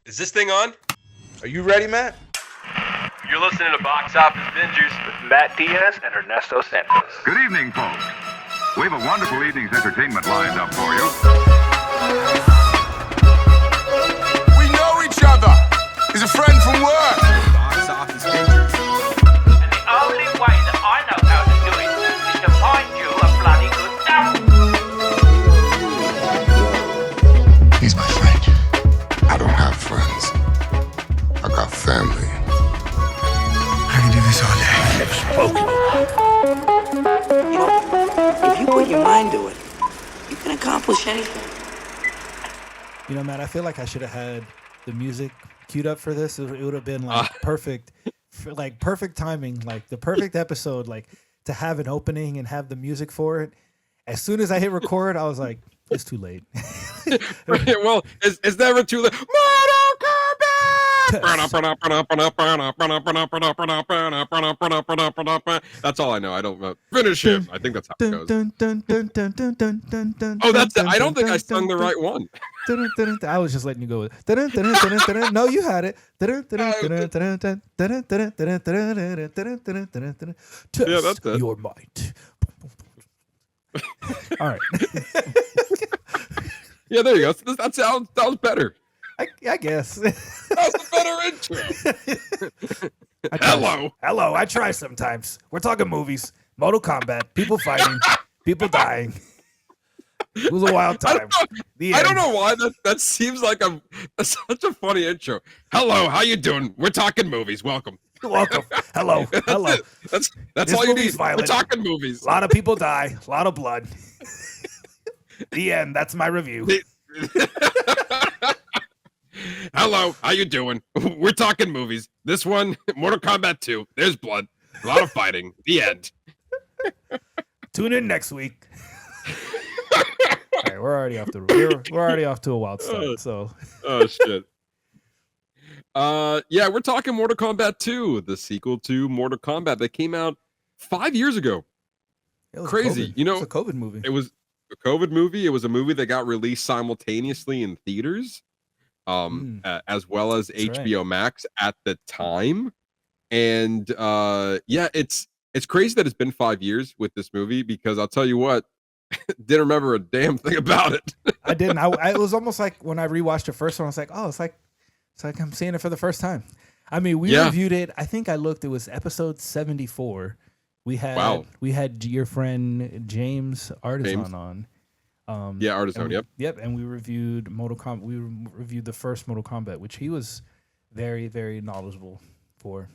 Is this thing on? Are you ready, Matt? You're listening to Box Office Bingers with Matt Diaz and Ernesto Santos. Good evening, folks. We have a wonderful evening's entertainment lined up for you. We know each other. He's a friend from work. Box Office Bingers. And the only way that I know how to do it is to find you a bloody good dump. He's my friend. I don't have friends. I got family. I can do this all day. You know, if you put your mind to it, you can accomplish anything. You know, Matt, I feel like I should have had the music queued up for this. It would have been like perfect timing, like the perfect episode, like to have an opening and have the music for it. As soon as I hit record, I was like, it's too late. Well, it's never too late. That's all I know. I don't know. Finish him. I think that's how it goes. Oh, that's it. I don't think I sung the right one. I was just letting you go with it. No, you had it. Yeah, that's it. Your might. All right. Yeah, there you go. That sounds better. I guess. That's a better intro. Hello. I try sometimes. We're talking movies, Mortal Kombat, people fighting, people dying. It was a wild time. I don't know why that seems like that's such a funny intro. Hello, how you doing? We're talking movies. Welcome. Hello. That's all you need. Violent. We're talking movies. A lot of people die. A lot of blood. The end. That's my review. Hello, how you doing? We're talking movies. This one, Mortal Kombat 2. There's blood. A lot of fighting. The end. Tune in next week. All right, we're already off to a wild start. So. Oh shit. Yeah, we're talking Mortal Kombat 2, the sequel to Mortal Kombat that came out 5 years ago. Crazy. COVID. It was a COVID movie. It was a COVID movie. It was a movie that got released simultaneously in theaters, as well as HBO Max at the time. And yeah, it's crazy that it's been 5 years with this movie, because I'll tell you what, didn't remember a damn thing about it. I didn't. It was almost like when I rewatched the first one, I was like, oh, it's like I'm seeing it for the first time. I mean, we reviewed it. I think I looked. It was episode 74. We had your friend James Artisan on. Artisan. Yep. And we reviewed Mortal Kombat. We reviewed the first Mortal Kombat, which he was very, very knowledgeable for.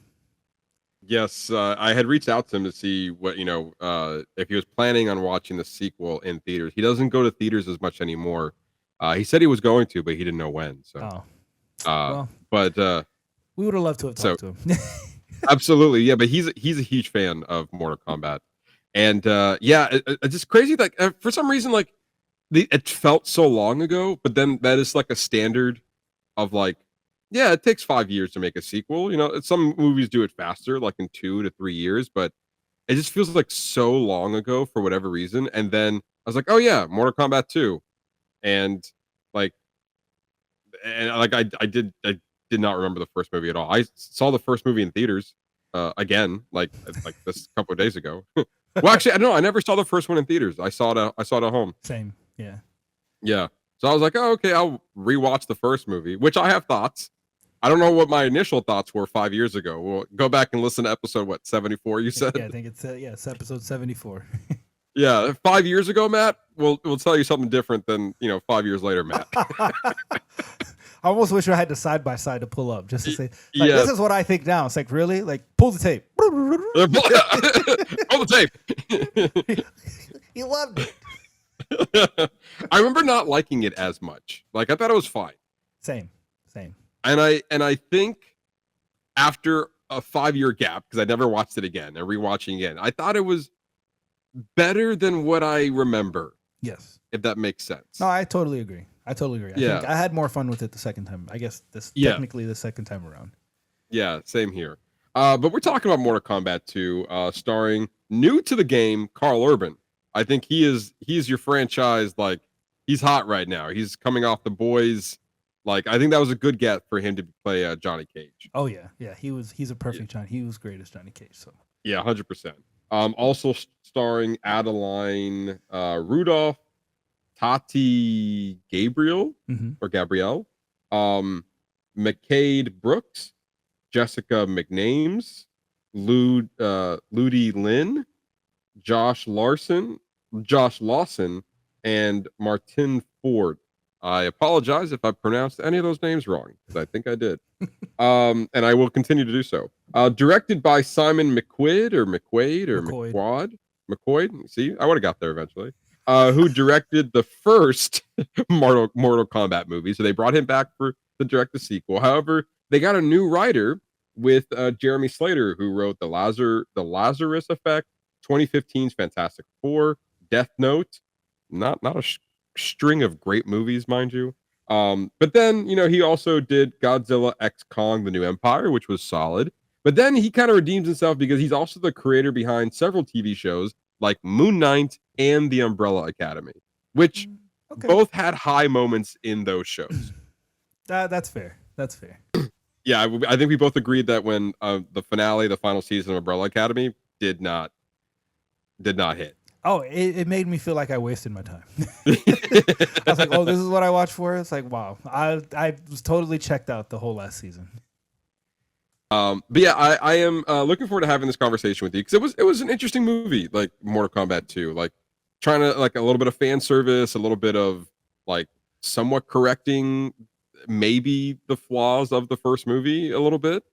Yes, I had reached out to him to see what, if he was planning on watching the sequel in theaters. He doesn't go to theaters as much anymore. He said he was going to, but he didn't know when. So, but we would have loved to have talked to him. Absolutely, yeah. But he's a huge fan of Mortal Kombat, and it's just crazy. Like for some reason, like it felt so long ago, but then that is like a standard of like. Yeah, it takes 5 years to make a sequel. Some movies do it faster, like in 2 to 3 years, but it just feels like so long ago for whatever reason. And then I was like, oh yeah, Mortal Kombat 2. I did not remember the first movie at all. I saw the first movie in theaters again, like this a couple of days ago. Well, actually, I don't know. I never saw the first one in theaters. I saw it at home. Same, yeah. Yeah. So I was like, oh, okay, I'll rewatch the first movie, which I have thoughts. I don't know what my initial thoughts were 5 years ago. We'll go back and listen to episode 74. You said? Yeah, I think it's episode 74. Yeah, 5 years ago, Matt. We'll tell you something different than 5 years later, Matt. I almost wish I had the side by side to pull up just to say, this is what I think now. It's like, really? Like, pull the tape. Pull the tape. He loved it. I remember not liking it as much. Like, I thought it was fine. Same. And I think after a 5-year gap, because I never watched it again and rewatching again, I thought it was better than what I remember. Yes. If that makes sense. No, I totally agree. I think I had more fun with it the second time. I guess technically the second time around. Yeah, same here. But we're talking about Mortal Kombat 2, starring new to the game, Karl Urban. I think he is your franchise, like, he's hot right now. He's coming off The Boys Like, I think that was a good get for him to play Johnny Cage. Oh yeah, yeah. He's a perfect Johnny. He was great as Johnny Cage. So Yeah, 100%. Also starring Adeline Rudolph, Tati Gabriel Mhm. or Gabrielle, McCade Brooks, Jessica McNames, Ludi Lynn, Josh Lawson, and Martin Ford. I apologize if I pronounced any of those names wrong, because I think I did. And I will continue to do so. Directed by Simon McQuaid or McQuaid. McQuaid. See, I would have got there eventually. Who directed the first Mortal Kombat movie. So they brought him back to direct the sequel. However, they got a new writer with Jeremy Slater, who wrote the Lazarus Effect, 2015's Fantastic Four, Death Note. Not a string of great movies, mind you. But then, he also did Godzilla X Kong: The New Empire, which was solid. But then he kind of redeems himself because he's also the creator behind several TV shows like Moon Knight and The Umbrella Academy, which both had high moments in those shows. That's fair. That's fair. Yeah, I think we both agreed that when the final season of Umbrella Academy did not hit. Oh, it made me feel like I wasted my time. I was like, oh, this is what I watched for? It's like, wow. I was totally checked out the whole last season. But yeah, I am looking forward to having this conversation with you, because it was an interesting movie, like Mortal Kombat 2, like trying to, like, a little bit of fan service, a little bit of, like, somewhat correcting maybe the flaws of the first movie a little bit.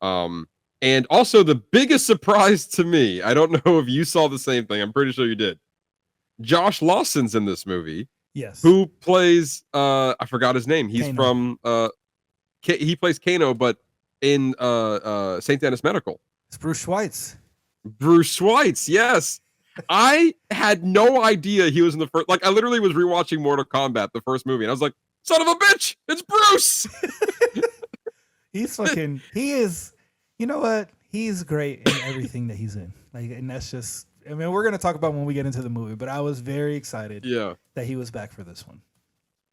And also the biggest surprise to me, I don't know if you saw the same thing. I'm pretty sure you did. Josh Lawson's in this movie. Yes. Who plays I forgot his name. He's Kano. from he plays Kano, but in St. Dennis Medical. It's Bruce Schweitz. Bruce Schweitz, yes. I had no idea he was in the first. Like, I literally was rewatching Mortal Kombat, the first movie, and I was like, son of a bitch, it's Bruce. He is, you know what? He's great in everything that he's in. Like, and that's just, I mean, we're going to talk about when we get into the movie, but I was very excited that he was back for this one.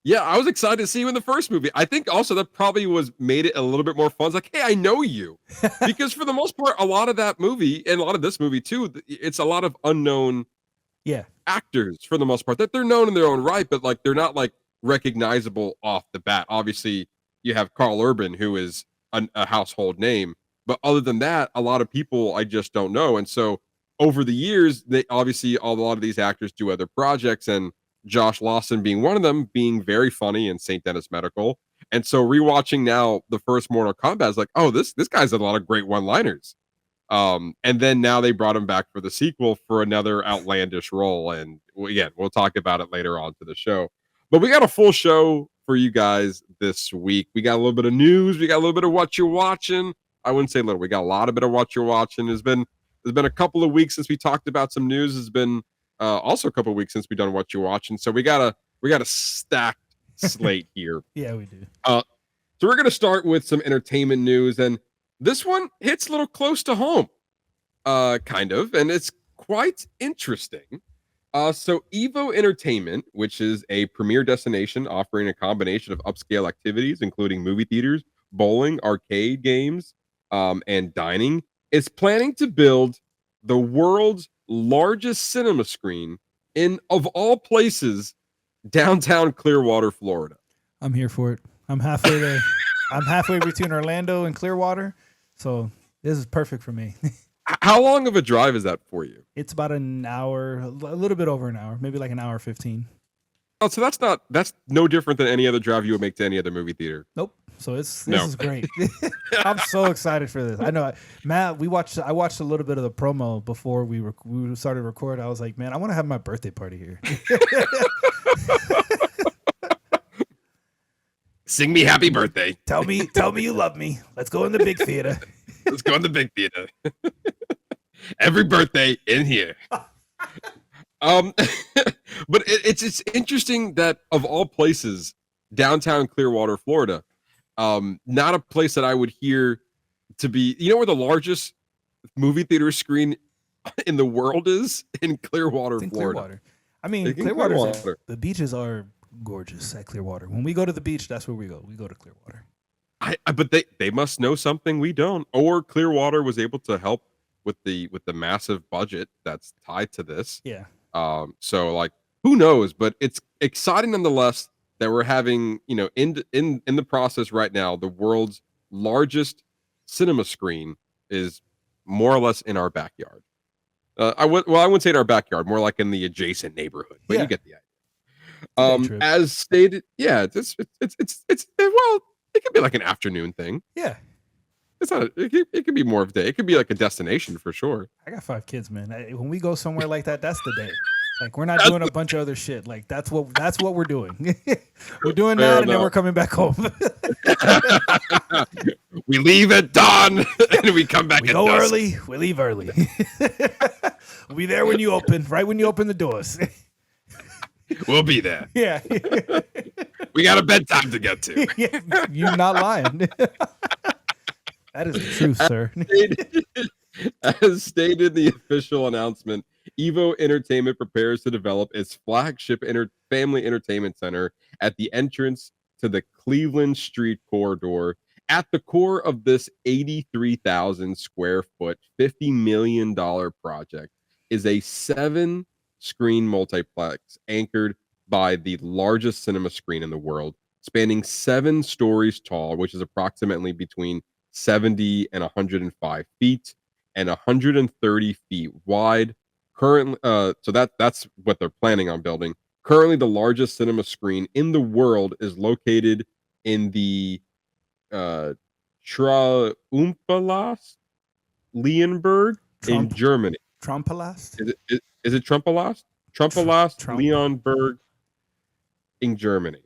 Yeah, I was excited to see you in the first movie. I think also that probably made it a little bit more fun. It's like, hey, I know you. Because for the most part, a lot of that movie, and a lot of this movie too, it's a lot of unknown actors for the most part. That they're known in their own right, but like they're not like recognizable off the bat. Obviously, you have Carl Urban, who is a household name. But other than that, a lot of people I just don't know. And so over the years, they obviously, a lot of these actors do other projects, and Josh Lawson being one of them, being very funny in St. Dennis Medical. And so rewatching now the first Mortal Kombat is like, oh, this guy's had a lot of great one-liners. And then now they brought him back for the sequel for another outlandish role. And again, we'll talk about it later on to the show. But we got a full show for you guys this week. We got a little bit of news. We got a little bit of what you're watching. I wouldn't say little. We got a lot of bit of what you're watching. There's been a couple of weeks since we talked about some news. It's been also a couple of weeks since we've done what you're watching. So we got a stacked slate here. Yeah, we do. So we're going to start with some entertainment news, and this one hits a little close to home, kind of, and it's quite interesting. So EVO Entertainment, which is a premier destination offering a combination of upscale activities, including movie theaters, bowling, arcade games, and dining, is planning to build the world's largest cinema screen in, of all places, downtown Clearwater, Florida. I'm here for it. I'm halfway there. I'm halfway between Orlando and Clearwater, so this is perfect for me. How long of a drive is that for you? It's about an hour, a little bit over an hour, maybe like an hour 15. Oh, so that's no different than any other drive you would make to any other movie theater. Nope. So this is great. I'm so excited for this. I know, Matt. I watched a little bit of the promo before we started recording. I was like, man, I want to have my birthday party here. Sing me happy birthday. Tell me you love me. Let's go in the big theater. Let's go in the big theater. Every birthday in here. But it's interesting that of all places, downtown Clearwater, Florida, not a place that I would hear to be. You know where the largest movie theater screen in the world is? In Clearwater, Florida. Clearwater. I mean, Clearwater. The beaches are gorgeous at Clearwater. When we go to the beach, that's where we go. We go to Clearwater. But they must know something we don't, or Clearwater was able to help with the massive budget that's tied to this. Yeah. So like, who knows? But it's exciting nonetheless that we're having, in the process right now, the world's largest cinema screen is more or less in our backyard. I wouldn't say in our backyard, more like in the adjacent neighborhood, but Yeah. you get the idea. trip. As stated, yeah, it's well, it could be like an afternoon thing. Yeah. It's not. It could be more of a day. It could be like a destination for sure. I got 5 kids, man. When we go somewhere like that, that's the day. Like we're not doing a bunch of other shit. Like that's what we're doing. We're doing Fair that, and then enough. we're coming back home. We leave at dawn and we come back We at go dusk. early. We leave early. We'll be there when you open. Right when you open the doors. We'll be there. Yeah. We got a bedtime to get to. You're not lying. That is the truth, sir. As stated in the official announcement, EVO Entertainment prepares to develop its flagship family entertainment center at the entrance to the Cleveland Street corridor. At the core of this 83,000 square foot, $50 million project is a 7-screen multiplex anchored by the largest cinema screen in the world, spanning 7 stories tall, which is approximately between 70 and 105 feet and 130 feet wide. Currently, so that's what they're planning on building. Currently, the largest cinema screen in the world is located in the Traumpalast Leonberg in Germany. Trumpalast? Is it Trumpalast? Trumpalast Trump. Leonberg in Germany.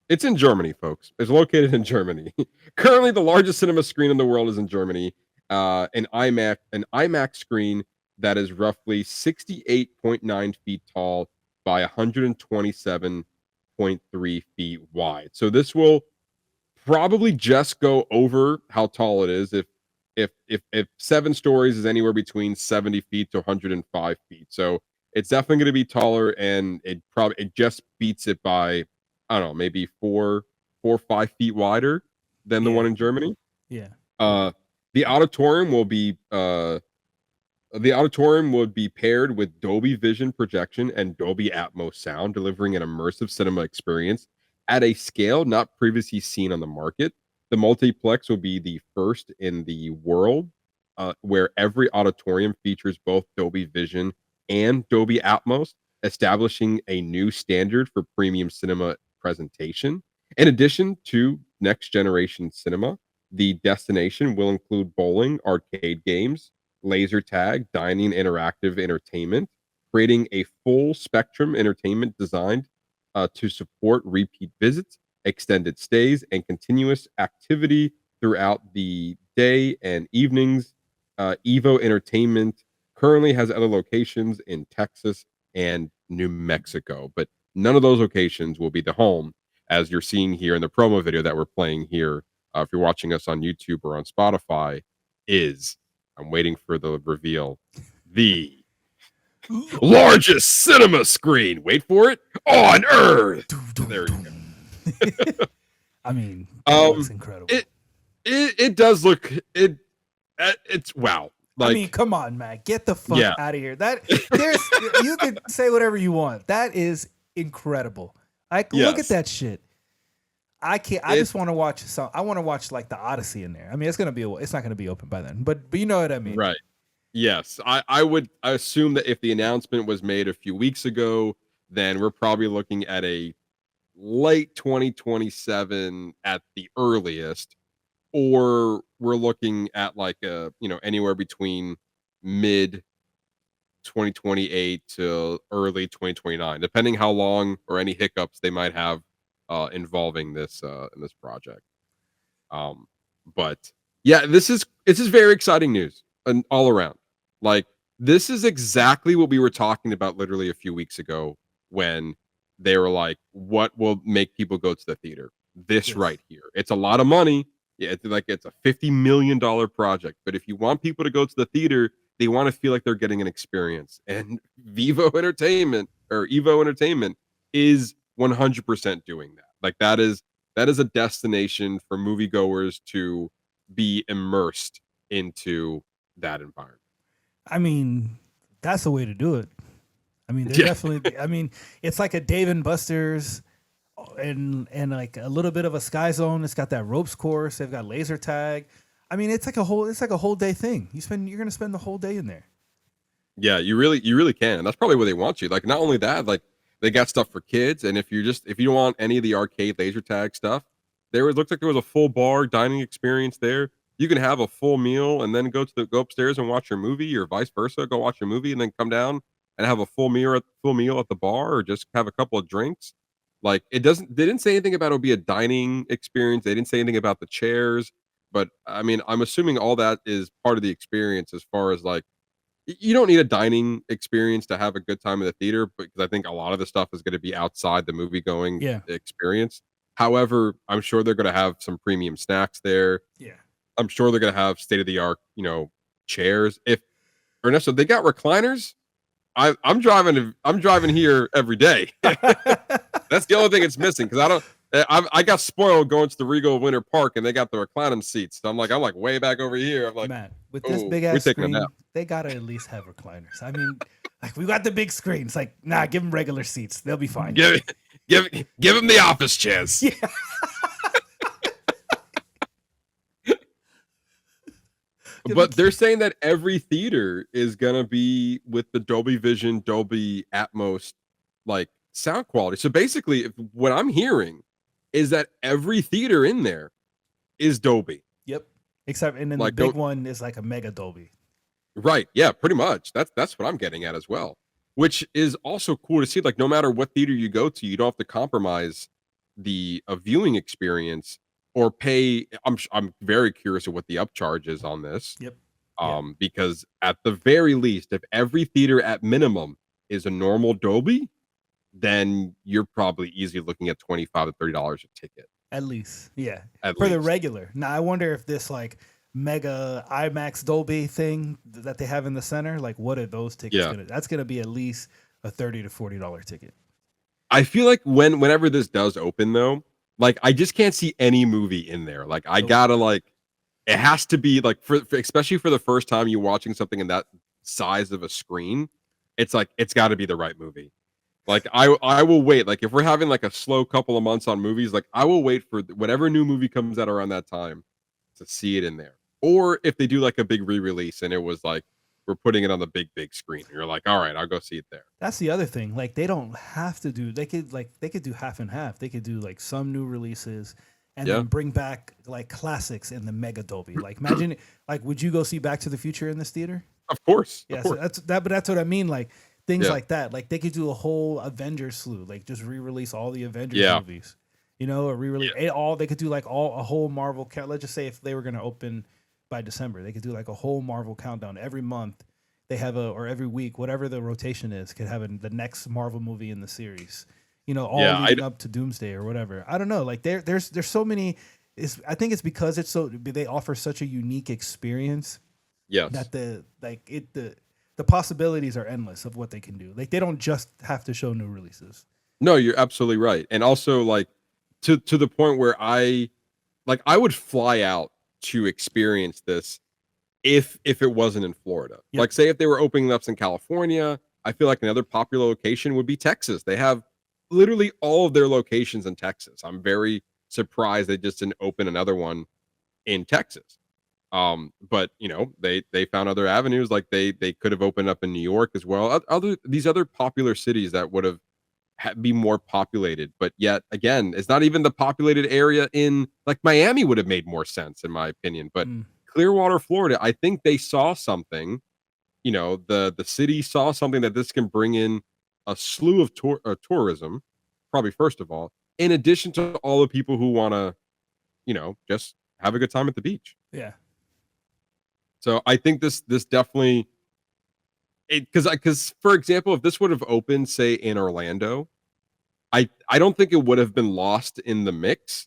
It's in Germany, folks. It's located in Germany. Currently, the largest cinema screen in the world is in Germany. An IMAX screen that is roughly 68.9 feet tall by 127.3 feet wide. So this will probably just go over how tall it is. If 7 stories is anywhere between 70 feet to 105 feet. So it's definitely going to be taller, and it just beats it by, I don't know, maybe 4 or 5 feet wider than the one in Germany. Yeah. The auditorium will be paired with Dolby Vision projection and Dolby Atmos sound, delivering an immersive cinema experience at a scale not previously seen on the market. The multiplex will be the first in the world where every auditorium features both Dolby Vision and Dolby Atmos, establishing a new standard for premium cinema presentation. In addition to next generation cinema, the destination will include bowling, arcade games, laser tag, dining, interactive entertainment, creating a full spectrum entertainment designed to support repeat visits, extended stays, and continuous activity throughout the day and evenings. EVO Entertainment currently has other locations in Texas and New Mexico, but none of those locations will be the home, as you're seeing here in the promo video that we're playing here. If you're watching us on YouTube or on Spotify, I'm waiting for the reveal, the largest cinema screen. Wait for it, on Earth. There you go. I mean, that looks incredible. It does look it's wow. Like, I mean, come on, man, get the fuck Yeah. out of here. You can say whatever you want. That is incredible. Look at that shit. I can't. I just want to watch some. I want to watch like the Odyssey in there. I mean, it's not going to be open by then, but you know what I mean, right? Yes, I assume that if the announcement was made a few weeks ago, then we're probably looking at a late 2027 at the earliest, or we're looking at like anywhere between mid 2028 to early 2029, depending how long or any hiccups they might have involving this in this project. But yeah, this is very exciting news and all around. Like, this is exactly what we were talking about literally a few weeks ago when they were like, what will make people go to the theater? This right here. It's a lot of money. Yeah, it's a $50 million project. But if you want people to go to the theater, they want to feel like they're getting an experience. And EVO Entertainment is 100% doing that. Like that is a destination for moviegoers to be immersed into that environment. I mean, that's the way to do it. I mean, they're Yeah. definitely. I mean, it's like a Dave and Buster's, and like a little bit of a Sky Zone. It's got that ropes course. They've got laser tag. I mean, it's like a whole day thing. You're gonna spend the whole day in there. Yeah, you really can. And that's probably where they want you. Like not only that, like they got stuff for kids. And if you don't want any of the arcade laser tag stuff, looks like there was a full bar dining experience there. You can have a full meal and then go upstairs and watch your movie, or vice versa. Go watch your movie and then come down and have a full meal at the bar, or just have a couple of drinks. Like they didn't say anything about it'll be a dining experience. They didn't say anything about the chairs. But I mean, I'm assuming all that is part of the experience as far as like you don't need a dining experience to have a good time in the theater, because I think a lot of the stuff is going to be outside the movie going Yeah. experience. However, I'm sure they're going to have some premium snacks there. Yeah. I'm sure they're going to have state of the art, chairs. If Ernesto, they got recliners. I'm driving here every day. That's the only thing it's missing, because I got spoiled going to the Regal Winter Park and they got the reclining seats. So I'm like way back over here. I'm like, Man, with this "Oh, big we're ass taking a screen, nap." they gotta at least have recliners. I mean, like we got the big screens. Like, nah, give them regular seats. They'll be fine. Give them the office chairs. Yeah. But they're saying that every theater is gonna be with the Dolby Vision, Dolby Atmos, like sound quality. So basically, what I'm hearing is that every theater in there is Dolby. Yep. Except, and then Like, the big one is like a mega Dolby. Right. Yeah, pretty much. That's what I'm getting at as well. Which is also cool to see. Like, no matter what theater you go to, you don't have to compromise a viewing experience or pay. I'm very curious of what the upcharge is on this. Yep. Because at the very least, if every theater at minimum is a normal Dolby, then you're probably easily looking at $25 to $30 a ticket. At least. Yeah. At For the least. regular. Now I wonder if this like mega IMAX Dolby thing that they have in the center, like what are those tickets gonna, that's gonna be at least a $30 to $40 ticket. I feel like whenever this does open though, like I just can't see any movie in there. Like I gotta it has to be like for especially for the first time you're watching something in that size of a screen, it's like it's got to be the right movie. Like I will wait. Like if we're having like a slow couple of months on movies, like I will wait for whatever new movie comes out around that time to see it in there. Or if they do like a big re-release and it was like we're putting it on the big screen, and you're like, all right, I'll go see it there. That's the other thing. Like they don't have to do. They could do half and half. They could do like some new releases and then bring back like classics in the mega Dolby. Like imagine, like would you go see Back to the Future in this theater? Of course. Yeah, of course. so that's what I mean. Like things like that. Like they could do a whole Avengers slew. Like just re-release all the Avengers movies. Or re-release all. They could do like a whole Marvel count. Let's just say if they were going to open by December, they could do like a whole Marvel countdown every month. They have or every week, whatever the rotation is, could have the next Marvel movie in the series. All leading up to Doomsday or whatever. I don't know. Like there's so many. I think it's because they offer such a unique experience. Yes. That the possibilities are endless of what they can do. Like they don't just have to show new releases. No, you're absolutely right. And also like to the point where I would fly out to experience this if it wasn't in Florida. Yep. Like say if they were opening up in California, I feel like another popular location would be Texas. They have literally all of their locations in Texas. I'm very surprised they just didn't open another one in Texas. But they found other avenues. Like they could have opened up in New York as well. These other popular cities that would have be more populated, but yet again, it's not even the populated area in like Miami would have made more sense in my opinion. But Clearwater, Florida, I think they saw something. The city saw something that this can bring in a slew of tourism, probably first of all, in addition to all the people who want to, just have a good time at the beach. Yeah. So I think this definitely, because for example, if this would have opened say in Orlando, I don't think it would have been lost in the mix,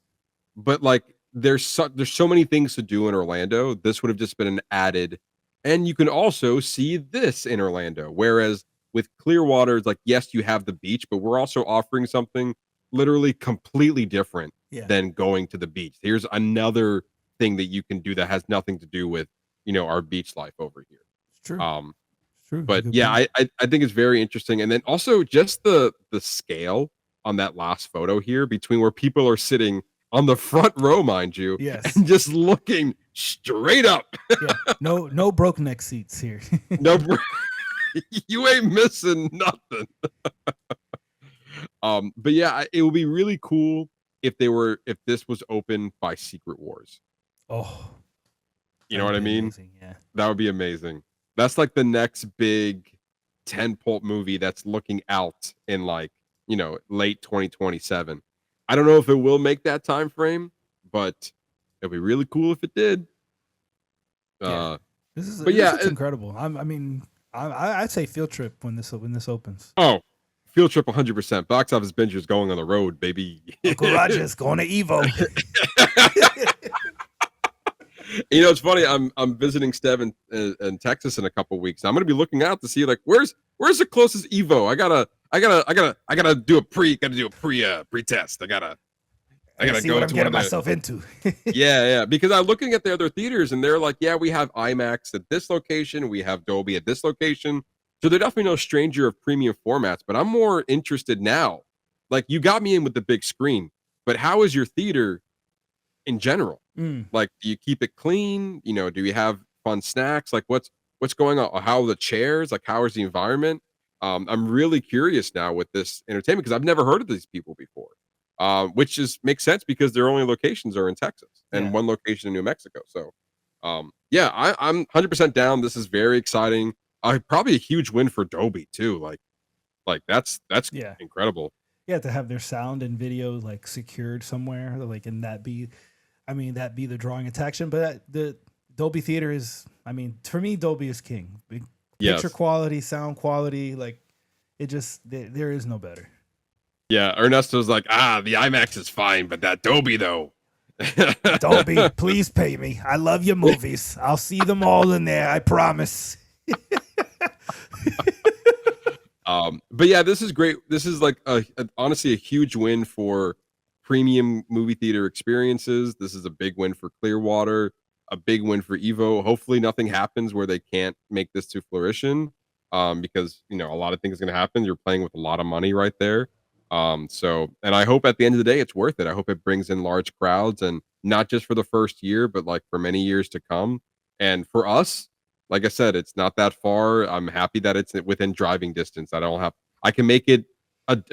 but like there's so many things to do in Orlando. This would have just been an added, and you can also see this in Orlando. Whereas with Clearwater, it's like yes, you have the beach, but we're also offering something literally completely different Yeah. than going to the beach. Here's another thing that you can do that has nothing to do with, our beach life over here. It's true. Um, It's true. but Good yeah, point. I think it's very interesting. And then also just the scale on that last photo here between where people are sitting on the front row, mind you, Yes. and just looking straight up. Yeah. No broke neck seats here. No, you ain't missing nothing. But yeah, it would be really cool if this was open by Secret Wars. Oh, You know what I mean? amazing. Yeah. That would be amazing. That's like the next big tentpole movie that's looking out in like, late 2027. I don't know if it will make that time frame, but it'd be really cool if it did. Yeah. This but yeah, looks incredible. I'd say field trip when this opens. Oh, field trip 100%. Box office bingers going on the road, baby. Uncle Roger's going to Evo. It's funny. I'm visiting Stev in Texas in a couple weeks. I'm gonna be looking out to see like where's the closest Evo. I gotta do a pre-test. I gotta see go what I'm to getting one of myself into. yeah, because I'm looking at the other theaters and they're like, yeah, we have IMAX at this location, we have Dolby at this location, so they're definitely no stranger of premium formats. But I'm more interested now. Like, you got me in with the big screen, but how is your theater in general? Like, do you keep it clean? Do you have fun snacks? Like, what's going on? How are the chairs? Like, how is the environment? I'm really curious now with this entertainment because I've never heard of these people before. Which makes sense because their only locations are in Texas and one location in New Mexico. So, yeah, I'm 100% down. This is very exciting. Probably a huge win for Dolby too. Like that's incredible. Yeah, to have their sound and video like secured somewhere, like, and that be the drawing attraction. But the Dolby theater is, for me, Dolby is king. Picture quality, sound quality, like it just there is no better. Yeah, Ernesto's like, the IMAX is fine, but that Dolby though. Dolby, please pay me. I love your movies. I'll see them all in there. I promise. But yeah, this is great. This is like honestly a huge win for premium movie theater experiences. This is a big win for Clearwater, a big win for EVO. Hopefully nothing happens where they can't make this to fruition. Because a lot of things are going to happen. You're playing with a lot of money right there. And I hope at the end of the day it's worth it. I hope it brings in large crowds, and not just for the first year, but like for many years to come. And for us, like I said, it's not that far. I'm happy that it's within driving distance. I can make it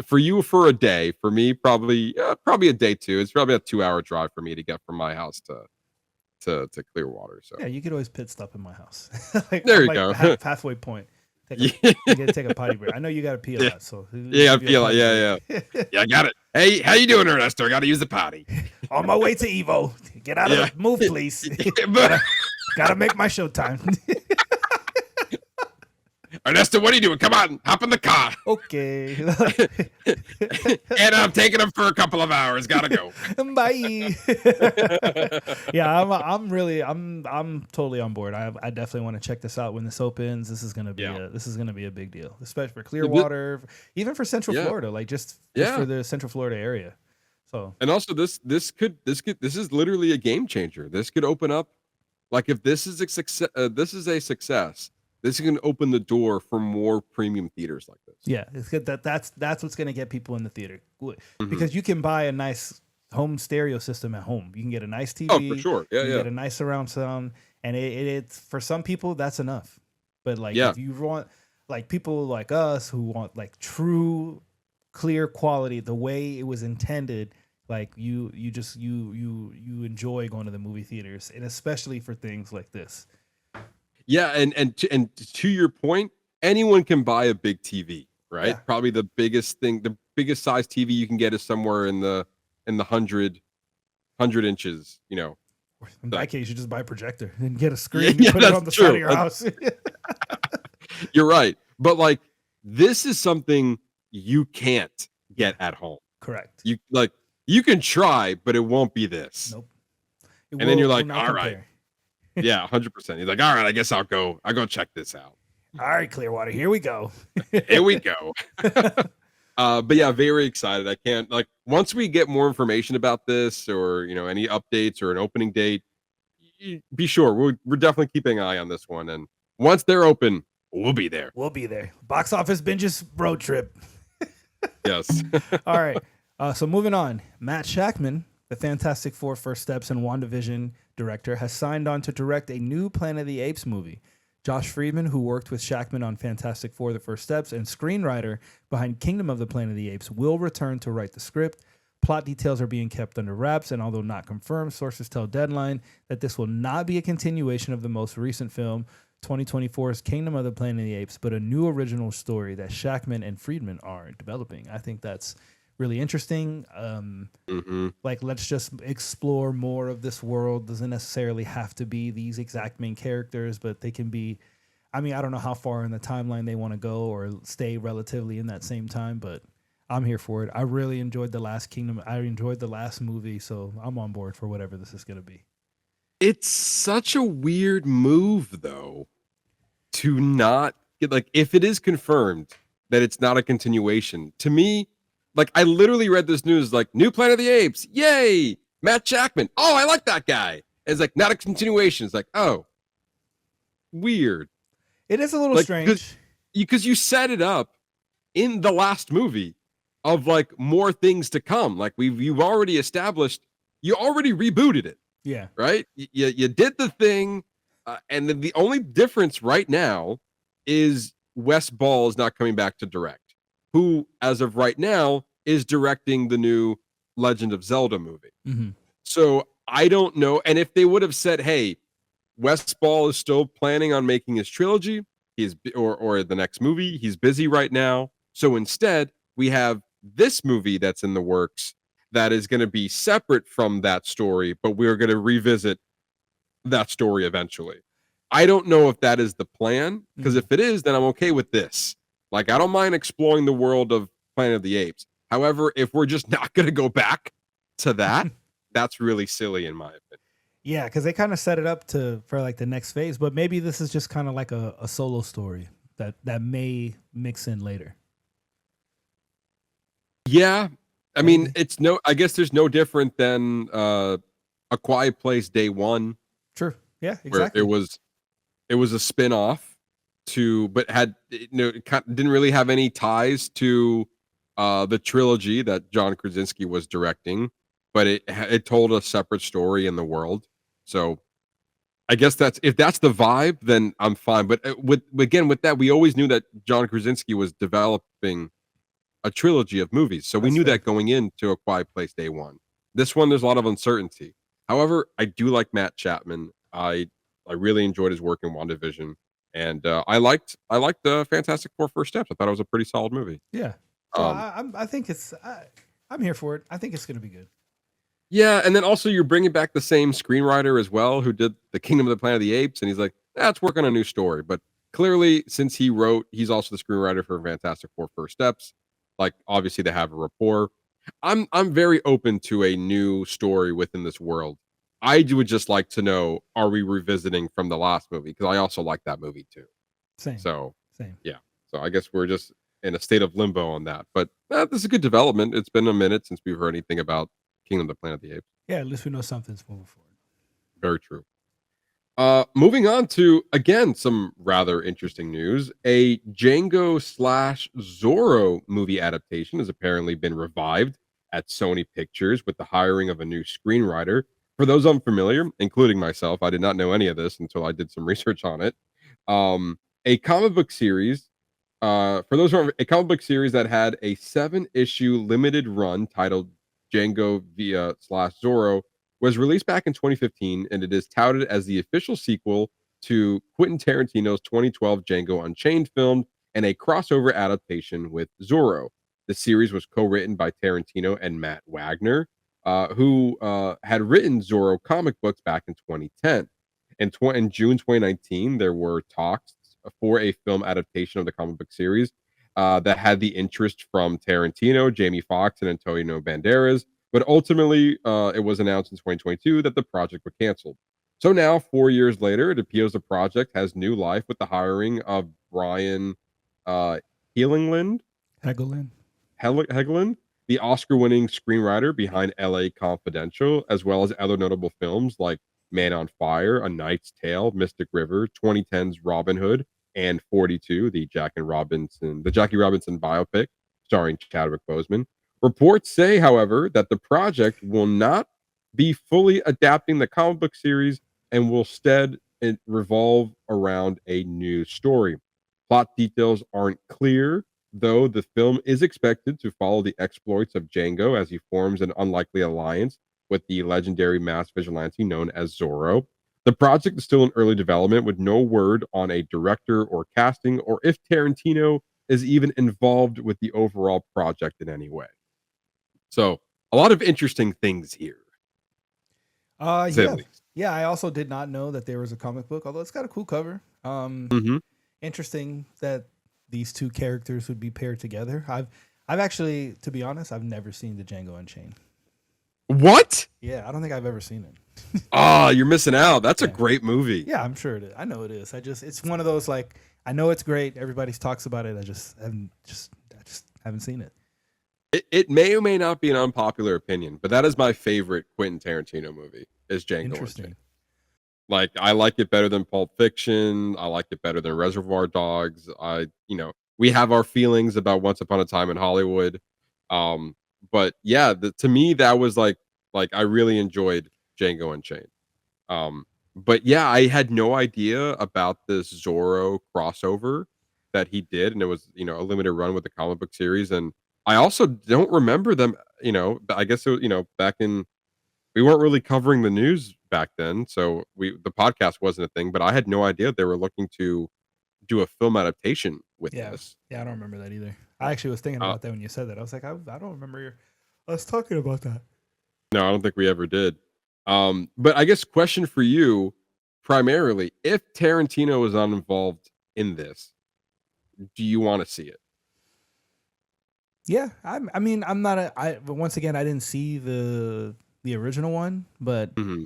for you for a day. For me, probably a day too. It's probably a 2-hour drive for me to get from my house to Clearwater. So yeah, you could always pit stop in my house. There you go. Halfway point. You gotta take a potty break. I know you gotta pee a lot, so yeah, I feel like yeah. I got it. Hey, how you doing, Ernesto? I gotta use the potty. On my way to Evo. Get out of the move, please. gotta make my show time. Ernesto, what are you doing? Come on, hop in the car. Okay. And I'm taking him for a couple of hours. Gotta go. Bye. Yeah, I'm totally on board. I definitely want to check this out when this opens. This is gonna be a big deal, especially for Clearwater, even for Central Florida, like just for the Central Florida area. So, and also this is literally a game changer. This could open up, like, if this is a success. This is going to open the door for more premium theaters like this. Yeah, it's good. That's what's going to get people in the theater, because you can buy a nice home stereo system at home. You can get a nice TV. Oh, for sure. Yeah, Get a nice surround sound, and it's for some people that's enough. But like, if you want, like, people like us who want like true, clear quality, the way it was intended, like you enjoy going to the movie theaters, and especially for things like this. Yeah, and to your point, anyone can buy a big TV, right? Yeah. Probably the biggest size TV you can get is somewhere in the 100 inches. In that case, you just buy a projector and get a screen. Yeah, put it on the side of your house. You're right, but like, this is something you can't get at home. Correct. You can try, but it won't be this. Nope. Then you're like, all right. Yeah, 100%. He's like, all right, I guess I'll go check this out. All right, Clearwater, here we go. Here we go. But yeah, very excited. I can't like once we get more information about this or any updates or an opening date, be sure we're definitely keeping an eye on this one. And once they're open, we'll be there. We'll be there. Box office binges road trip. Yes. All right. So moving on, Matt Shakman, the Fantastic Four First Steps and WandaVision director, has signed on to direct a new Planet of the Apes movie. Josh Friedman, who worked with Shakman on Fantastic Four: The First Steps and screenwriter behind Kingdom of the Planet of the Apes, will return to write the script. Plot details are being kept under wraps, and although not confirmed, sources tell Deadline that this will not be a continuation of the most recent film, 2024's Kingdom of the Planet of the Apes, but a new original story that Shakman and Friedman are developing. I think that's really interesting. Like, let's just explore more of this world. Doesn't necessarily have to be these exact main characters, but they can be. I mean, I don't know how far in the timeline they want to go or stay relatively in that same time, but I'm here for it. I really enjoyed the last Kingdom. I enjoyed the last movie, so I'm on board for whatever this is going to be. It's such a weird move, though, to not get like if it is confirmed that it's not a continuation. To me, like I literally read this news like new Planet of the Apes, yay! Matt Shakman. Oh, I like that guy. And it's like not a continuation. It's like, oh, weird. It is a little Like, strange because you set it up in the last movie of like more things to come. Like you've already established, you already rebooted it. Yeah. Right? You did the thing, and then the only difference right now is Wes Ball is not coming back to direct, who, as of right now, is directing the new Legend of Zelda movie. Mm-hmm. So I don't know. And if they would have said, hey, Wes Ball is still planning on making his trilogy, or the next movie, he's busy right now. So instead, we have this movie that's in the works that is going to be separate from that story, but we're going to revisit that story eventually. I don't know if that is the plan, because if it is, then I'm okay with this. Like, I don't mind exploring the world of Planet of the Apes. However, if we're just not going to go back to that, that's really silly in my opinion. Yeah, because they kind of set it up for like the next phase, but maybe this is just kind of like a solo story that may mix in later. Yeah, I mean, I guess there's no different than A Quiet Place Day One. Sure. Yeah, exactly. Where it was a spin-off but had didn't really have any ties to the trilogy that John Krasinski was directing, but it told a separate story in the world. So I guess if that's the vibe, then I'm fine. But with that, we always knew that John Krasinski was developing a trilogy of movies. So we knew that going into A Quiet Place Day One. This one, there's a lot of uncertainty. However, I do like Matt Chapman. I really enjoyed his work in WandaVision. And I liked the Fantastic Four First Steps. I thought it was a pretty solid movie. Yeah. So I think I'm here for it. I think it's going to be good. Yeah, and then also you're bringing back the same screenwriter as well who did the Kingdom of the Planet of the Apes, and he's like, let's work on a new story. But clearly, since he's also the screenwriter for Fantastic Four First Steps. Like, obviously, they have a rapport. I'm very open to a new story within this world. I would just like to know, are we revisiting from the last movie? Because I also like that movie too. Same. Yeah. So I guess we're just in a state of limbo on that. But this is a good development. It's been a minute since we've heard anything about Kingdom of the Planet of the Apes. Yeah, at least we know something's moving forward. Very true. Moving on to, again, some rather interesting news. A Django/Zorro movie adaptation has apparently been revived at Sony Pictures with the hiring of a new screenwriter. For those unfamiliar, including myself, I did not know any of this until I did some research on it. A comic book series, a comic book series that had a 7-issue limited run titled Django /Zorro was released back in 2015, and it is touted as the official sequel to Quentin Tarantino's 2012 Django Unchained film and a crossover adaptation with Zorro. The series was co-written by Tarantino and Matt Wagner, who had written Zorro comic books back in 2010. In June 2019, there were talks for a film adaptation of the comic book series that had the interest from Tarantino, Jamie Foxx, and Antonio Banderas. But ultimately, it was announced in 2022 that the project was canceled. So now, 4 years later, it appears the project has new life with the hiring of Brian Hagelin Hegelin, the Oscar-winning screenwriter behind L.A. Confidential, as well as other notable films like Man on Fire, A Knight's Tale, Mystic River, 2010's Robin Hood, and 42, the Jackie Robinson biopic starring Chadwick Boseman. Reports say, however, that the project will not be fully adapting the comic book series and will instead revolve around a new story. Plot details aren't clear, though the film is expected to follow the exploits of Django as he forms an unlikely alliance with the legendary masked vigilante known as Zorro. The project is still in early development with no word on a director or casting or if Tarantino is even involved with the overall project in any way. So, a lot of interesting things here. To say the Yeah. least. Yeah, I also did not know that there was a comic book, although it's got a cool cover. Mhm. Interesting that these two characters would be paired together. I've actually, to be honest, I've never seen the Django Unchained. What? Yeah, I don't think I've ever seen it. Ah, you're missing out. That's a Yeah. great movie. Yeah, I'm sure it is. I know it is. It's one of those like I know it's great. Everybody talks about it. I just haven't seen it. It may or may not be an unpopular opinion, but that is my favorite Quentin Tarantino movie. Is Django Interesting. Unchained. Like I like it better than Pulp Fiction. I like it better than Reservoir Dogs. We have our feelings about Once Upon a Time in Hollywood. But yeah, to me that was like I really enjoyed Django Unchained. But yeah, I had no idea about this Zorro crossover that he did, and it was a limited run with the comic book series. And I also don't remember them. I guess it was, back in we weren't really covering the news back then, so the podcast wasn't a thing. But I had no idea they were looking to do a film adaptation with Yeah. this. Yeah, I don't remember that either. I actually was thinking about that when you said that. I was like, I don't remember us talking about that. No, I don't think we ever did. But I guess question for you, primarily, if Tarantino was not involved in this, do you want to see it? Yeah, I mean, I'm not but once again, I didn't see the original one, but Mhm.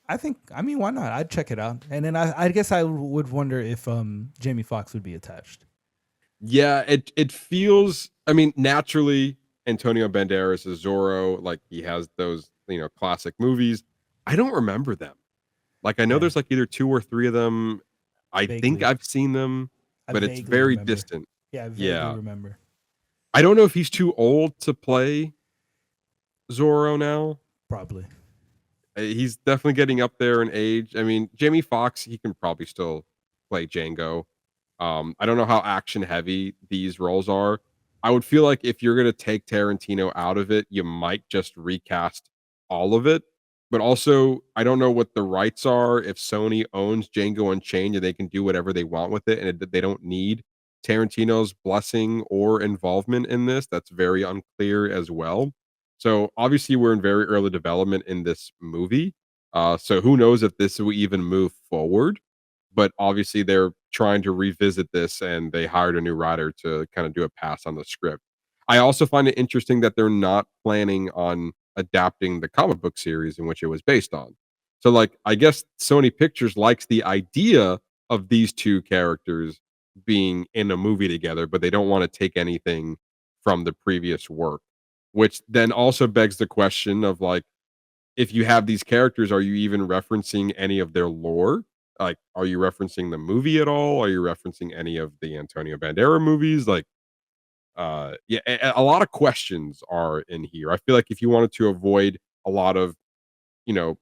I mean, why not? I'd check it out. And then I guess I would wonder if Jamie Foxx would be attached. Yeah, it feels. I mean, naturally, Antonio Banderas is Zorro. Like he has those classic movies. I don't remember them. Like I know Yeah. there's like either 2 or 3 of them. I think Vaguely. I've seen them, I but it's vaguely very remember. distant. Yeah, I vaguely Yeah. remember. I don't know if he's too old to play Zorro now. Probably. He's definitely getting up there in age. I mean, Jamie Foxx, he can probably still play Django. I don't know how action heavy these roles are. I would feel like if you're gonna take Tarantino out of it, you might just recast all of it. But also, I don't know what the rights are. If Sony owns Django Unchained and they can do whatever they want with it, and they don't need Tarantino's blessing or involvement in this, that's very unclear as well. So obviously, we're in very early development in this movie. So who knows if this will even move forward? But obviously they're trying to revisit this and they hired a new writer to kind of do a pass on the script. I also find it interesting that they're not planning on adapting the comic book series in which it was based on. So like I guess Sony Pictures likes the idea of these two characters being in a movie together, but they don't want to take anything from the previous work, which then also begs the question of like if you have these characters, are you even referencing any of their lore? Like, are you referencing the movie at all? Are you referencing any of the Antonio Bandera movies? Like, yeah, a lot of questions are in here. I feel like if you wanted to avoid a lot of, you know,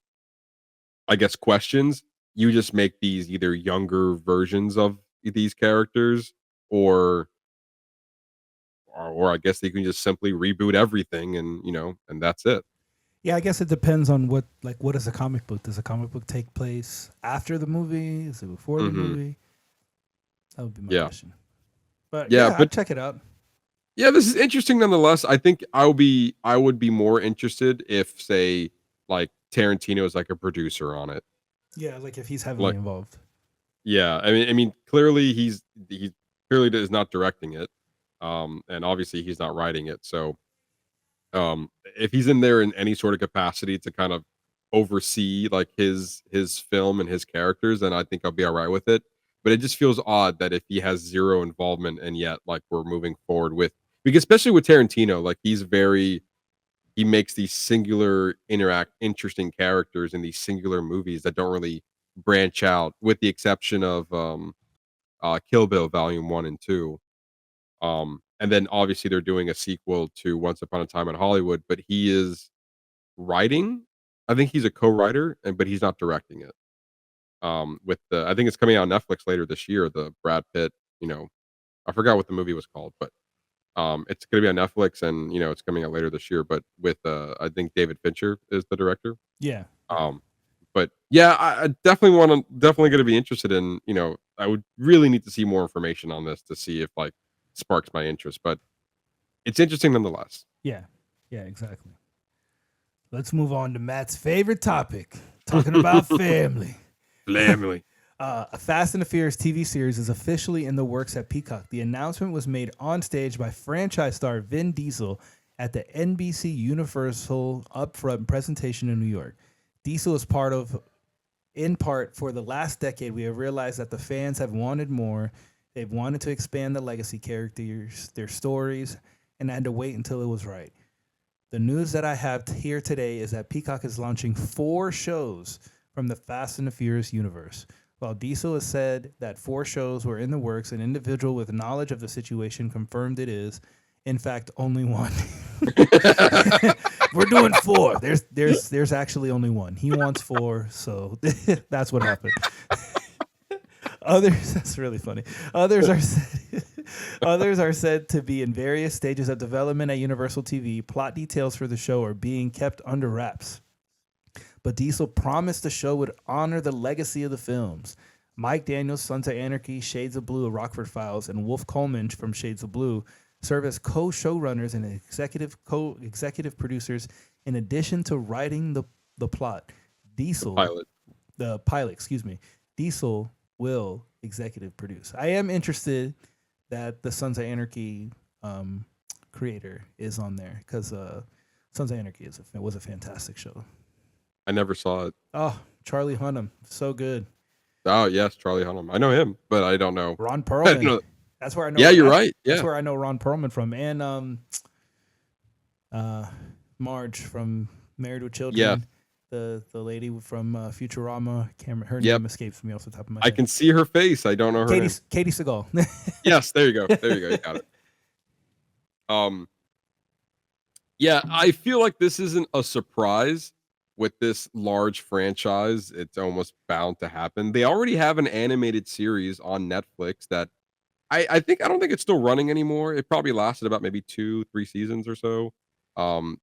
I guess questions, you just make these either younger versions of these characters, or or I guess they can just simply reboot everything, and and that's it. Yeah, I guess it depends on what is a comic book? Does a comic book take place after the movie? Is it before the Mhm. movie? That would be my Yeah. question. But Yeah, yeah, but I'd check it out. yeah, this is interesting nonetheless. I think I would be more interested if, say, like Tarantino is like a producer on it. Yeah, like if he's heavily Like, involved. yeah, I mean, clearly he clearly is not directing it, and obviously he's not writing it. So, if he's in there in any sort of capacity to kind of oversee like his film and his characters, then I think I'll be all right with it. But it just feels odd that if he has zero involvement and yet like we're moving forward with because especially with Tarantino, like he makes these singular interesting characters in these singular movies that don't really branch out, with the exception of Kill Bill Volume 1 and 2. And then obviously they're doing a sequel to Once Upon a Time in Hollywood, but he is writing. I think he's a co-writer, but he's not directing it. With the I think it's coming out on Netflix later this year, the Brad Pitt, I forgot what the movie was called, but it's gonna be on Netflix and it's coming out later this year, but with I think David Fincher is the director. Yeah. Um but yeah, I definitely gonna be interested in, I would really need to see more information on this to see if like sparks my interest, but it's interesting nonetheless. Yeah. Yeah, exactly. Let's move on to Matt's favorite topic, talking about family. Family. A Fast and the Furious TV series is officially in the works at Peacock. The announcement was made on stage by franchise star Vin Diesel at the NBC Universal Upfront presentation in New York. Diesel is in part, for the last decade, we have realized that the fans have wanted more. They've wanted to expand the legacy characters, their stories, and had to wait until it was right. The news that I have here today is that Peacock is launching 4 shows from the Fast and the Furious universe. While Diesel has said that 4 shows were in the works, an individual with knowledge of the situation confirmed it is, in fact, only 1. We're doing 4. There's actually only 1. He wants 4, so that's what happened. That's really funny. Others are said to be in various stages of development at Universal TV. Plot details for the show are being kept under wraps. But Diesel promised the show would honor the legacy of the films. Mike Daniels, Sons of Anarchy, Shades of Blue, Rockford Files, and Wolf Coleman from Shades of Blue serve as co-showrunners and executive producers in addition to writing the plot. Diesel will executive produce. I am interested that the Sons of Anarchy creator is on there, because Sons of Anarchy was a fantastic show. I never saw it. Oh, Charlie Hunnam, so good. Oh yes, Charlie Hunnam. I know him, but I don't know Ron Perlman. That's where I know. Yeah, you're right. Yeah, that's where I know Ron Perlman from, and Marge from Married with Children. Yeah. The lady from Futurama. Her name escapes me off the top of my head. I can see her face. I don't know her name. Katie Seagal. Yes, there you go. You got it. Yeah, I feel like this isn't a surprise with this large franchise. It's almost bound to happen. They already have an animated series on Netflix that I don't think it's still running anymore. It probably lasted about maybe 2-3 seasons or so.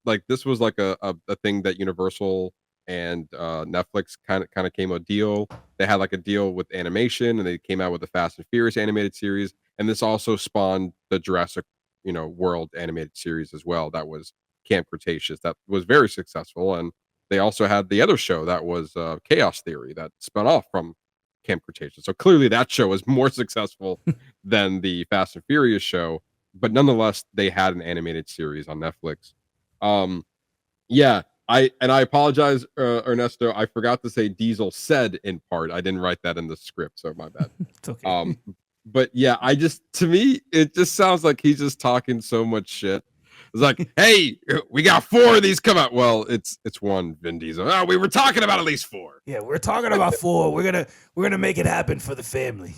Like this was like a thing that Universal and Netflix kind of came a deal. They had like a deal with animation, and they came out with the Fast and Furious animated series, and this also spawned the Jurassic World animated series as well. That was Camp Cretaceous, that was very successful. And they also had the other show that was Chaos Theory, that spun off from Camp Cretaceous. So clearly that show was more successful than the Fast and Furious show, but nonetheless they had an animated series on Netflix. Yeah, I apologize, Ernesto. I forgot to say Diesel said in part. I didn't write that in the script, so my bad. It's okay. But yeah, to me, it just sounds like he's just talking so much shit. It's like, hey, we got 4 of these come out. Well, it's one Vin Diesel. Oh, we were talking about at least 4. Yeah, we're talking about 4. We're gonna make it happen for the family.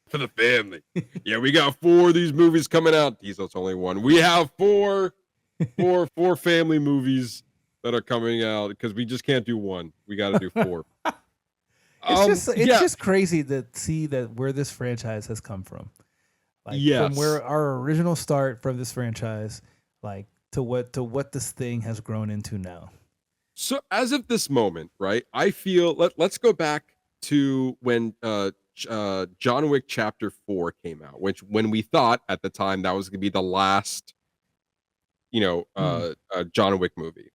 For the family. Yeah, we got 4 of these movies coming out. Diesel's only 1. We have 4 family movies that are coming out, because we just can't do 1. We got to do 4. It's just crazy to see that where this franchise has come from. Like from where our original start from this franchise, like to what this thing has grown into now. So as of this moment, right, I feel let's go back to when John Wick Chapter 4 came out, when we thought at the time that was going to be the last John Wick movie.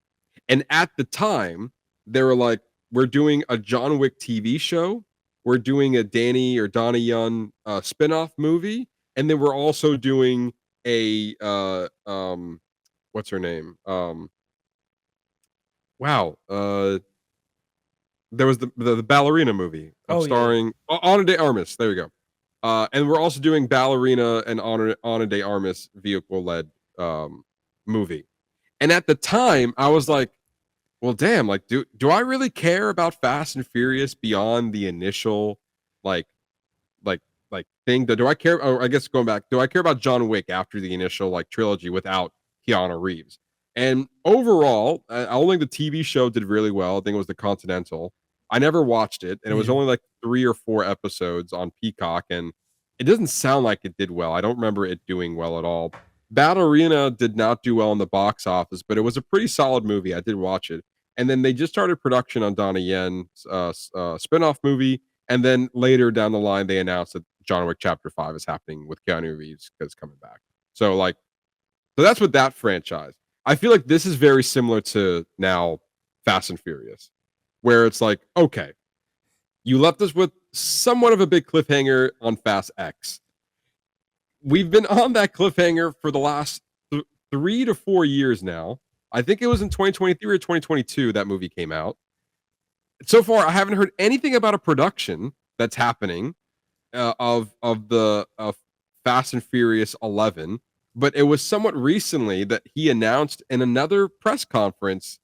And at the time, they were like, we're doing a John Wick TV show, we're doing a Donnie Yen spin-off movie, and then we're also doing a what's her name? There was the ballerina movie starring Ana de Armas. There you go. And we're also doing Ballerina and Ana de Armas vehicle-led movie. And at the time, I was like, well, damn, like, do I really care about Fast and Furious beyond the initial, like, like, thing? Do I care? Or I guess going back, do I care about John Wick after the initial, like, trilogy without Keanu Reeves? And overall, I only think the TV show did really well. I think it was The Continental. I never watched it, and it was only like 3 or 4 episodes on Peacock, and it doesn't sound like it did well. I don't remember it doing well at all. Battle Arena did not do well in the box office, but it was a pretty solid movie. I did watch it. And then they just started production on Donnie Yen's spinoff movie, and then later down the line, they announced that John Wick Chapter 5 is happening with Keanu Reeves because it's coming back. So, like, so that's with that franchise. I feel like this is very similar to now Fast and Furious, where it's like, okay, you left us with somewhat of a big cliffhanger on Fast X. We've been on that cliffhanger for the last 3 to 4 years now. I think it was in 2023 or 2022 that movie came out. So far, I haven't heard anything about a production that's happening of Fast and Furious 11. But it was somewhat recently that he announced in another press conference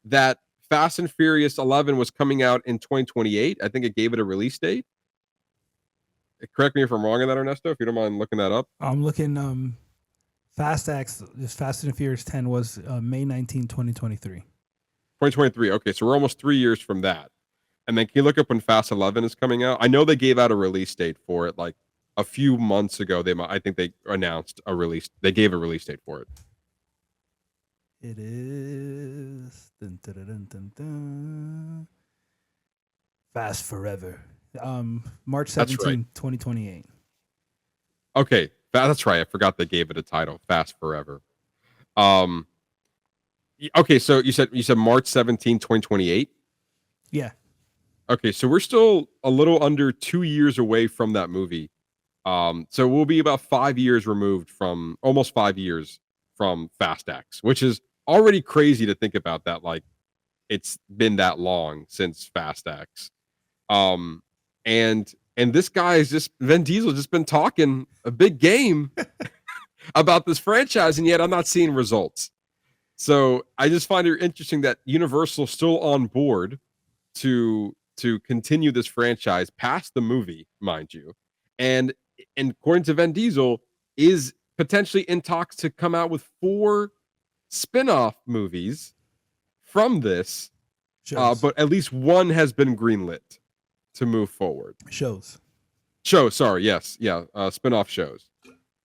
that Fast and Furious 11 was coming out in 2028. I think it gave it a release date. Correct me if I'm wrong on that, Ernesto, if you don't mind looking that up. I'm looking. Fast and Furious 10 was May 19, 2023. 2023. Okay, so we're almost 3 years from that. And then can you look up when Fast 11 is coming out? I know they gave out a release date for it like a few months ago. I think they announced a release. They gave a release date for it. It is Fast Forever. March 17, right. 2028. Okay, that's right. I forgot they gave it a title, Fast Forever. Okay, so you said March 17, 2028? Yeah. Okay, so we're still a little under 2 years away from that movie. So we'll be about 5 years removed from almost 5 years from Fast X, which is already crazy to think about that. Like, it's been that long since Fast X. And this guy is just Vin Diesel just been talking a big game about this franchise, and yet I'm not seeing results. So I just find it interesting that Universal's still on board to continue this franchise past the movie, mind you. And according to Vin Diesel, is potentially in talks to come out with 4 spin-off movies from this. But at least one has been greenlit to move forward. Shows, sorry, yes. Yeah, spin-off shows.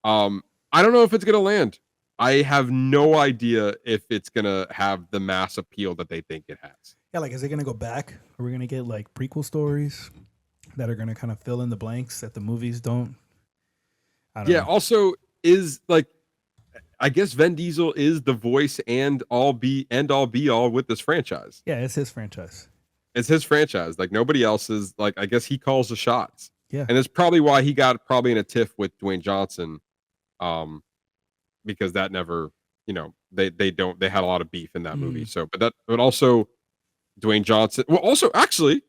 I don't know if it's going to land. I have no idea if it's going to have the mass appeal that they think it has. Yeah, like, is it going to go back? Are we going to get, like, prequel stories that are going to kind of fill in the blanks that the movies don't? I don't know. Also, is, like, I guess Vin Diesel is the voice and all be all with this franchise. Yeah, it's his franchise. It's his franchise. Like, nobody else is, like, I guess he calls the shots. Yeah. And it's probably why he got probably in a tiff with Dwayne Johnson. Because that never, they had a lot of beef in that movie. So, but also Dwayne Johnson. Well, also, actually,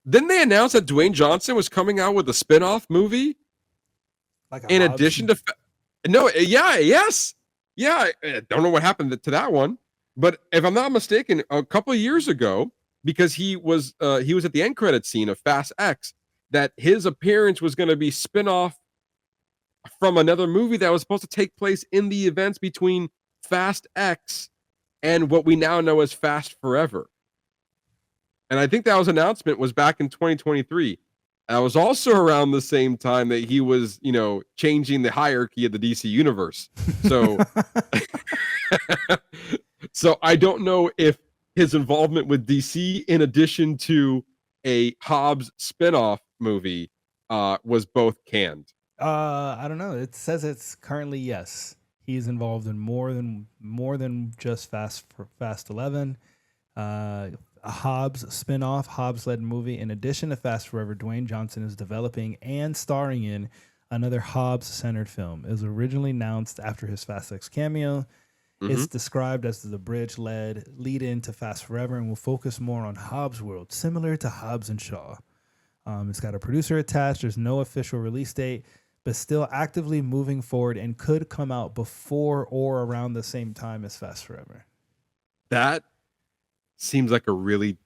didn't they announce that Dwayne Johnson was coming out with a spin-off movie? Like in addition to, yes. Yeah, I don't know what happened to that one. But if I'm not mistaken, a couple of years ago, because he was at the end credit scene of Fast X, that his appearance was going to be spin-off from another movie that was supposed to take place in the events between Fast X and what we now know as Fast Forever. And I think that announcement was back in 2023. That was also around the same time that he was, changing the hierarchy of the DC universe. So, so I don't know if his involvement with DC, in addition to a Hobbs spinoff movie, was both canned. I don't know. It says it's currently yes. He's involved in more than just Fast 11. A Hobbs spinoff, Hobbs-led movie. In addition to Fast Forever, Dwayne Johnson is developing and starring in another Hobbs-centered film. It was originally announced after his Fast X cameo. Mm-hmm. It's described as the bridge lead into Fast Forever and will focus more on Hobbs' world, similar to Hobbs and Shaw. It's got a producer attached. There's no official release date, but still actively moving forward and could come out before or around the same time as Fast Forever. That seems like a really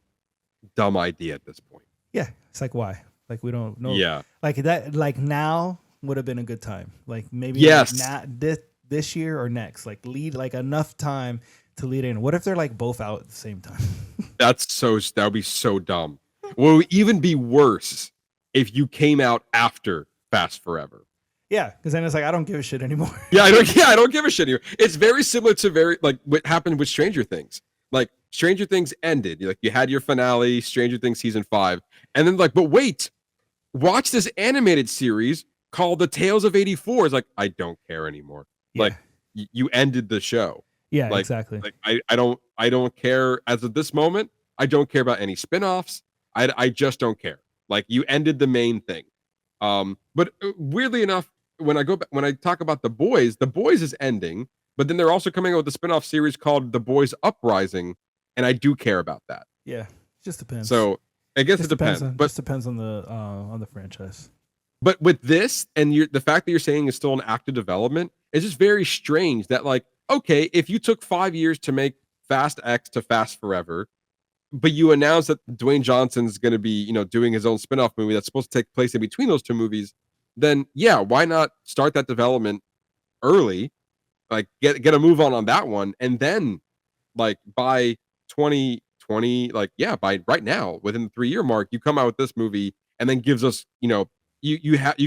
dumb idea at this point. Yeah, it's like why? Like we don't know. Yeah. Like that. Like now would have been a good time. Like maybe Yes. like this year or next. Like lead like enough time to lead in. What if they're like both out at the same time? That would be so dumb. Well, it would even be worse if you came out after Fast Forever. Yeah, because then it's like I don't give a shit anymore. I don't give a shit here. It's very similar to like what happened with Stranger Things. Like Stranger Things ended. You had your finale, Stranger Things season 5, and then like, but wait, watch this animated series called The Tales of 84. It's like I don't care anymore. Yeah. Like you ended the show. Yeah, Like, exactly. Like I don't care as of this moment. I don't care about any spin-offs. I just don't care. Like you ended the main thing. But weirdly enough, when I talk about The Boys is ending, but then they're also coming out with a spin-off series called The Boys Uprising, and I do care about that. Yeah, it just depends. So I guess just it depends. but But depends on the franchise. But with this and the fact that you're saying is still an active development, it's just very strange that like, okay, if you took 5 years to make Fast X to Fast Forever, but you announced that Dwayne Johnson's going to be, doing his own spin-off movie that's supposed to take place in between those two movies, then yeah, why not start that development early? Like get a move on that one, and then like by 2020, like yeah, by right now within the 3-year mark, you come out with this movie, and then gives us, you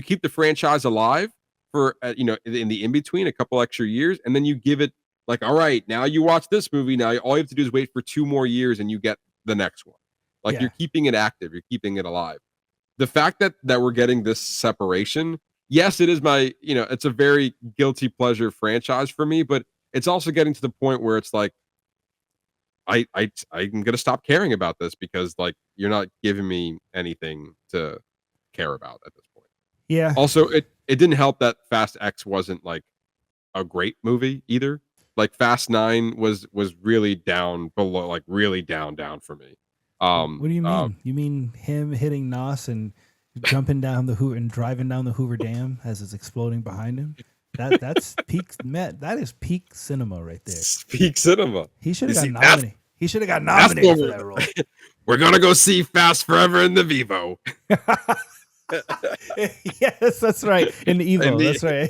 keep the franchise alive for in the in between a couple extra years, and then you give it like, all right, now you watch this movie. Now all you have to do is wait for 2 more years, and you get the next one. Like you're keeping it active, you're keeping it alive. The fact that we're getting this separation, yes, it is it's a very guilty pleasure franchise for me, but it's also getting to the point where it's like, I'm gonna stop caring about this because like you're not giving me anything to care about at this point. Yeah. Also, it didn't help that Fast X wasn't like a great movie either. Like Fast 9 was really down below, like really down for me. What do you mean? You mean him hitting Nos and jumping down the Hoover and driving down the Hoover Dam as it's exploding behind him? That's peak. That is peak cinema right there. Peak cinema. He should have got nominated. He should have got nominated for that role. We're gonna go see Fast Forever in the Vivo. Yes, that's right. In the EVO, that's right.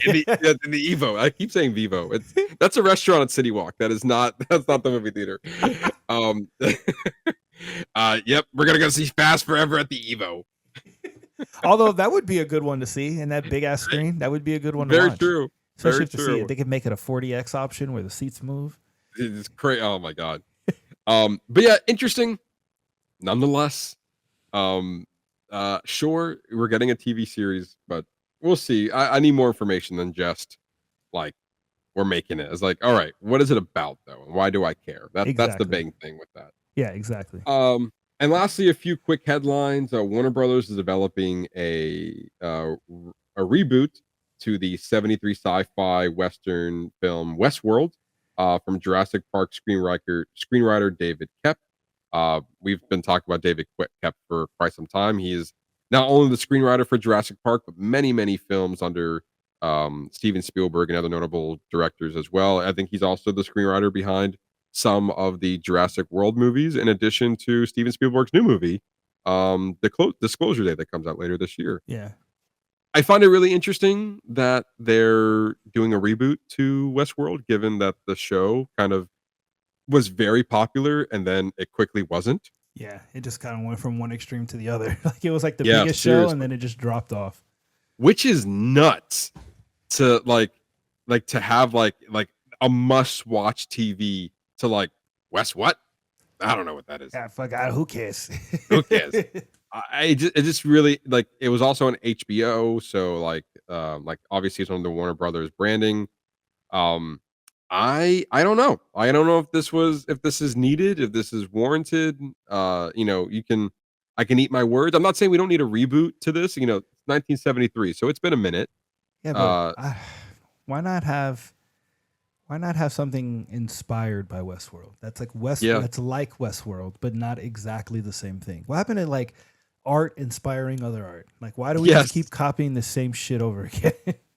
In the EVO. I keep saying Vivo. That's a restaurant at City Walk. That's not the movie theater. Yep, we're gonna go see Fast Forever at the EVO. Although that would be a good one to see in that big ass screen. That would be a good one to Very watch. true. Especially Very if true. they could make it a 40X option where the seats move. It's crazy. Oh my god. But yeah, interesting. Nonetheless, sure, we're getting a TV series, but we'll see. I need more information than just like we're making it. It's like, all right, what is it about though, and why do I care? That's the Exactly. big thing with that. Yeah, exactly. And lastly, a few quick headlines. Warner Brothers is developing a reboot to the 73 sci-fi Western film Westworld from Jurassic Park screenwriter David Koepp. We've been talking about David Koepp for quite some time. He is not only the screenwriter for Jurassic Park, but many, many films under Steven Spielberg and other notable directors as well. I think he's also the screenwriter behind some of the Jurassic World movies, in addition to Steven Spielberg's new movie, the Disclosure Day, that comes out later this year. Yeah. I find it really interesting that they're doing a reboot to Westworld, given that the show kind of was very popular and then it quickly wasn't. Yeah, it just kind of went from one extreme to the other. Like it was like the Yeah, biggest show, seriously. and then it just dropped off. Which is nuts to like to have like a must-watch TV to like what? I don't know what that is. Yeah, fuck out. Who cares? Who cares? It just really like, it was also on HBO, so like obviously it's on the Warner Brothers branding. I don't know. I don't know if this is needed, if this is warranted. I can eat my words. I'm not saying we don't need a reboot to this. 1973, so it's been a minute. Yeah, but why not have something inspired by Westworld? That's like That's like Westworld, but not exactly the same thing. What happened to like art inspiring other art. Like, why do we Yes. just keep copying the same shit over again?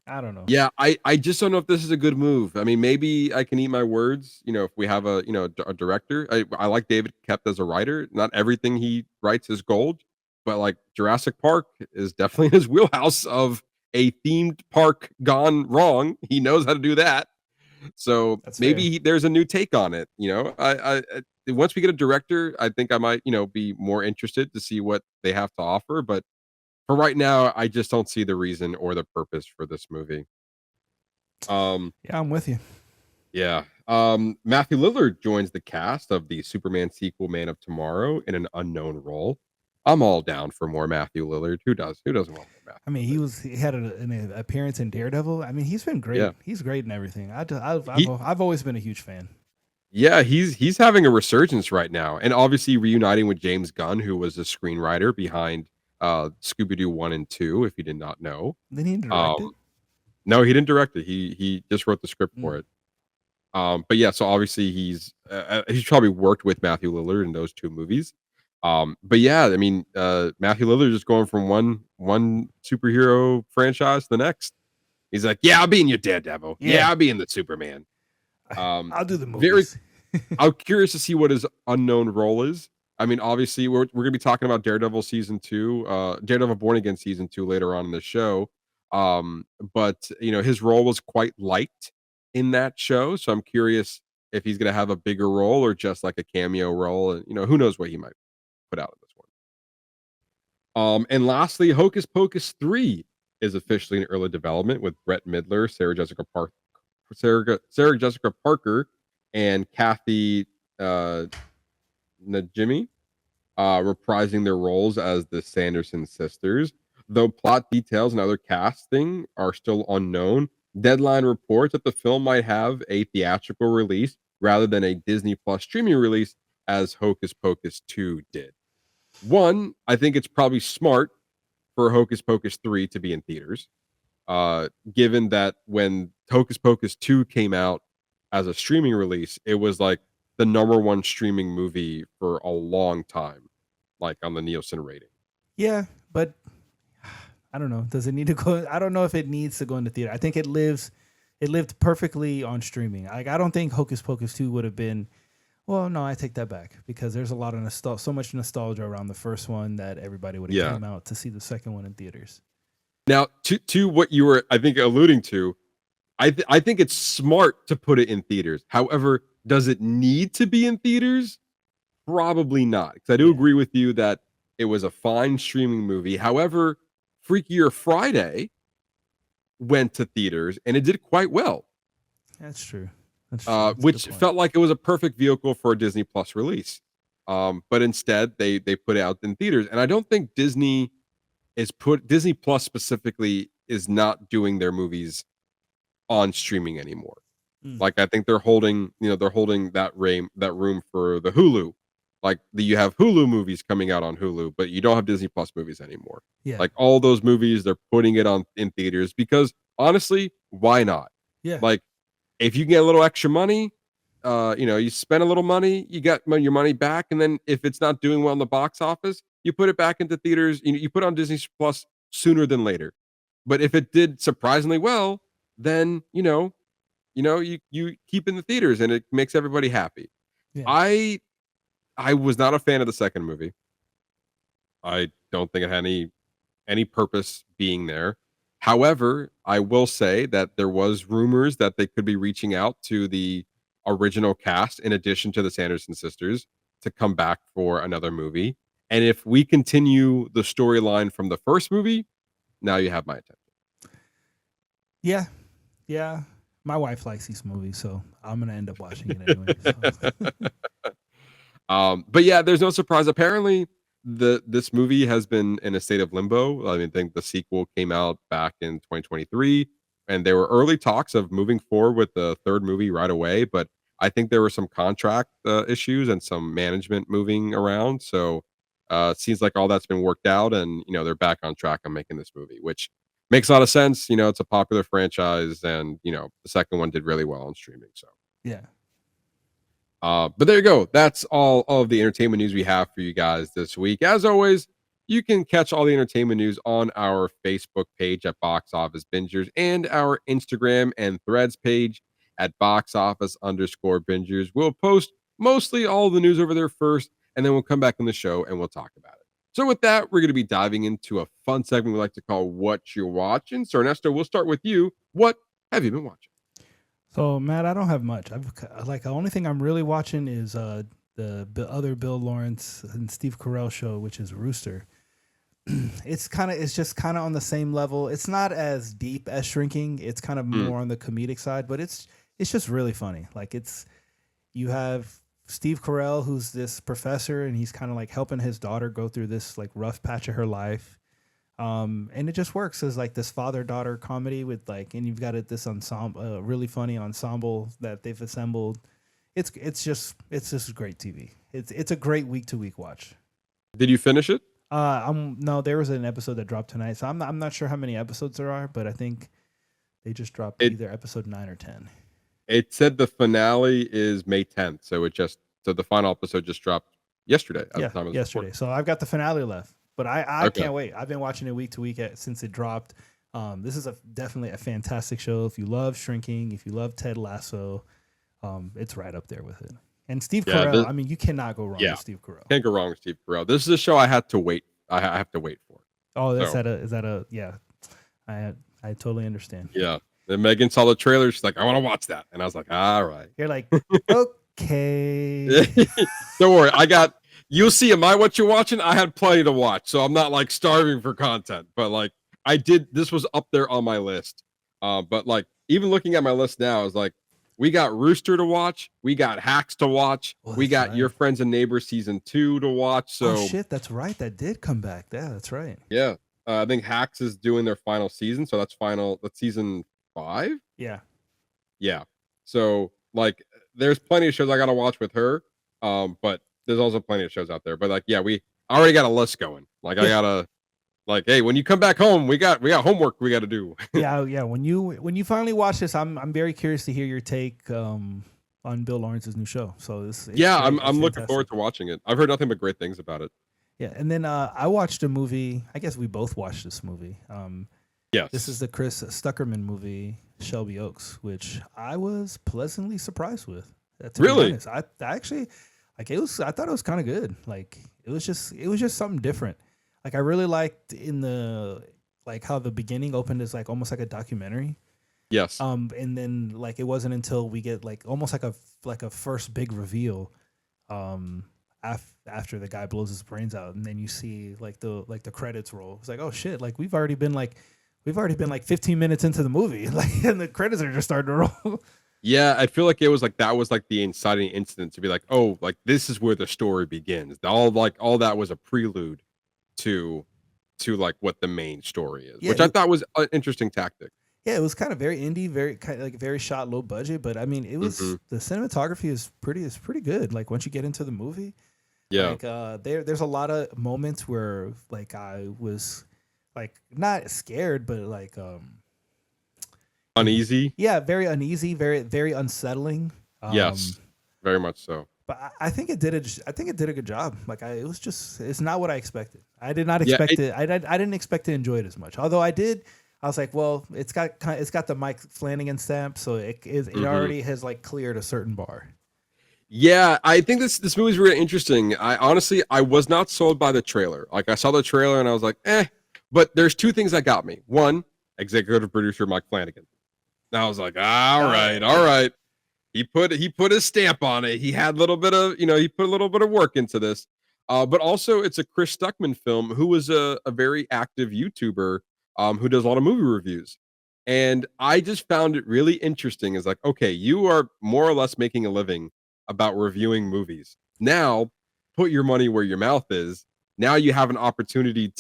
I don't know. Yeah, I just don't know if this is a good move. I mean, maybe I can eat my words. If we have a director, I like David Koepp as a writer. Not everything he writes is gold, but like Jurassic Park is definitely in his wheelhouse of a themed park gone wrong. He knows how to do that. So That's maybe fair. there's a new take on it. Once we get a director, I think I might be more interested to see what they have to offer. But for right now, I just don't see the reason or the purpose for this movie. Yeah, I'm with you. Yeah. Matthew Lillard joins the cast of the Superman sequel Man of Tomorrow in an unknown role. I'm all down for more Matthew Lillard. Who doesn't want more Matthew? I mean, he had an appearance in Daredevil. I mean, he's been great. Yeah. He's great in everything. I've He- always been a huge fan. Yeah, he's having a resurgence right now, and obviously reuniting with James Gunn, who was the screenwriter behind Scooby-Doo 1 and 2, if you did not know. Then he directed. No, he didn't direct it. He just wrote the script for it. But yeah, so obviously he's probably worked with Matthew Lillard in those two movies. But yeah, I mean, Matthew Lillard is going from one superhero franchise to the next. He's like, yeah, I'll be in your Daredevil. Yeah, I'll be in the Superman. I'll do the Very. movies. I'm curious to see what his unknown role is. I mean, obviously, we're going to be talking about Daredevil season 2, Daredevil Born Again season 2 later on in the show. But his role was quite light in that show, so I'm curious if he's going to have a bigger role or just like a cameo role, and who knows what he might put out in this one. And lastly, Hocus Pocus 3 is officially in early development with Brett Midler, Sarah Jessica Parker, and Kathy Najimy reprising their roles as the Sanderson sisters. Though plot details and other casting are still unknown, Deadline reports that the film might have a theatrical release rather than a Disney Plus streaming release, as Hocus Pocus 2 did. One, I think it's probably smart for Hocus Pocus 3 to be in theaters, given that when Hocus Pocus 2 came out as a streaming release, it was like the number one streaming movie for a long time, like on the Nielsen rating. Yeah, but I don't know. Does it need to go? I don't know if it needs to go into theater. I think it lived perfectly on streaming. Like, I don't think Hocus Pocus 2 would have been. Well, no, I take that back, because there's a lot of so much nostalgia around the first one that everybody would have come out to see the second one in theaters. Now, to what you were, I think, alluding to, I think it's smart to put it in theaters. However, does it need to be in theaters? Probably not, because I do agree with you that it was a fine streaming movie. However, Freakier Friday went to theaters and it did quite well. That's true. Which felt like it was a perfect vehicle for a Disney Plus release. But instead, they put it out in theaters, and I don't think Disney Plus specifically is not doing their movies on streaming anymore. Like, I think they're holding that room for the Hulu. Like, you have Hulu movies coming out on Hulu, but you don't have Disney Plus movies anymore. Yeah. Like, all those movies, they're putting it in theaters because, honestly, why not? Yeah. Like, if you get a little extra money, you spend a little money, you get your money back, and then if it's not doing well in the box office, you put it back into theaters. You put it on Disney Plus sooner than later. But if it did surprisingly well, then you keep in the theaters, and it makes everybody happy. Yeah. I was not a fan of the second movie. I don't think it had any purpose being there. However, I will say that there was rumors that they could be reaching out to the original cast, in addition to the Sanderson sisters, to come back for another movie. And if we continue the storyline from the first movie, now you have my attention. Yeah. My wife likes these movies, so I'm gonna end up watching it anyway. So. But yeah, there's no surprise. Apparently, this movie has been in a state of limbo. I think the sequel came out back in 2023, and there were early talks of moving forward with the third movie right away. But I think there were some contract issues and some management moving around. So it seems like all that's been worked out, and they're back on track on making this movie, which makes a lot of sense. It's a popular franchise, and the second one did really well on streaming. So yeah. But there you go. That's all of the entertainment news we have for you guys this week. As always, You can catch all the entertainment news on our Facebook page at Box Office Bingers and our Instagram and Threads page at boxoffice_bingers. We'll post mostly all the news over there first, and then we'll come back on the show and we'll talk about it. So with that, we're going to be diving into a fun segment we like to call What You Watching. So Ernesto, we'll start with you. What have you been watching? So Matt, I don't have much. The only thing I'm really watching is the other Bill Lawrence and Steve Carell show, which is Rooster. It's just kind of on the same level. It's not as deep as Shrinking. It's kind of more on the comedic side, but it's just really funny. Like you have Steve Carell, who's this professor, and he's kind of like helping his daughter go through this like rough patch of her life. And it just works as like this father-daughter comedy with like, and you've got this ensemble, really funny ensemble that they've assembled. It's just great TV. It's a great week-to-week watch. Did you finish it? No, there was an episode that dropped tonight, so I'm not sure how many episodes there are, but I think they just dropped either episode 9 or 10. It said the finale is May 10th, so the final episode just dropped yesterday. Yesterday. So I've got the finale left, but I can't wait. I've been watching it week to week since it dropped. This is definitely a fantastic show. If you love Shrinking, if you love Ted Lasso, it's right up there with it. And Steve Carell, I mean, you cannot go wrong with Steve Carell. Can't go wrong with Steve Carell. This is a show I had to wait. I have to wait for. Oh, is that a yeah? I totally understand. Yeah. Then Megan saw the trailer. She's like, I want to watch that. And I was like, all right. You're like, okay. Don't worry. You'll see in my What You're Watching, I had plenty to watch. So I'm not like starving for content. But like this was up there on my list. But like even looking at my list now, I was like, we got Rooster to watch. We got Hacks to watch. We got Your Friends and Neighbors season 2 to watch. So shit, that's right. That did come back. Yeah, that's right. Yeah. I think Hacks is doing their final season. So that's season 5. Yeah. Yeah. So like there's plenty of shows I gotta watch with her. But there's also plenty of shows out there. But like, yeah, I already got a list going. Like I gotta like, hey, when you come back home, we got homework we gotta do. yeah. When you finally watch this, I'm very curious to hear your take on Bill Lawrence's new show. So I'm looking forward to watching it. I've heard nothing but great things about it. Yeah, and then I watched a movie. I guess we both watched this movie. Yes. This is the Chris Stuckerman movie, Shelby Oaks, which I was pleasantly surprised with. To be honest. I actually like it was. I thought it was kind of good. Like it was just something different. Like I really liked how the beginning opened as like almost like a documentary. Yes. And then like it wasn't until we get like almost like a first big reveal, after the guy blows his brains out, and then you see like the credits roll. It's like, oh shit! Like we've already been like 15 minutes into the movie, like, and the credits are just starting to roll. Yeah, I feel like it was like that was like the inciting incident to be like, oh, like this is where the story begins. All that was a prelude to like what the main story is, which I thought was an interesting tactic. Yeah, it was kind of very indie, very shot low budget, but I mean, it was the cinematography is pretty good. Like once you get into the movie, like there's a lot of moments where like I was like not scared, but like uneasy. Yeah, very uneasy, very unsettling. Yes, very much so. But I think it did a good job. Like it's not what I expected. I did not expect it. I didn't expect to enjoy it as much. Although I did. I was like, well, it's got the Mike Flanagan stamp, so it already has like cleared a certain bar. Yeah, I think this movie's really interesting. I was not sold by the trailer. Like I saw the trailer and I was like, but there's two things that got me. One, executive producer Mike Flanagan. And I was like, all right. He put his stamp on it. He had a little bit of, he put a little bit of work into this. But also it's a Chris Stuckman film, who was a very active YouTuber who does a lot of movie reviews. And I just found it really interesting. Is like, okay, you are more or less making a living about reviewing movies. Now put your money where your mouth is. Now you have an opportunity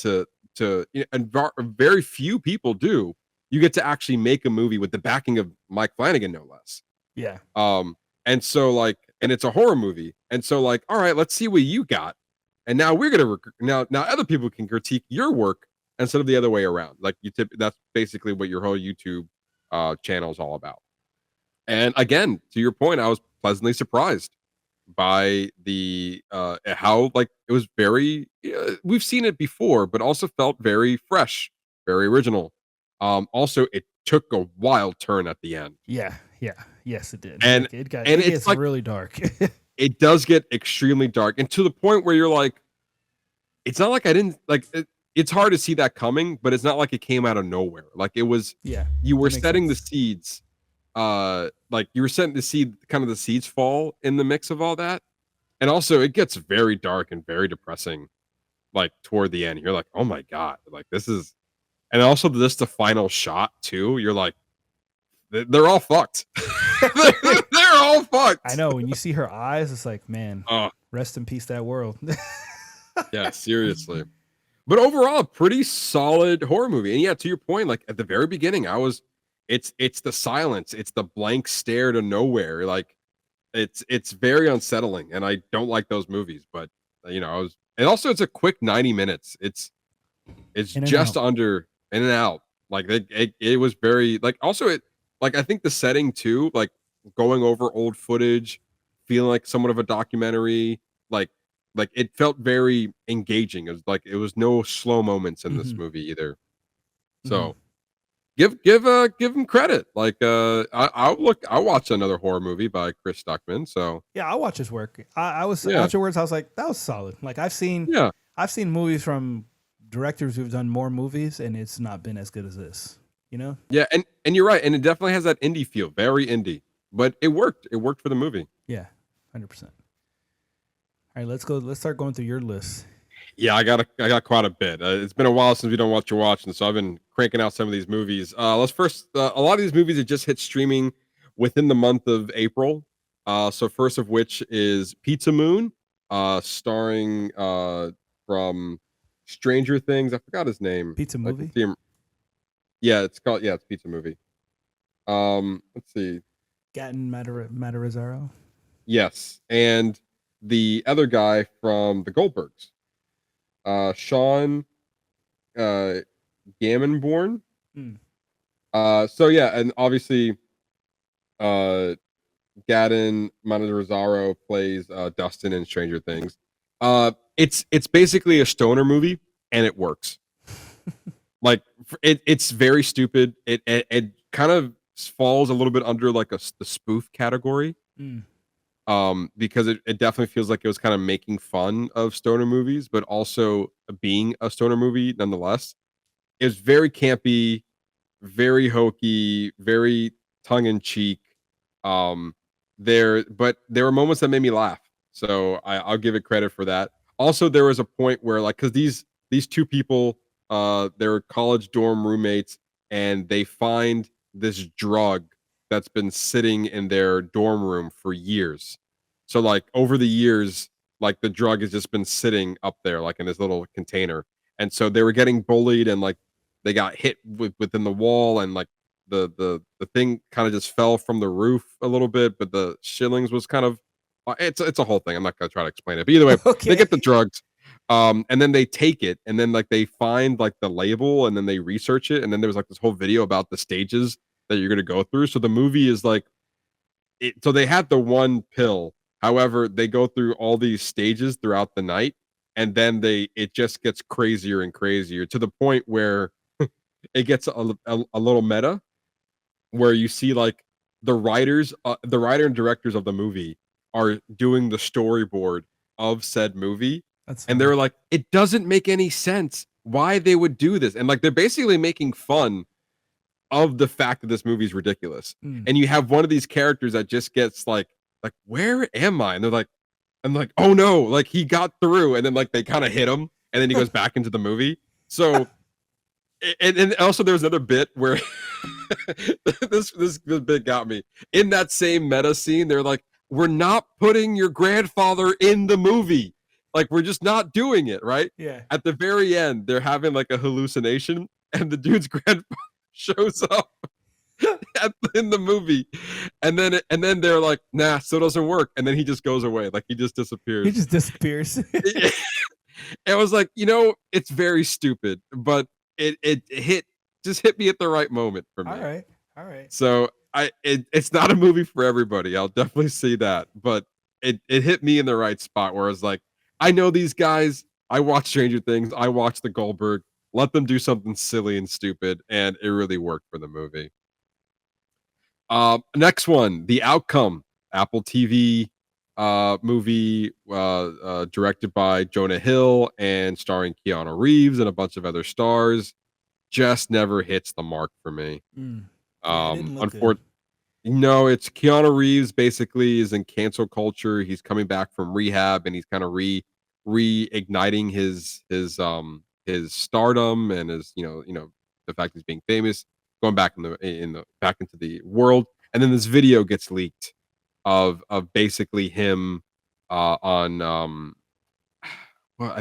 and very few people do. You get to actually make a movie with the backing of Mike Flanagan, no less. Yeah. And so like, and it's a horror movie. And so like, all right, let's see what you got. And now we're going to, now other people can critique your work instead of the other way around. Like that's basically what your whole YouTube channel is all about. And again, to your point, I was pleasantly surprised. by the how like it was very we've seen it before, but also felt very fresh, very original. Also, it took a wild turn at the end, Yeah, yeah, yes, it did. and Like it and it's gets like really dark. it does get extremely dark, and to the point where you're like, it's not like I didn't like. It's hard to see that coming, but it's not like it came out of nowhere. Like it was, Yeah, you were that makes setting the sense. seeds. Like you were setting the seed, kind of the seeds fall in the mix of all that, and also it gets very dark and very depressing. Like toward the end, you're like, oh my god, like this is, and also this the final shot too. You're like, they're all fucked. They're all fucked. I know when you see her eyes, it's like, man, Oh rest in peace that world. yeah, seriously. But overall, pretty solid horror movie. And yeah, to your point, like at the very beginning, it's the silence, it's the blank stare to nowhere. Like it's very unsettling, and I don't like those movies. But I was, and also it's a quick 90 minutes. It's In and just out. under in and out. Like it was very like also it like I think the setting too, like going over old footage, feeling like somewhat of a documentary, like it felt very engaging. It was like it was no slow moments in this Mhm, movie either. mhm. So give him credit. Like I'll watch another horror movie by Chris Stuckman. So Yeah, I watch his work. I was yeah, afterwards. I was like, that was solid. Like yeah. I've seen movies from directors who've done more movies, and it's not been as good as this. You know? Yeah, and you're right, and it definitely has that indie feel, very indie. But it worked. It worked for the movie. Yeah, 100%. All right, let's go. Let's start going through your list. Yeah, I got quite a bit. It's been a while since we don't watch your watching, so I've been cranking out some of these movies. Let's first a lot of these movies that just hit streaming within the month of April. So first of which is Pizza Moon, starring from Stranger Things. I forgot his name. Pizza I can movie. see him. Yeah, it's Pizza Movie. Let's see. Gatton Matarazaro. Yes, and the other guy from the Goldbergs, Sean uh Gammonborn. Hmm. So yeah, and obviously uh Gadden Matarazzo plays Dustin in Stranger Things. It's basically a stoner movie, and it works. Like it's very stupid. It kind of falls a little bit under like the spoof category. Mm. Because it definitely feels like it was kind of making fun of stoner movies, but also being a stoner movie nonetheless. It was very campy, very hokey, very tongue in cheek. But there were moments that made me laugh, so I'll give it credit for that. Also, there was a point where like because these two people, they're college dorm roommates, and they find this drug that's been sitting in their dorm room for years. So like over the years, like the drug has just been sitting up there, like in this little container. And so they were getting bullied, and like they got hit within the wall, and like the thing kind of just fell from the roof a little bit, but the shillings was kind of it's a whole thing. I'm not gonna try to explain it, but either way, they Okay. get the drugs, and then they take it, and then like they find like the label, and then they research it, and then there was like this whole video about the stages that you're gonna go through. So the movie is like so they had the one pill. However, they go through all these stages throughout the night, and then it just gets crazier and crazier to the point where it gets a little meta, where you see like the writer and directors of the movie are doing the storyboard of said movie, That's and funny. they're like, it doesn't make any sense why they would do this, and like they're basically making fun of the fact that this movie is ridiculous. Mm. And you have one of these characters that just gets like where am I? And they're like, I'm like, oh no, like he got through, and then like they kind of hit him, and then he goes back into the movie. So and also there's another bit where this bit got me. In that same meta scene, they're like, we're not putting your grandfather in the movie. Like, we're just not doing it, right? Yeah. At the very end, they're having like a hallucination, and the dude's grandfather shows up in the movie, and then they're like, nah, still doesn't work, and then he just goes away, like he just disappears. He just disappears. It was like, it's very stupid, but it hit me at the right moment for me. All right. So it's not a movie for everybody. I'll definitely see that, but it hit me in the right spot where I was like, I know these guys. I watch Stranger Things. I watch the Goldberg. Let them do something silly and stupid, and it really worked for the movie. Next one, The Outcome, Apple TV movie directed by Jonah Hill and starring Keanu Reeves and a bunch of other stars. Just never hits the mark for me. Yeah, it didn't look good. No, it's Keanu Reeves basically is in cancel culture. He's coming back from rehab and he's kind of reigniting his stardom and his the fact he's being famous, going back in the back into the world. And then this video gets leaked of basically him on well,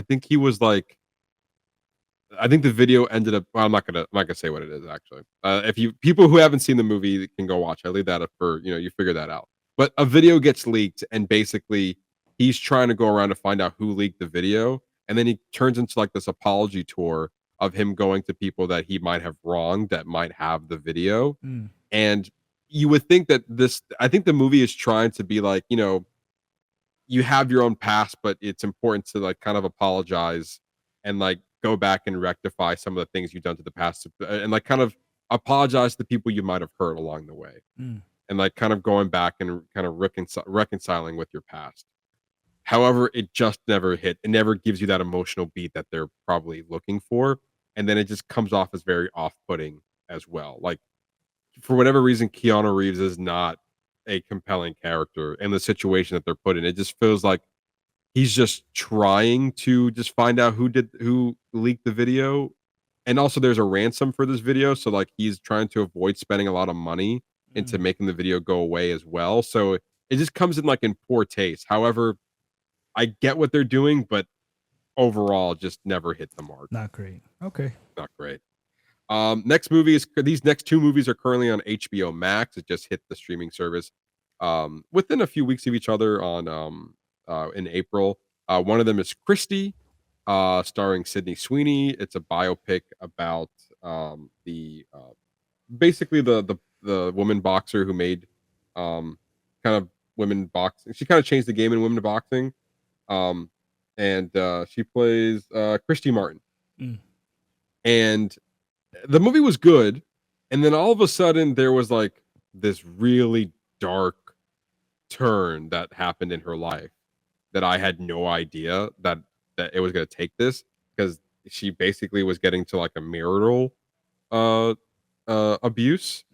I think the video ended up. Well, I'm not gonna say what it is actually. If you people who haven't seen the movie can go watch. I leave that up for you figure that out. But a video gets leaked, and basically he's trying to go around to find out who leaked the video, and then he turns into like this apology tour of him going to people that he might have wronged that might have the video. And you would think that I think the movie is trying to be like you have your own past, but it's important to like kind of apologize and like go back and rectify some of the things you've done to the past and like kind of apologize to the people you might have hurt along the way and like kind of going back and kind of reconciling with your past. However, it just never hit. It never gives you that emotional beat that they're probably looking for. And then it just comes off as very off-putting as well. Like for whatever reason, Keanu Reeves is not a compelling character in the situation that they're put in. It just feels like he's just trying to just find out who leaked the video. And also there's a ransom for this video. So like he's trying to avoid spending a lot of money into making the video go away as well. So it just comes in like in poor taste. However, I get what they're doing, but overall just never hit the mark. Not great. Okay. Not great. These next two movies are currently on HBO Max. It just hit the streaming service within a few weeks of each other on in April. One of them is Christie, starring Sydney Sweeney. It's a biopic about basically the woman boxer who made kind of women boxing. She kind of changed the game in women boxing. And she plays Christy Martin. And the movie was good, and then all of a sudden there was like this really dark turn that happened in her life that I had no idea that it was going to take this, because she basically was getting to like a marital abuse.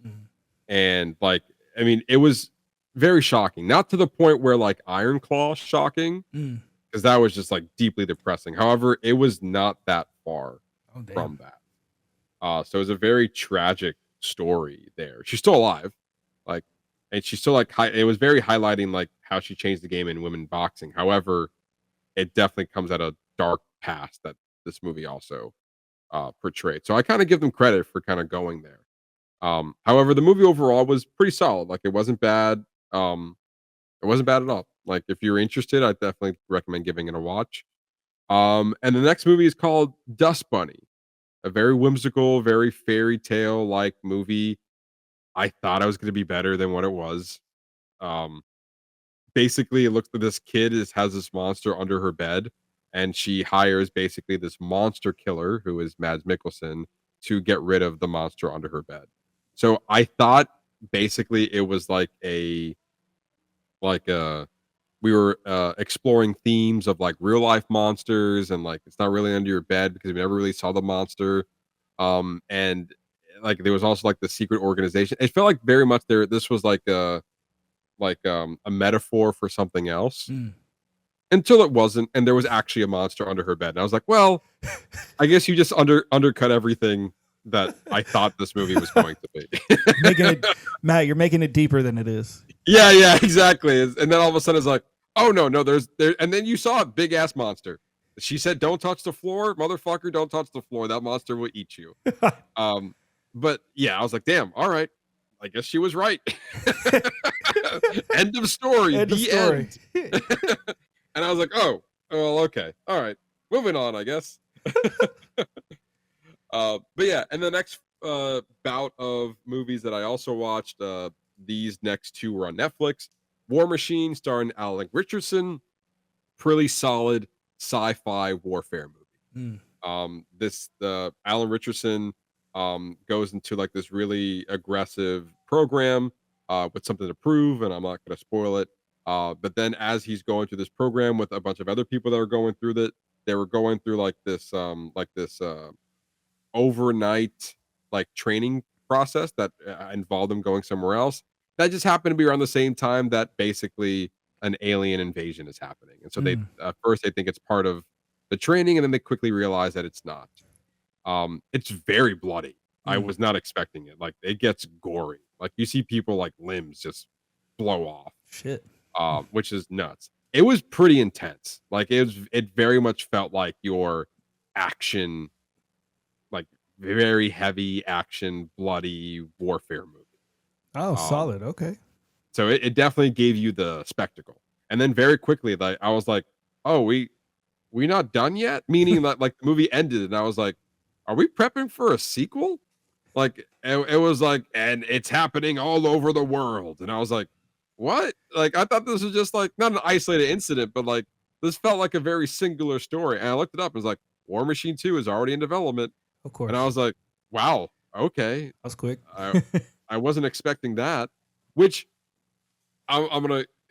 And like I mean it was very shocking, not to the point where like Iron Claw shocking, because that was just like deeply depressing. However, it was not that far from that. So it was a very tragic story there. She's still alive, like, and she's still like it was very highlighting like how she changed the game in women boxing. However, it definitely comes at a dark past that this movie also portrayed. So I kind of give them credit for kind of going there. However, the movie overall was pretty solid. Like it wasn't bad. It wasn't bad at all. Like if you're interested, I definitely recommend giving it a watch. And the next movie is called Dust Bunny, a very whimsical, very fairy tale like movie. I thought I was going to be better than what it was. Basically, it looks like this kid has this monster under her bed, and she hires basically this monster killer who is Mads Mikkelsen to get rid of the monster under her bed. So I thought basically it was like we were exploring themes of like real life monsters, and like it's not really under your bed because we never really saw the monster. And like there was also like the secret organization. It felt like very much this was like a metaphor for something else. Until it wasn't, and there was actually a monster under her bed. And I was like, well, I guess you just undercut everything that I thought this movie was going to be. Matt, you're making it deeper than it is. Yeah, exactly. And then all of a sudden it's like, oh no, there's and then you saw a big ass monster. She said, don't touch the floor, motherfucker, don't touch the floor. That monster will eat you. But yeah, I was like, damn, all right. I guess she was right. End of story. End. And I was like, oh, well, okay. All right. Moving on, I guess. But yeah, and the next bout of movies that I also watched, these next two were on Netflix. War Machine starring Alec Richardson, pretty solid sci-fi warfare movie. The Alan Richardson goes into like this really aggressive program with something to prove, and I'm not going to spoil it. But then as he's going through this program with a bunch of other people that are going through that, they were going through like this overnight like training process that involved them going somewhere else. That just happened to be around the same time that basically an alien invasion is happening, and so they first they think it's part of the training, and then they quickly realize that it's not. It's very bloody. I was not expecting it. Like it gets gory. Like you see people like limbs just blow off. Shit. Which is nuts. It was pretty intense. Like it very much felt like your action, like very heavy action, bloody warfare movie. Oh, solid. Okay. So it definitely gave you the spectacle. And then very quickly, like I was like, oh, we not done yet? Meaning that like the movie ended, and I was like, are we prepping for a sequel? Like it was like, and it's happening all over the world. And I was like, what? Like I thought this was just like not an isolated incident, but like this felt like a very singular story. And I looked it up and was like, War Machine 2 is already in development. Of course. And I was like, wow, okay. That was quick. I wasn't expecting that, which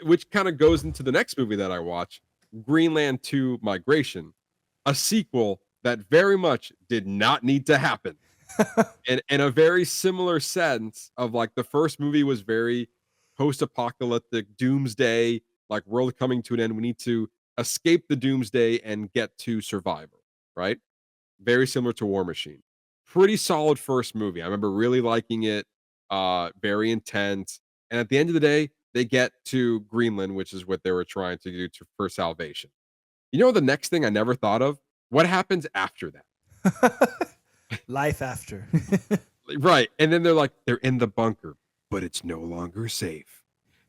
which kind of goes into the next movie that I watch, Greenland 2 Migration, a sequel that very much did not need to happen. And in a very similar sense of like the first movie was very post-apocalyptic doomsday, like world coming to an end. We need to escape the doomsday and get to survival, right? Very similar to War Machine. Pretty solid first movie. I remember really liking it. Very intense. And at the end of the day, they get to Greenland, which is what they were trying to do for salvation. You know, the next thing I never thought of? What happens after that? Life after. Right. And then they're in the bunker, but it's no longer safe.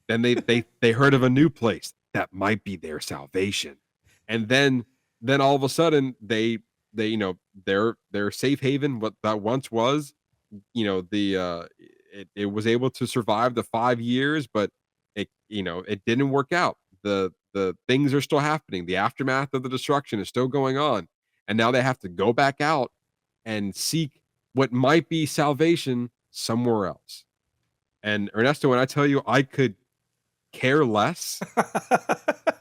Then they heard of a new place that might be their salvation. And then all of a sudden they you know, their safe haven, what that once was, you know, it was able to survive the 5 years, but it, you know, it didn't work out. The things are still happening. The aftermath of the destruction is still going on. And now they have to go back out and seek what might be salvation somewhere else. And Ernesto, when I tell you I could care less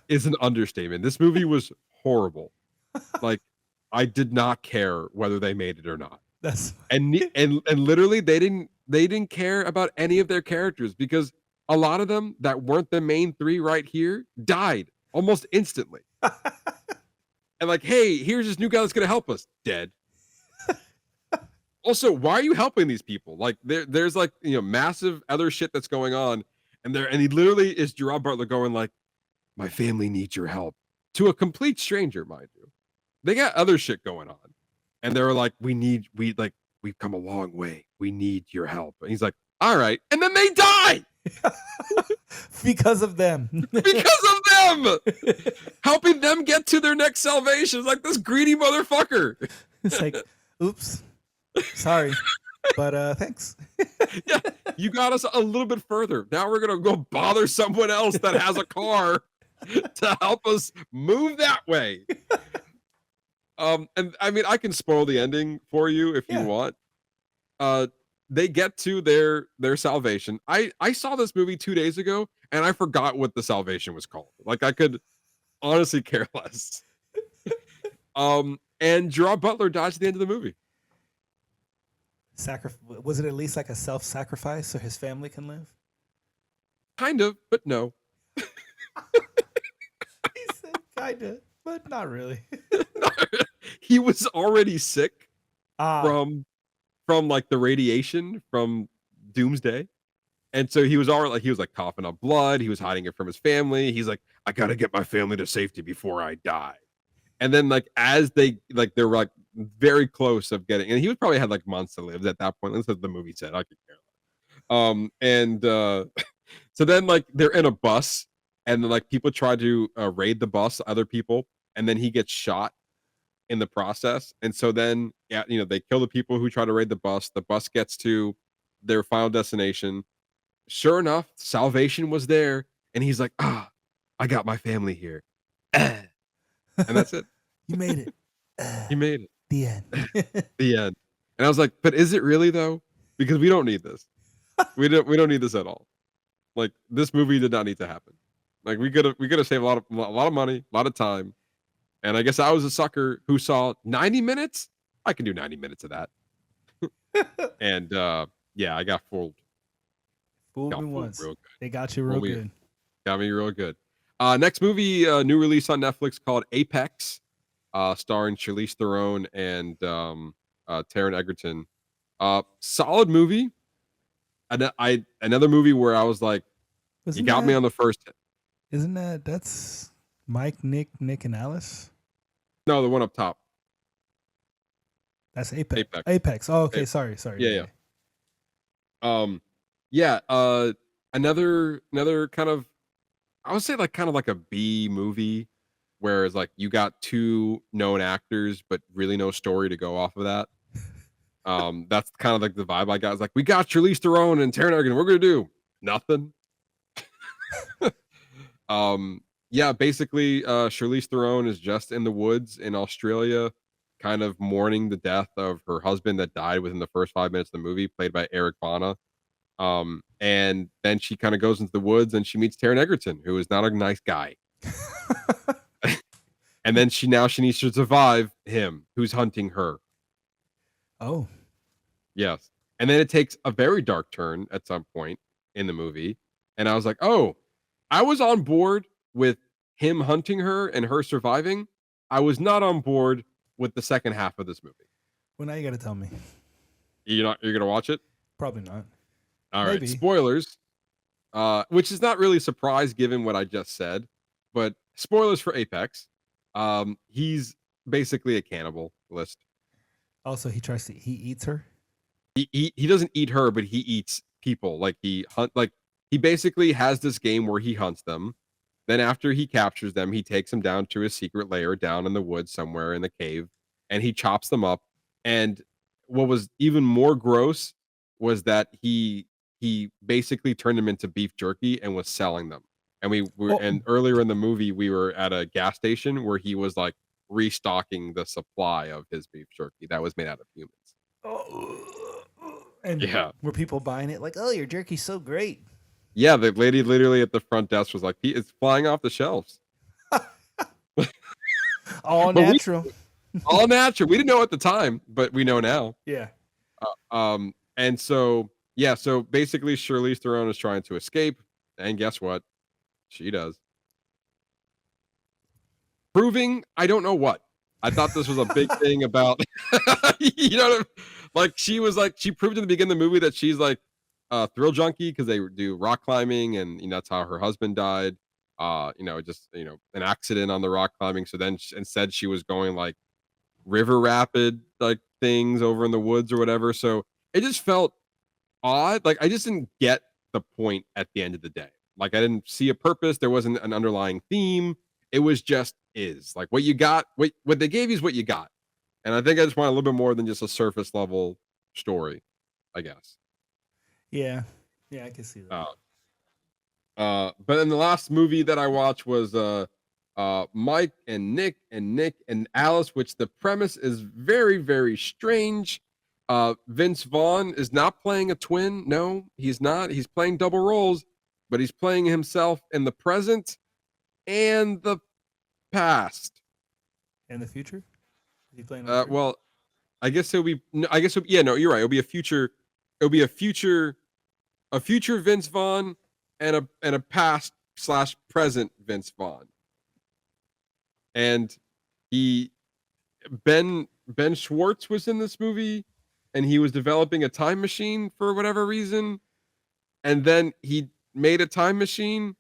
is an understatement. This movie was horrible. Like I did not care whether they made it or not. That's And literally they didn't care about any of their characters, because a lot of them that weren't the main three right here died almost instantly. And like, hey, here's this new guy that's gonna help us. Dead. Also, why are you helping these people? Like there's like, you know, massive other shit that's going on, and he literally is Gerard Butler going like, my family needs your help, to a complete stranger, mind you. They got other shit going on. And they were like, we've come a long way. We need your help. And he's like, all right. And then they die because of them. because of them. Helping them get to their next salvation. It's like this greedy motherfucker. It's like, oops, sorry, but thanks. Yeah, you got us a little bit further. Now we're gonna go bother someone else that has a car to help us move that way. And I mean, I can spoil the ending for you if you want. They get to their salvation. I saw this movie 2 days ago, and I forgot what the salvation was called. Like I could honestly care less. And Gerard Butler dies at the end of the movie. Was it at least like a self-sacrifice so his family can live? Kind of, but no. He said kind of, but not really. He was already sick from like the radiation from Doomsday. And so he was like coughing up blood. He was hiding it from his family. He's like, I gotta get my family to safety before I die. And then like as they're like very close of getting, and he would probably had like months to live at that point. That's what the movie said. I could care. So then like they're in a bus, and then like people try to raid the bus, other people, and then he gets shot in the process. And so then you know, they kill the people who try to raid the bus. The bus gets to their final destination. Sure enough, salvation was there, and he's like, I got my family here, and that's it. You made it. He made it. The end. The end. And I was like, but is it really though? Because we don't need this. We don't need this at all. Like, this movie did not need to happen. Like, we could have saved a lot of money, a lot of time. And I guess I was a sucker who saw 90 minutes. I can do 90 minutes of that. And yeah, I got fooled. Fooled me once. Real good. They got you real good. Got me real good. Next movie, new release on Netflix called Apex, starring Charlize Theron and Taron Egerton. Solid movie. Another movie where I was like, you got me on the first. Isn't that's Mike, Nick, and Alice? No, the one up top. That's Apex. Oh, okay. Sorry. Yeah. Another kind of, I would say like kind of like a B movie, where it's like you got two known actors, but really no story to go off of that. That's kind of like the vibe I got. It's like, we got Charlize Theron and Taron Egerton. We're gonna do nothing. Yeah, basically, Charlize Theron is just in the woods in Australia, kind of mourning the death of her husband that died within the first 5 minutes of the movie, played by Eric Bana. And then she kind of goes into the woods and she meets Taron Egerton, who is not a nice guy. And then she needs to survive him, who's hunting her. Oh. Yes. And then it takes a very dark turn at some point in the movie. And I was like, oh, I was on board with him hunting her and her surviving. I was not on board with the second half of this movie. Well, now you got to tell me. You're going to watch it? Probably not. All right. Spoilers, which is not really a surprise given what I just said, but spoilers for Apex. He's basically a cannibalist. Also, he eats her. He doesn't eat her, but he eats people. Like he basically has this game where he hunts them. Then after he captures them, he takes them down to his secret lair down in the woods somewhere in the cave, and he chops them up. And what was even more gross was that he basically turned them into beef jerky and was selling them. And and earlier in the movie, we were at a gas station where he was like restocking the supply of his beef jerky that was made out of humans. And yeah, were people buying it like, oh, your jerky's so great? Yeah, the lady literally at the front desk was like, it's flying off the shelves. All natural. All natural. We didn't know at the time, but we know now. Yeah. And so basically Charlize Theron is trying to escape, and guess what? She does. Proving I don't know what. I thought this was a big thing about you know, like she proved in the beginning of the movie that she's like a thrill junkie because they do rock climbing, and that's how her husband died. An accident on the rock climbing. So then instead she was going like river rapid like things over in the woods or whatever. So it just felt odd. Like I just didn't get the point at the end of the day. Like I didn't see a purpose. There wasn't an underlying theme. It was just like what you got. What they gave you is what you got. And I think I just want a little bit more than just a surface level story, I guess. Yeah, I can see that. But then the last movie that I watched was Mike and Nick and Alice, which the premise is very, very strange. Vince Vaughn is not playing a twin. No, he's not. He's playing double roles, but he's playing himself in the present and the past. And the future? Is he playing? Well, I guess he'll be. Yeah, no, you're right. It'll be a future. A future Vince Vaughn and a past / present Vince Vaughn. And Ben Schwartz was in this movie, and he was developing a time machine for whatever reason. And then he made a time machine,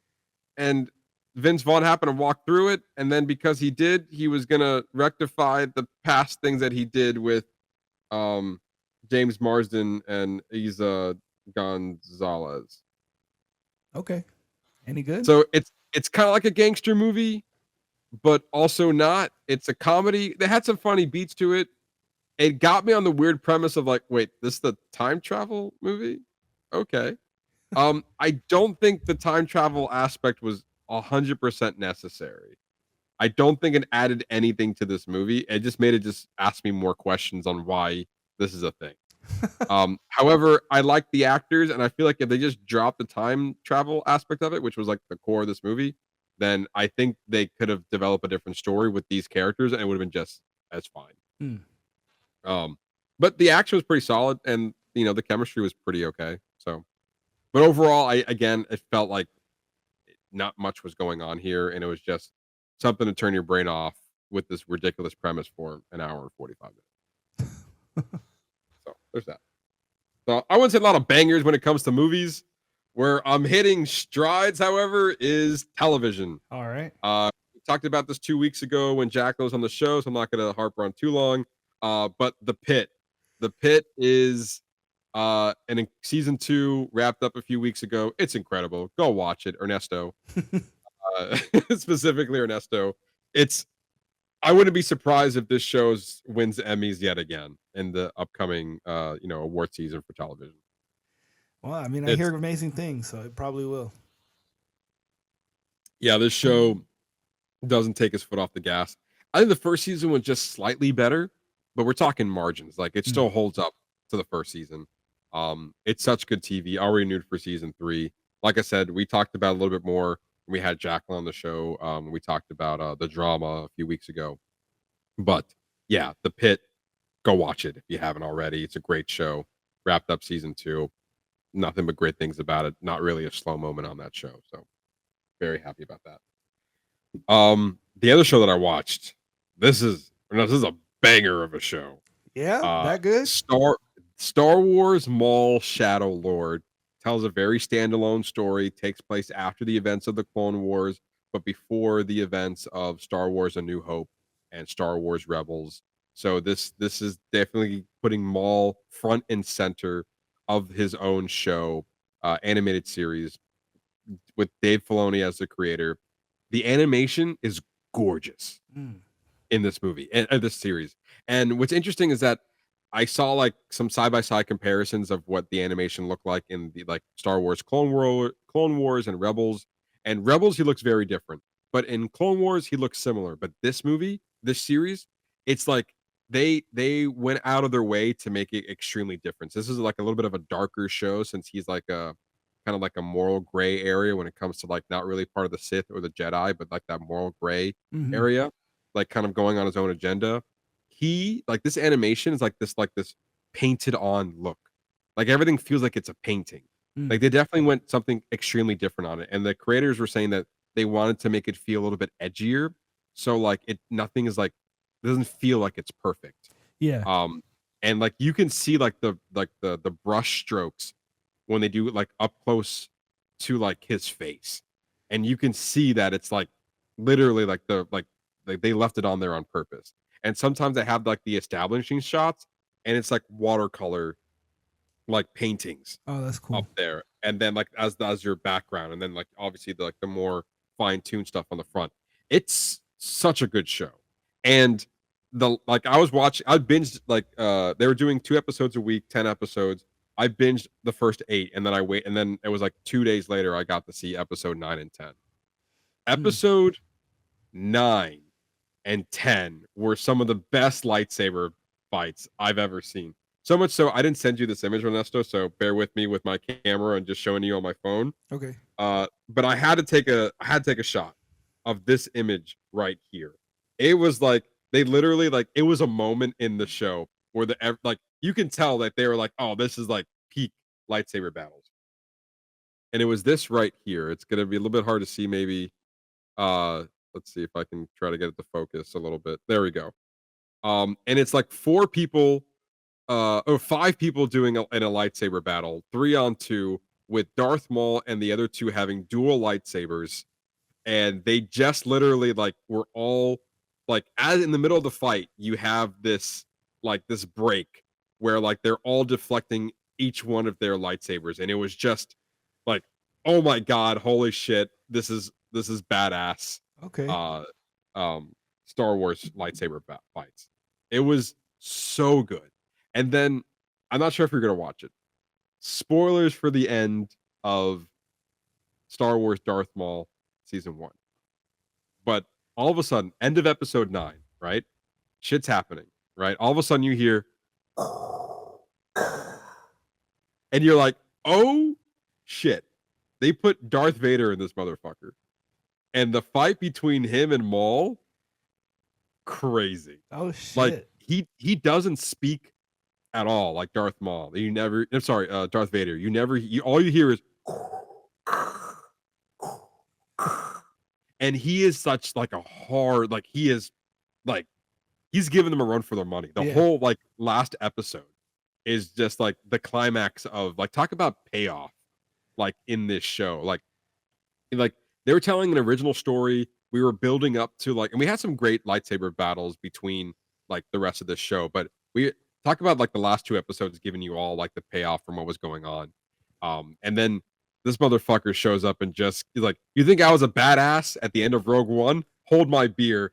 and Vince Vaughn happened to walk through it. And then because he did, he was gonna rectify the past things that he did with James Marsden and Isa Gonzalez. Okay. Any good? So it's kind of like a gangster movie, but also not. It's a comedy. They had some funny beats to it. It got me on the weird premise of like, wait, this is the time travel movie? Okay. I don't think the time travel aspect was 100% necessary. I don't think it added anything to this movie. It just made it just ask me more questions on why this is a thing. However, I like the actors, and I feel like if they just dropped the time travel aspect of it, which was like the core of this movie, then I think they could have developed a different story with these characters, and it would have been just as fine. Mm. But the action was pretty solid, and the chemistry was pretty okay. So, but overall, it felt like not much was going on here, and it was just something to turn your brain off with this ridiculous premise for an hour and 45 minutes. So there's that. So I wouldn't say a lot of bangers when it comes to movies. Where I'm hitting strides, however, is television. All right. We talked about this 2 weeks ago when Jack was on the show, so I'm not going to harp on too long. But The Pit. The Pit is and in season 2 wrapped up a few weeks ago. It's incredible. Go watch it, Ernesto. Specifically Ernesto. I wouldn't be surprised if this show wins Emmys yet again in the upcoming award season for television. Well, I mean, I hear amazing things, so it probably will. Yeah, this show doesn't take his foot off the gas. I think the first season was just slightly better, but we're talking margins. Like it still holds up to the first season. It's such good TV. Already renewed for season 3. Like I said, we talked about a little bit more when we had Jacqueline on the show. We talked about the drama a few weeks ago. But yeah, The Pit, go watch it if you haven't already. It's a great show. Wrapped up season 2. Nothing but great things about it. Not really a slow moment on that show. So very happy about that. The other show that I watched, this is a banger of a show. Yeah, that good? Star Wars Maul Shadow Lord tells a very standalone story, takes place after the events of the Clone Wars, but before the events of Star Wars A New Hope and Star Wars Rebels. So this is definitely putting Maul front and center of his own show, animated series with Dave Filoni as the creator. The animation is gorgeous in this movie and this series. And what's interesting is that I saw like some side-by-side comparisons of what the animation looked like in the like Star Wars Clone Wars and Rebels. And Rebels, he looks very different. But in Clone Wars, he looks similar. But this movie, this series, it's like they went out of their way to make it extremely different. This is like a little bit of a darker show since he's like a kind of like a moral gray area when it comes to like not really part of the Sith or the Jedi, but like that moral gray area, like kind of going on his own agenda. He like this animation is like this painted on look. Like everything feels like it's a painting. Like they definitely went something extremely different on it. And the creators were saying that they wanted to make it feel a little bit edgier. So like nothing is like it doesn't feel like it's perfect. Yeah. And like you can see like the brush strokes when they do it like up close to like his face. And you can see that it's like literally like they left it on there on purpose. And sometimes they have like the establishing shots and it's like watercolor like paintings. Oh, that's cool. Up there. And then like as your background and then like obviously the more fine-tuned stuff on the front. It's such a good show. And I binged like they were doing 2 episodes a week, 10 episodes. I binged the first 8 and then it was like 2 days later I got to see episode 9 and 10. Episode 9 and 10 were some of the best lightsaber fights I've ever seen. So much so I didn't send you this image, Ernesto, so bear with me with my camera and just showing you on my phone. Okay. But I had to take a shot of this image right here. It was like they literally like it was a moment in the show where you can tell that they were like, oh, this is like peak lightsaber battles. And it was this right here. It's gonna be a little bit hard to see, maybe. Let's see if I can try to get it to focus a little bit. There we go. And it's like 4 people, or 5 people doing in a lightsaber battle, 3 on 2, with Darth Maul and the other 2 having dual lightsabers. And they just literally like were all like as in the middle of the fight, you have this break where like they're all deflecting each one of their lightsabers, and it was just like, oh my god, holy shit, this is badass. Okay. Star Wars lightsaber fights. It was so good. And then I'm not sure if you're gonna watch it. Spoilers for the end of Star Wars Darth Maul season 1. But all of a sudden, end of episode 9, right? Shit's happening, right? All of a sudden you hear and you're like, "Oh shit. They put Darth Vader in this motherfucker." And the fight between him and Maul, crazy. Oh shit. Like he doesn't speak at all like Darth Maul. Darth Vader. All you hear is and he is such like a hard, like he is like he's giving them a run for their money. The whole like last episode is just like the climax of like talk about payoff like in this show. Like they were telling an original story. We were building up to like, and we had some great lightsaber battles between like the rest of the show, but we talk about like the last 2 episodes giving you all like the payoff from what was going on. And then this motherfucker shows up and just he's like, "You think I was a badass at the end of Rogue One? Hold my beer."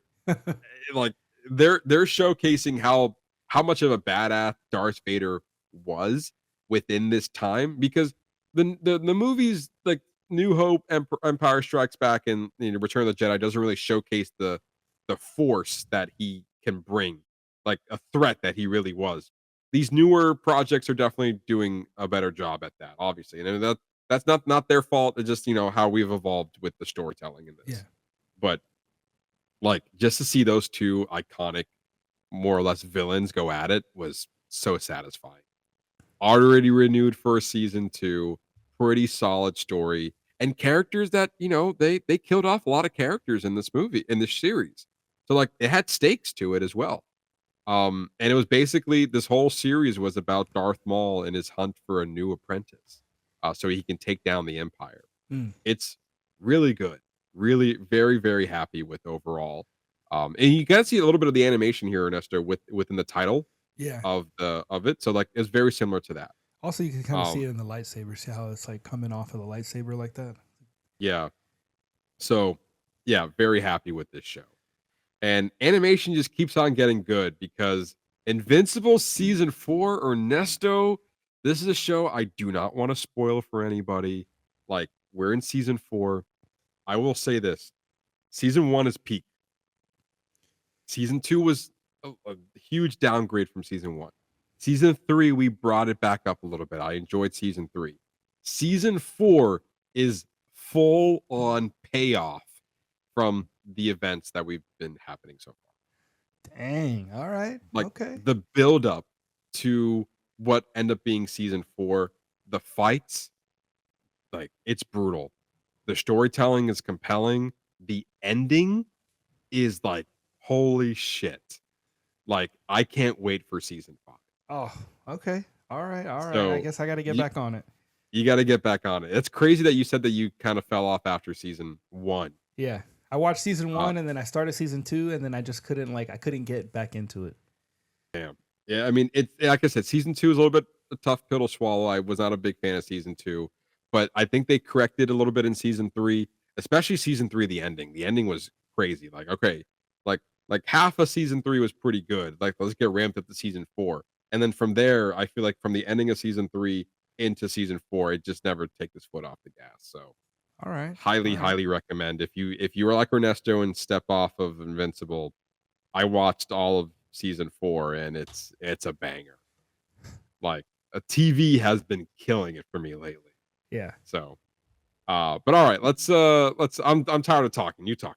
Like they're showcasing how much of a badass Darth Vader was within this time, because the movies like New Hope, Empire Strikes Back, and Return of the Jedi doesn't really showcase the force that he can bring, like a threat that he really was. These newer projects are definitely doing a better job at that, obviously, and that's not their fault. It's just how we've evolved with the storytelling in this. Yeah. But like just to see those two iconic, more or less villains go at it was so satisfying. Already renewed for a season 2, pretty solid story, and characters that they killed off a lot of characters in this series, so like it had stakes to it as well. And it was basically, this whole series was about Darth Maul and his hunt for a new apprentice, so he can take down the Empire. It's really good, really very, very happy with overall. And you can see a little bit of the animation here, Ernesto, within the title of it. So like it's very similar to that. Also, you can kind of see it in the lightsaber. See how it's like coming off of the lightsaber like that? Yeah. So yeah, very happy with this show. And animation just keeps on getting good, because Invincible season 4, Ernesto, this is a show I do not want to spoil for anybody. Like, we're in season 4. I will say this. Season 1 is peak. Season 2 was a huge downgrade from season 1. Season 3, we brought it back up a little bit. I enjoyed season 3. Season 4 is full on payoff from the events that we've been happening so far. Dang. All right. Like okay. the build up to what end up being season 4, the fights, like it's brutal. The storytelling is compelling. The ending is like, holy shit. Like, I can't wait for season 5. Oh, okay. All right. So, I guess I got to get back on it. You got to get back on it. It's crazy that you said that you kind of fell off after season 1. Yeah. I watched season 1 and then I started season 2 and then I just couldn't get back into it. Damn. Yeah, I mean, it's like I said, season 2 is a little bit a tough pill to swallow. I was not a big fan of season 2, but I think they corrected a little bit in season 3, especially season 3. The ending was crazy. Like, okay, like half of season 3 was pretty good. Like, let's get ramped up to season 4, and then from there, I feel like from the ending of season 3 into season 4, it just never take its foot off the gas. So, all right, highly recommend if you are like Ernesto and step off of Invincible. I watched all of season 4 and it's a banger. Like, a TV has been killing it for me lately. Yeah. So, but all right, let's. I'm tired of talking. You talk.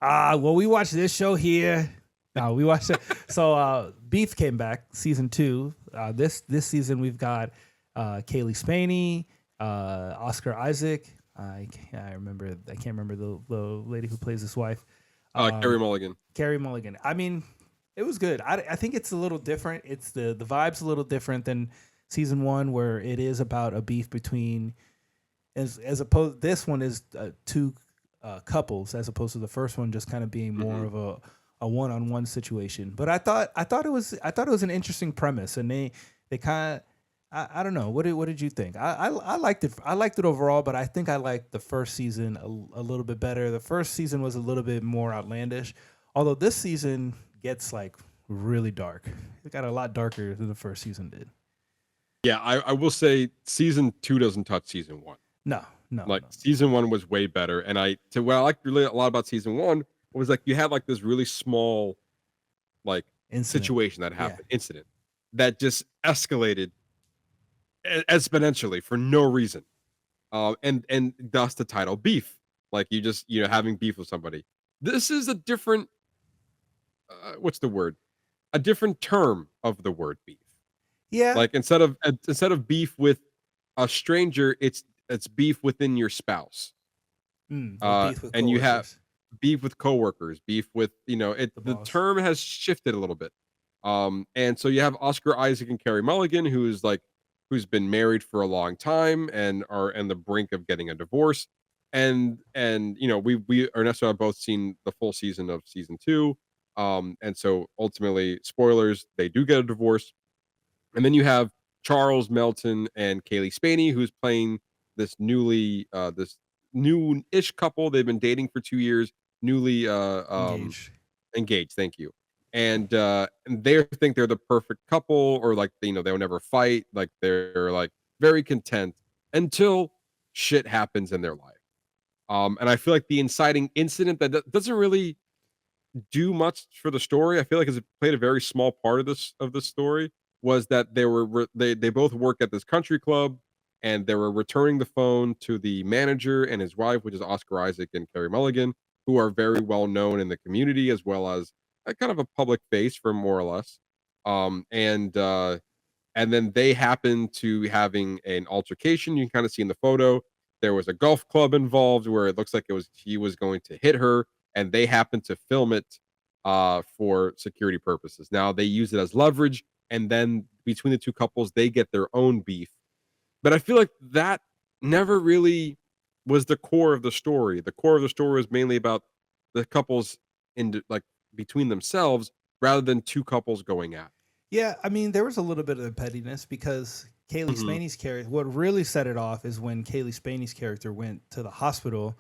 Well, we watched this show here. No, we watched it. So, Beef came back, season 2. This season we've got Kaylee Spaney, Oscar Isaac. I can't remember the lady who plays his wife. Carey Mulligan. Carey Mulligan. I mean, it was good. I think it's a little different. It's the vibe's a little different than season 1, where it is about a beef between, as opposed, this one is 2 couples, as opposed to the first one just kind of being more of a one-on-one situation. But I thought it was an interesting premise, and they kind of, I don't know. What did you think? I liked it. I liked it overall, but I think I liked the first season a little bit better. The first season was a little bit more outlandish, although this season gets like really dark. It got a lot darker than the first season did. Yeah, I will say season 2 doesn't touch season 1. No, no, Like no. season 1 was way better, and what I liked really a lot about season 1 was like you had like this really small like Incident. situation that Yeah. happened, incident that just escalated exponentially for no reason. And thus the title beef. Like you just having beef with somebody. This is a different what's the word? A different term of the word beef. Yeah. Like instead of beef with a stranger, it's beef within your spouse. Or beef with And you have coworkers. beef with coworkers, beef with The the boss. term has shifted a little bit. And so you have Oscar Isaac and Carrie Mulligan, who's been married for a long time and are on the brink of getting a divorce. And we Ernesto and I have both seen the full season of season 2. And so ultimately, spoilers, they do get a divorce. And then you have Charles Melton and Kaylee Spaney, who's playing this new-ish couple. They've been dating for 2 years, newly Engaged. engaged. Thank you. And they think they're the perfect couple, or like they'll never fight. Like they're like very content until shit happens in their life. And I feel like the inciting incident that doesn't really do much for the story. I feel like it played a very small part of the story was that they both work at this country club, and they were returning the phone to the manager and his wife, which is Oscar Isaac and Carrie Mulligan, who are very well known in the community as well as a kind of a public face for more or less. And then they happen to having an altercation. You can kind of see in the photo there was a golf club involved where it looks like he was going to hit her, and they happened to film it for security purposes. Now they use it as leverage, and then between the two couples, they get their own beef. But I feel like that never really was the core of the story. The core of the story was mainly about the couples like between themselves rather than two couples going at. Yeah, I mean, there was a little bit of pettiness because Kaylee Spaney's character. What really set it off is when Kaylee Spaney's character went to the hospital,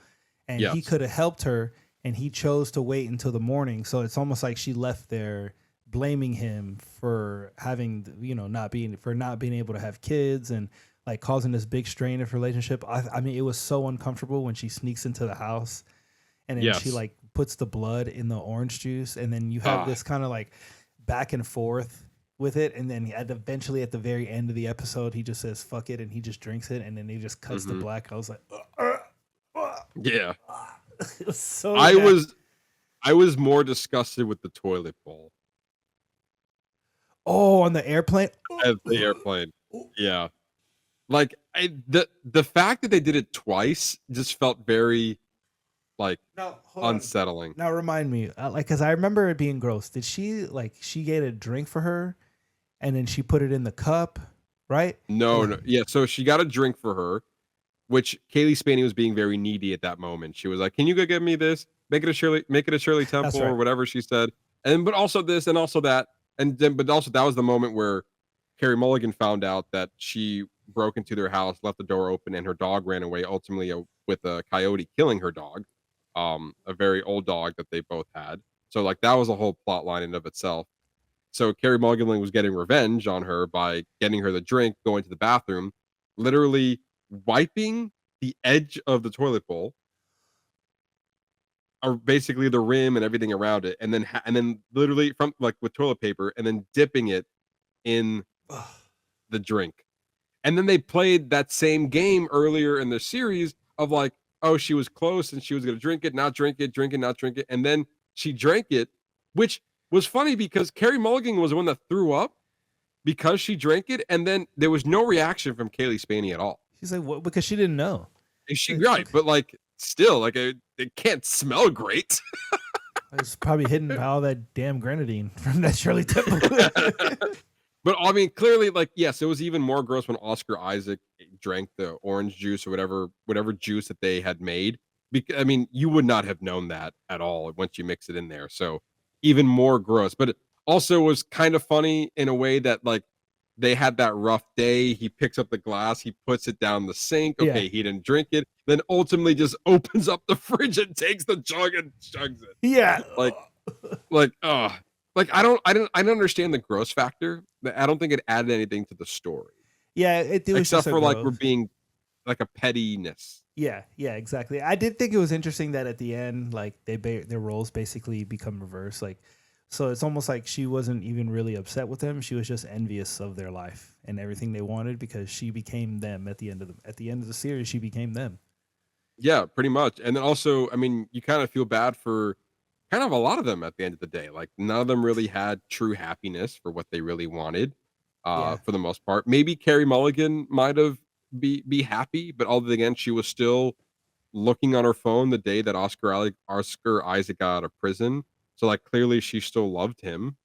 and he Yes. could have helped her, and he chose to wait until the morning. So it's almost like she left there blaming him for having, not being able to have kids, and like causing this big strain of relationship. I mean, it was so uncomfortable when she sneaks into the house, and then she Yes. like puts the blood in the orange juice, and then you have this kind of like back and forth with it, and then eventually at the very end of the episode, he just says "fuck it" and he just drinks it, and then he just cuts to black. I was like, Yeah. it was so. I was more disgusted with the toilet bowl on the airplane. as the airplane. Yeah. Like the fact that they did it twice just felt very like Now, hold on. unsettling. Now remind me, because I remember it being gross. Did she get a drink for her, and then she put it in the cup, right? No. Yeah, so she got a drink for her, which Kaylee Spaney was being very needy at that moment. She was like, "Can you go get me this? Make it a Shirley Temple," right. or whatever she said. But also this and also that. But also that was the moment where Carrie Mulligan found out that she broke into their house, left the door open, and her dog ran away, ultimately with a coyote killing her dog. A very old dog that they both had. So like that was a whole plot line in of itself. So Carrie Mulligan was getting revenge on her by getting her the drink, going to the bathroom, literally wiping the edge of the toilet bowl, or basically the rim and everything around it, and then literally from like with toilet paper, and then dipping it in the drink. And then they played that same game earlier in the series of like, oh, she was close and she was going to drink it, not drink it, drink it, not drink it. And then she drank it, which was funny because Carrie Mulligan was the one that threw up because she drank it. And then there was no reaction from Kaylee Spaney at all. She's like, what? Because she didn't know. Right. But like, still, like, it can't smell great. It's probably hidden by all that damn grenadine from that Shirley Temple. But I mean, clearly, like, yes, it was even more gross when Oscar Isaac drank the orange juice or whatever juice that they had made. I mean, you would not have known that at all once you mix it in there. So even more gross. But it also was kind of funny in a way that like they had that rough day. He picks up the glass, he puts it down the sink. Okay, Yeah. he didn't drink it. Then ultimately just opens up the fridge and takes the jug and chugs it. Yeah. Like I don't understand the gross factor. I don't think it added anything to the story. Yeah, it was except just a for like we're growth. being like a pettiness. Yeah, exactly. I did think it was interesting that at the end, like their roles basically become reversed. Like, so it's almost like she wasn't even really upset with them. She was just envious of their life and everything they wanted because she became them at the end of the series. She became them. Yeah, pretty much. And then also, I mean, you kind of feel bad for kind of a lot of them at the end of the day. Like none of them really had true happiness for what they really wanted, Yeah, for the most part. Maybe Carrie Mulligan might have be happy, but all again, she was still looking on her phone the day that Oscar Isaac got out of prison. So like clearly she still loved him.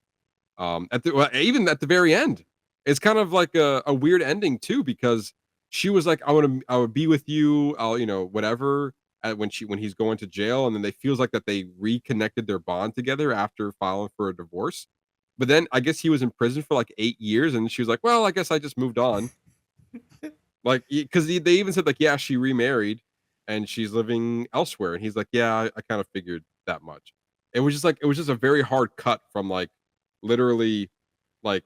Even at the very end, it's kind of like a weird ending too because she was like, I would be with you, I'll whatever. When he's going to jail, and then they feels like that they reconnected their bond together after filing for a divorce. But then I guess he was in prison for like 8 years, and she was like, well, I guess I just moved on. Like, because they even said like, yeah, she remarried and she's living elsewhere, and he's like, yeah, I kind of figured that much. It was just a very hard cut from like literally like,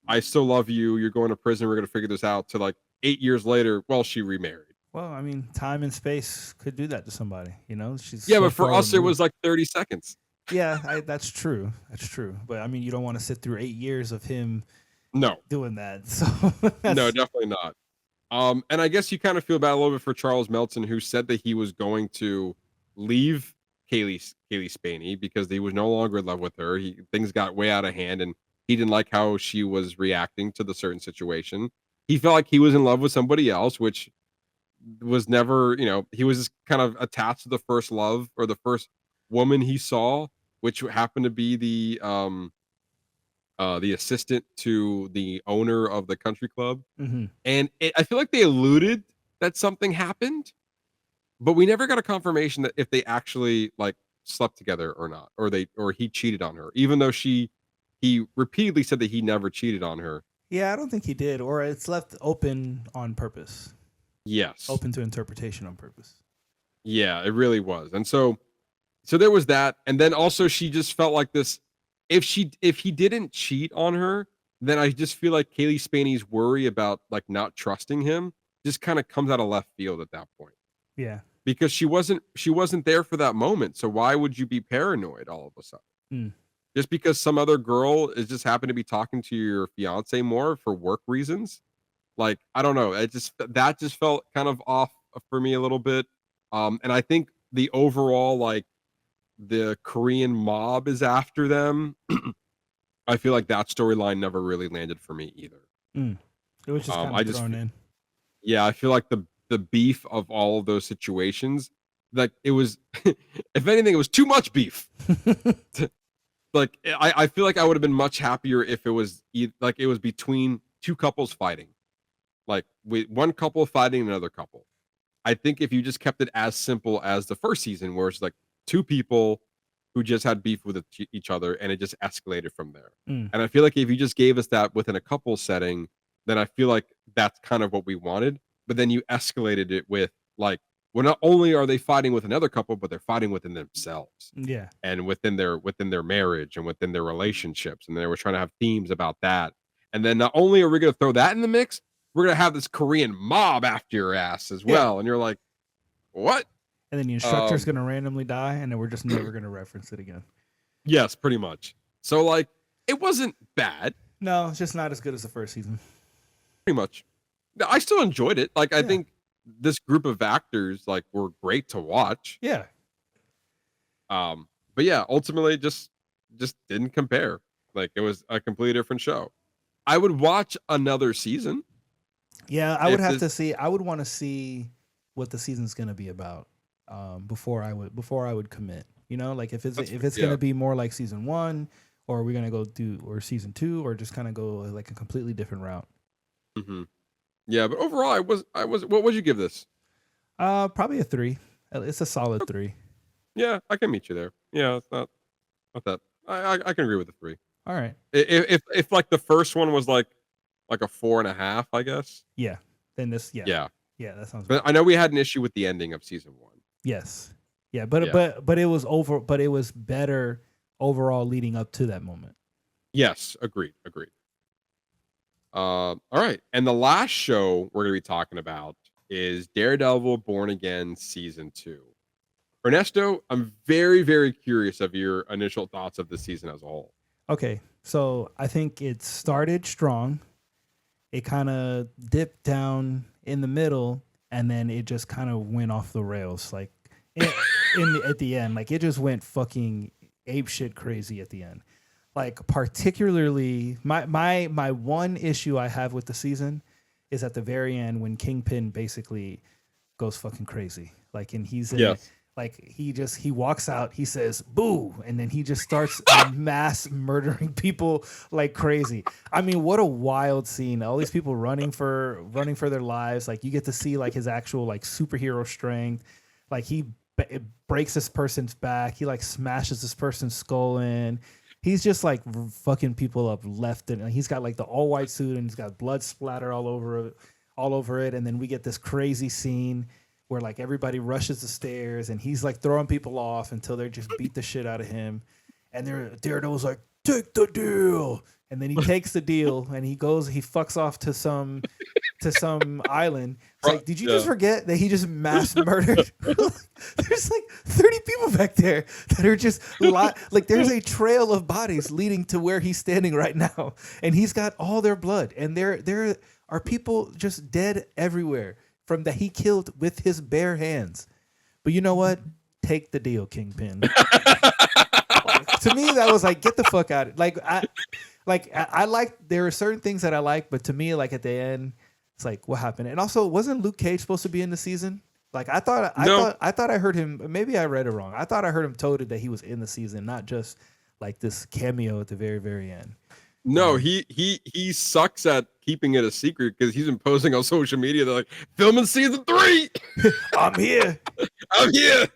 I still love you, you're going to prison, we're gonna figure this out, to like 8 years later, well, she remarried. well, I mean, time and space could do that to somebody. You know, she's Yeah, so but for far us it was removed. like 30 seconds. Yeah, that's true. That's true. But I mean, you don't want to sit through 8 years of him No, doing that. So no, that's definitely not. And I guess you kind of feel bad a little bit for Charles Melton, who said that he was going to leave Kaylee Spaney because he was no longer in love with her. Things got way out of hand, and he didn't like how she was reacting to the certain situation. He felt like he was in love with somebody else, which was never, he was just kind of attached to the first love or the first woman he saw, which happened to be the assistant to the owner of the country club. hmm And I feel like they alluded that something happened, but we never got a confirmation that if they actually like slept together or not, or he cheated on her, even though he repeatedly said that he never cheated on her. Yeah, I don't think he did, or it's left open on purpose, Yes. open to interpretation on purpose. Yeah, it really was. And so there was that. And then also she just felt like this, if he didn't cheat on her, then I just feel like Kaylee Spaney's worry about like not trusting him just kind of comes out of left field at that point. Yeah. Because she wasn't there for that moment. So why would you be paranoid all of a sudden? Mm. Just because some other girl is just happened to be talking to your fiance more for work reasons? Like, I don't know. That just felt kind of off for me a little bit. And I think the overall like the Korean mob is after them. I feel like that storyline never really landed for me either. Mm. It was just kind I of just thrown in. Yeah, I feel like the beef of all of those situations, like it was, if anything, it was too much beef. Like I feel like I would have been much happier if it was like it was between two couples fighting, like with one couple fighting another couple. I think if you just kept it as simple as the first season, where it's like two people who just had beef with each other, and it just escalated from there. Mm. And I feel like if you just gave us that within a couple setting, then I feel like that's kind of what we wanted. But then you escalated it with like, well, not only are they fighting with another couple, but they're fighting within themselves Yeah. and within their marriage and within their relationships. And they were trying to have themes about that. And then not only are we going to throw that in the mix, we're going to have this Korean mob after your ass as Yeah. well. And you're like, what? And then the instructor's going to randomly die, and then we're just never going to reference it again. Yes, pretty much. So like, it wasn't bad. No, it's just not as good as the first season. Pretty much. No, I still enjoyed it. Like, I Yeah. think this group of actors like were great to watch. Yeah. But yeah, ultimately just didn't compare. Like, it was a completely different show. I would watch another season. Yeah, I would If have this- to see. I would want to see what the season's going to be about before I would commit. You know, like if it's Yeah. going to be more like season 1, or are we going to go do or season 2, or just kind of go like a completely different route. Mm-hmm. Yeah, but overall, I was. What would you give this? Probably a 3. It's a solid 3. Yeah, I can meet you there. Yeah, it's not that. I can agree with the 3. All right. If like the first one was like a 4.5, I guess. Yeah. Then this. Yeah. Yeah, Yeah. That sounds. but I know we had an issue with the ending of season 1. Yes. Yeah. But Yeah. but it was over. But it was better overall leading up to that moment. Yes, agreed. All right. And the last show we're going to be talking about is Daredevil Born Again Season 2. Ernesto, I'm very, very curious of your initial thoughts of the season as a whole. Okay, so I think it started strong. It kind of dipped down in the middle, and then it just kind of went off the rails. Like at the end, like it just went fucking ape shit crazy at the end. Like particularly, my one issue I have with the season is at the very end when Kingpin basically goes fucking crazy. Like, and he's in, like he walks out, he says boo, and then he just starts mass murdering people like crazy. I mean, what a wild scene. All these people running for their lives. Like you get to see like his actual like superhero strength. Like it breaks this person's back. He like smashes this person's skull in. He's just like fucking people up left and he's got like the all white suit and he's got blood splatter all over it. And then we get this crazy scene where like everybody rushes the stairs and he's like throwing people off until they just beat the shit out of him. And Daredevil's like, take the deal. And then he takes the deal and he fucks off to some island. It's like, did you just forget that he just mass murdered? There's like 30 people back there that are just like there's a trail of bodies leading to where he's standing right now. And he's got all their blood. And there are people just dead everywhere from that he killed with his bare hands. But you know what? Take the deal, Kingpin. To me, that was like, get the fuck out. I like, there are certain things that I like, but to me, like at the end, it's like, what happened? And also, wasn't Luke Cage supposed to be in the season? Like I thought I heard him. Maybe I read it wrong. I thought I heard him told that he was in the season, not just like this cameo at the very, very end. No, he sucks at keeping it a secret because he's been posting on social media. They're like, filming season 3. I'm here. I'm here.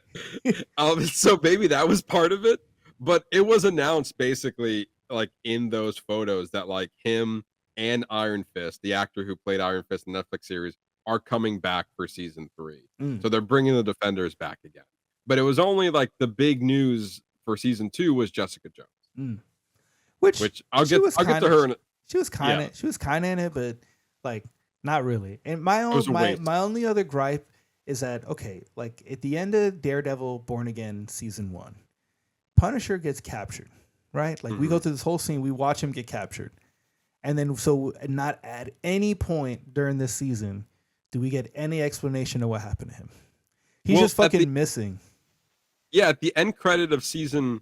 So maybe that was part of it, but it was announced basically like in those photos that like him and Iron Fist, the actor who played Iron Fist in the Netflix series, are coming back for season 3. So they're bringing the Defenders back again. But it was only like the big news for season 2 was Jessica Jones. Which I'll get to her. She was kind of in it, but like not really. And my only other gripe is that okay, like at the end of Daredevil Born Again season 1, Punisher gets captured, right? Like we go through this whole scene, we watch him get captured, and then so not at any point during this season do we get any explanation of what happened to him. He's just fucking missing. Yeah, at the end credit of season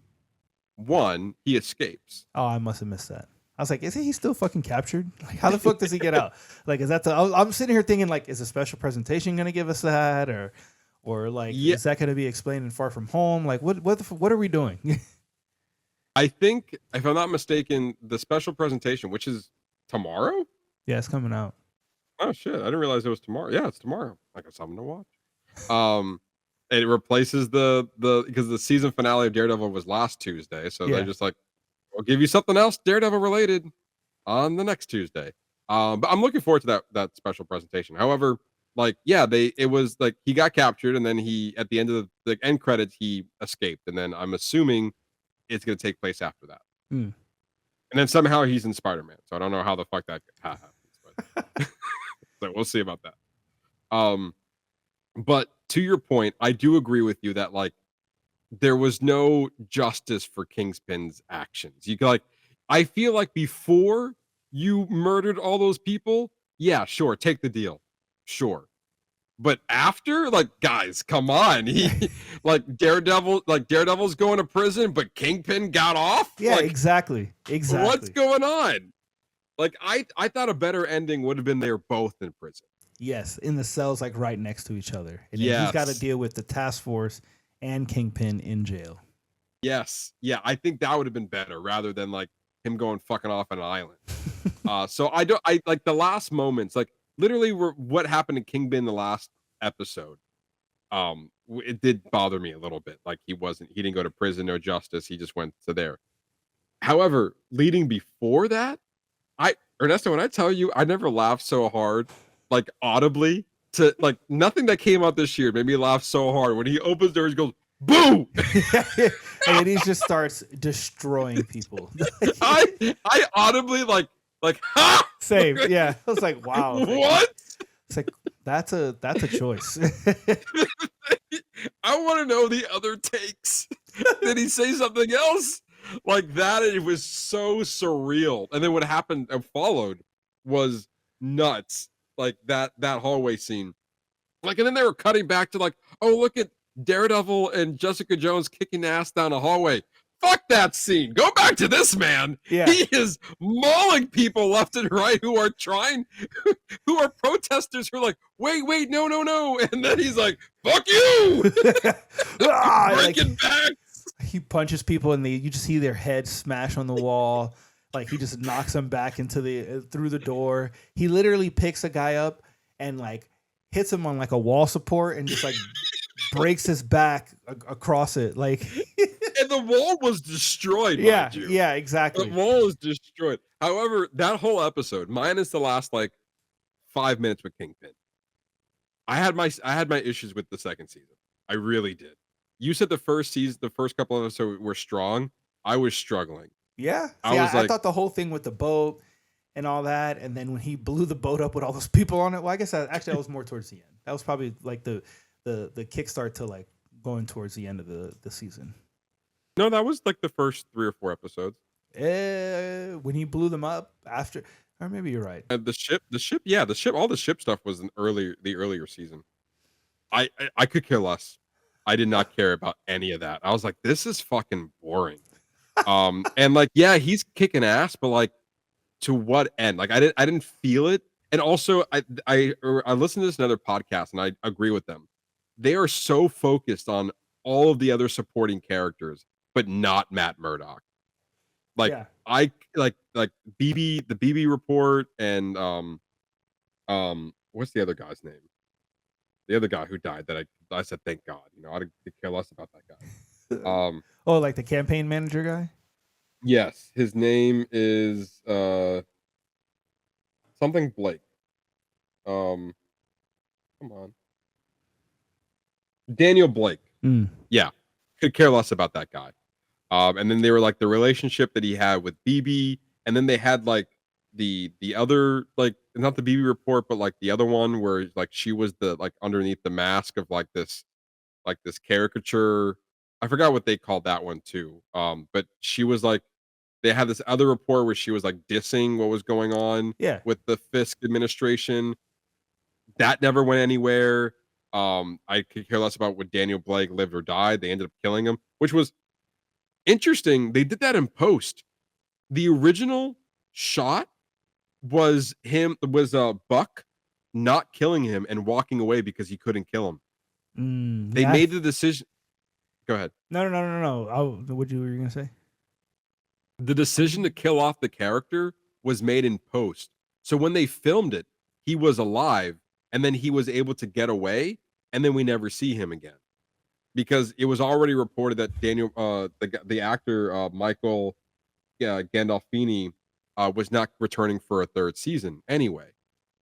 1, he escapes. Oh, I must have missed that. I was like, isn't he still fucking captured? Like, how the fuck does he get out? Like, is that I'm sitting here thinking, like, is a special presentation going to give us that? Or like, is that going to be explained in Far From Home? Like, what are we doing? I think, if I'm not mistaken, the special presentation, which is tomorrow? Yeah, it's coming out. Oh, shit. I didn't realize it was tomorrow. Yeah, it's tomorrow. I got something to watch. It replaces because the season finale of Daredevil was last Tuesday, so they're just like, we'll give you something else Daredevil related on the next Tuesday. But I'm looking forward to that special presentation. However, like, yeah, it was like he got captured and then he at the end of the end credits he escaped, and then I'm assuming it's going to take place after that. And then somehow he's in Spider-Man, so I don't know how the fuck that happens, but so we'll see about that. But to your point, I do agree with you that like there was no justice for Kingpin's actions. You like, I feel like before you murdered all those people, yeah, sure, take the deal, sure. But after, like, guys, come on, Daredevil's going to prison, but Kingpin got off. Yeah, like, exactly. What's going on? Like, I thought a better ending would have been they're both in prison. Yes, in the cells, like right next to each other. And then he's got to deal with the task force and Kingpin in jail. Yes. Yeah, I think that would have been better rather than like him going fucking off on an island. So I like the last moments, like literally what happened to Kingpin the last episode. It did bother me a little bit. Like he didn't go to prison, no justice. He just went to there. However, leading before that, Ernesto, when I tell you, I never laughed so hard, like audibly, to like nothing that came out this year made me laugh so hard. When he opens doors, he goes, boo! And then he just starts destroying people. I audibly like Like, ha! Same. Yeah. I was like, wow. What? It's like that's a choice. I want to know the other takes. Did he say something else? Like that, it was so surreal. And then what happened and followed was nuts. Like that hallway scene. Like, and then they were cutting back to like, oh, look at Daredevil and Jessica Jones kicking ass down a hallway. Fuck that scene. Go back to this man. Yeah. He is mauling people left and right who are protesters who are like, wait, no. And then he's like, fuck you. Breaking back. He punches people and you just see their heads smash on the wall. Like he just knocks them back into through the door. He literally picks a guy up and like hits him on like a wall support and just like breaks his back across it. Like, and the wall was destroyed. Yeah, exactly. The wall was destroyed. However, that whole episode, minus the last like 5 minutes with Kingpin, I had my issues with the second season. I really did. You said the first couple of episodes were strong. I was struggling. Yeah. I thought the whole thing with the boat and all that, and then when he blew the boat up with all those people on it, well, I guess that was more towards the end. That was probably like the kickstart to like going towards the end of the season. No, that was like the first 3 or 4 episodes. When he blew them up after, or maybe you're right. The ship, all the ship stuff was the earlier season. I could care less. I did not care about any of that. I was like, this is fucking boring. And like, yeah, he's kicking ass, but like, to what end? Like, I didn't feel it. And also, I listened to this in another podcast, and I agree with them. They are so focused on all of the other supporting characters, but not Matt Murdock. Like, yeah. I like BB, the BB report, and what's the other guy's name? The other guy who died that I said, thank God. You know, I could care less about that guy. Oh, like the campaign manager guy? Yes, his name is something Blake. Come on. Daniel Blake. Yeah. Could care less about that guy. And then they were like the relationship that he had with BB, and then they had like the other, like, not the BB report, but like the other one where like she was the like underneath the mask of like this caricature. I forgot what they called that one too. But she was like, they had this other report where she was like dissing what was going on with the Fisk administration. That never went anywhere. I could care less about what Daniel Blake lived or died. They ended up killing him, which was interesting. They did that in post. The original shot was Buck not killing him and walking away because he couldn't kill him. They made the decision. Go ahead. No. What were you gonna say? The decision to kill off the character was made in post. So when they filmed it, he was alive, and then he was able to get away, and then we never see him again. Because it was already reported that Daniel, the actor Michael Gandolfini, was not returning for a 3rd season anyway.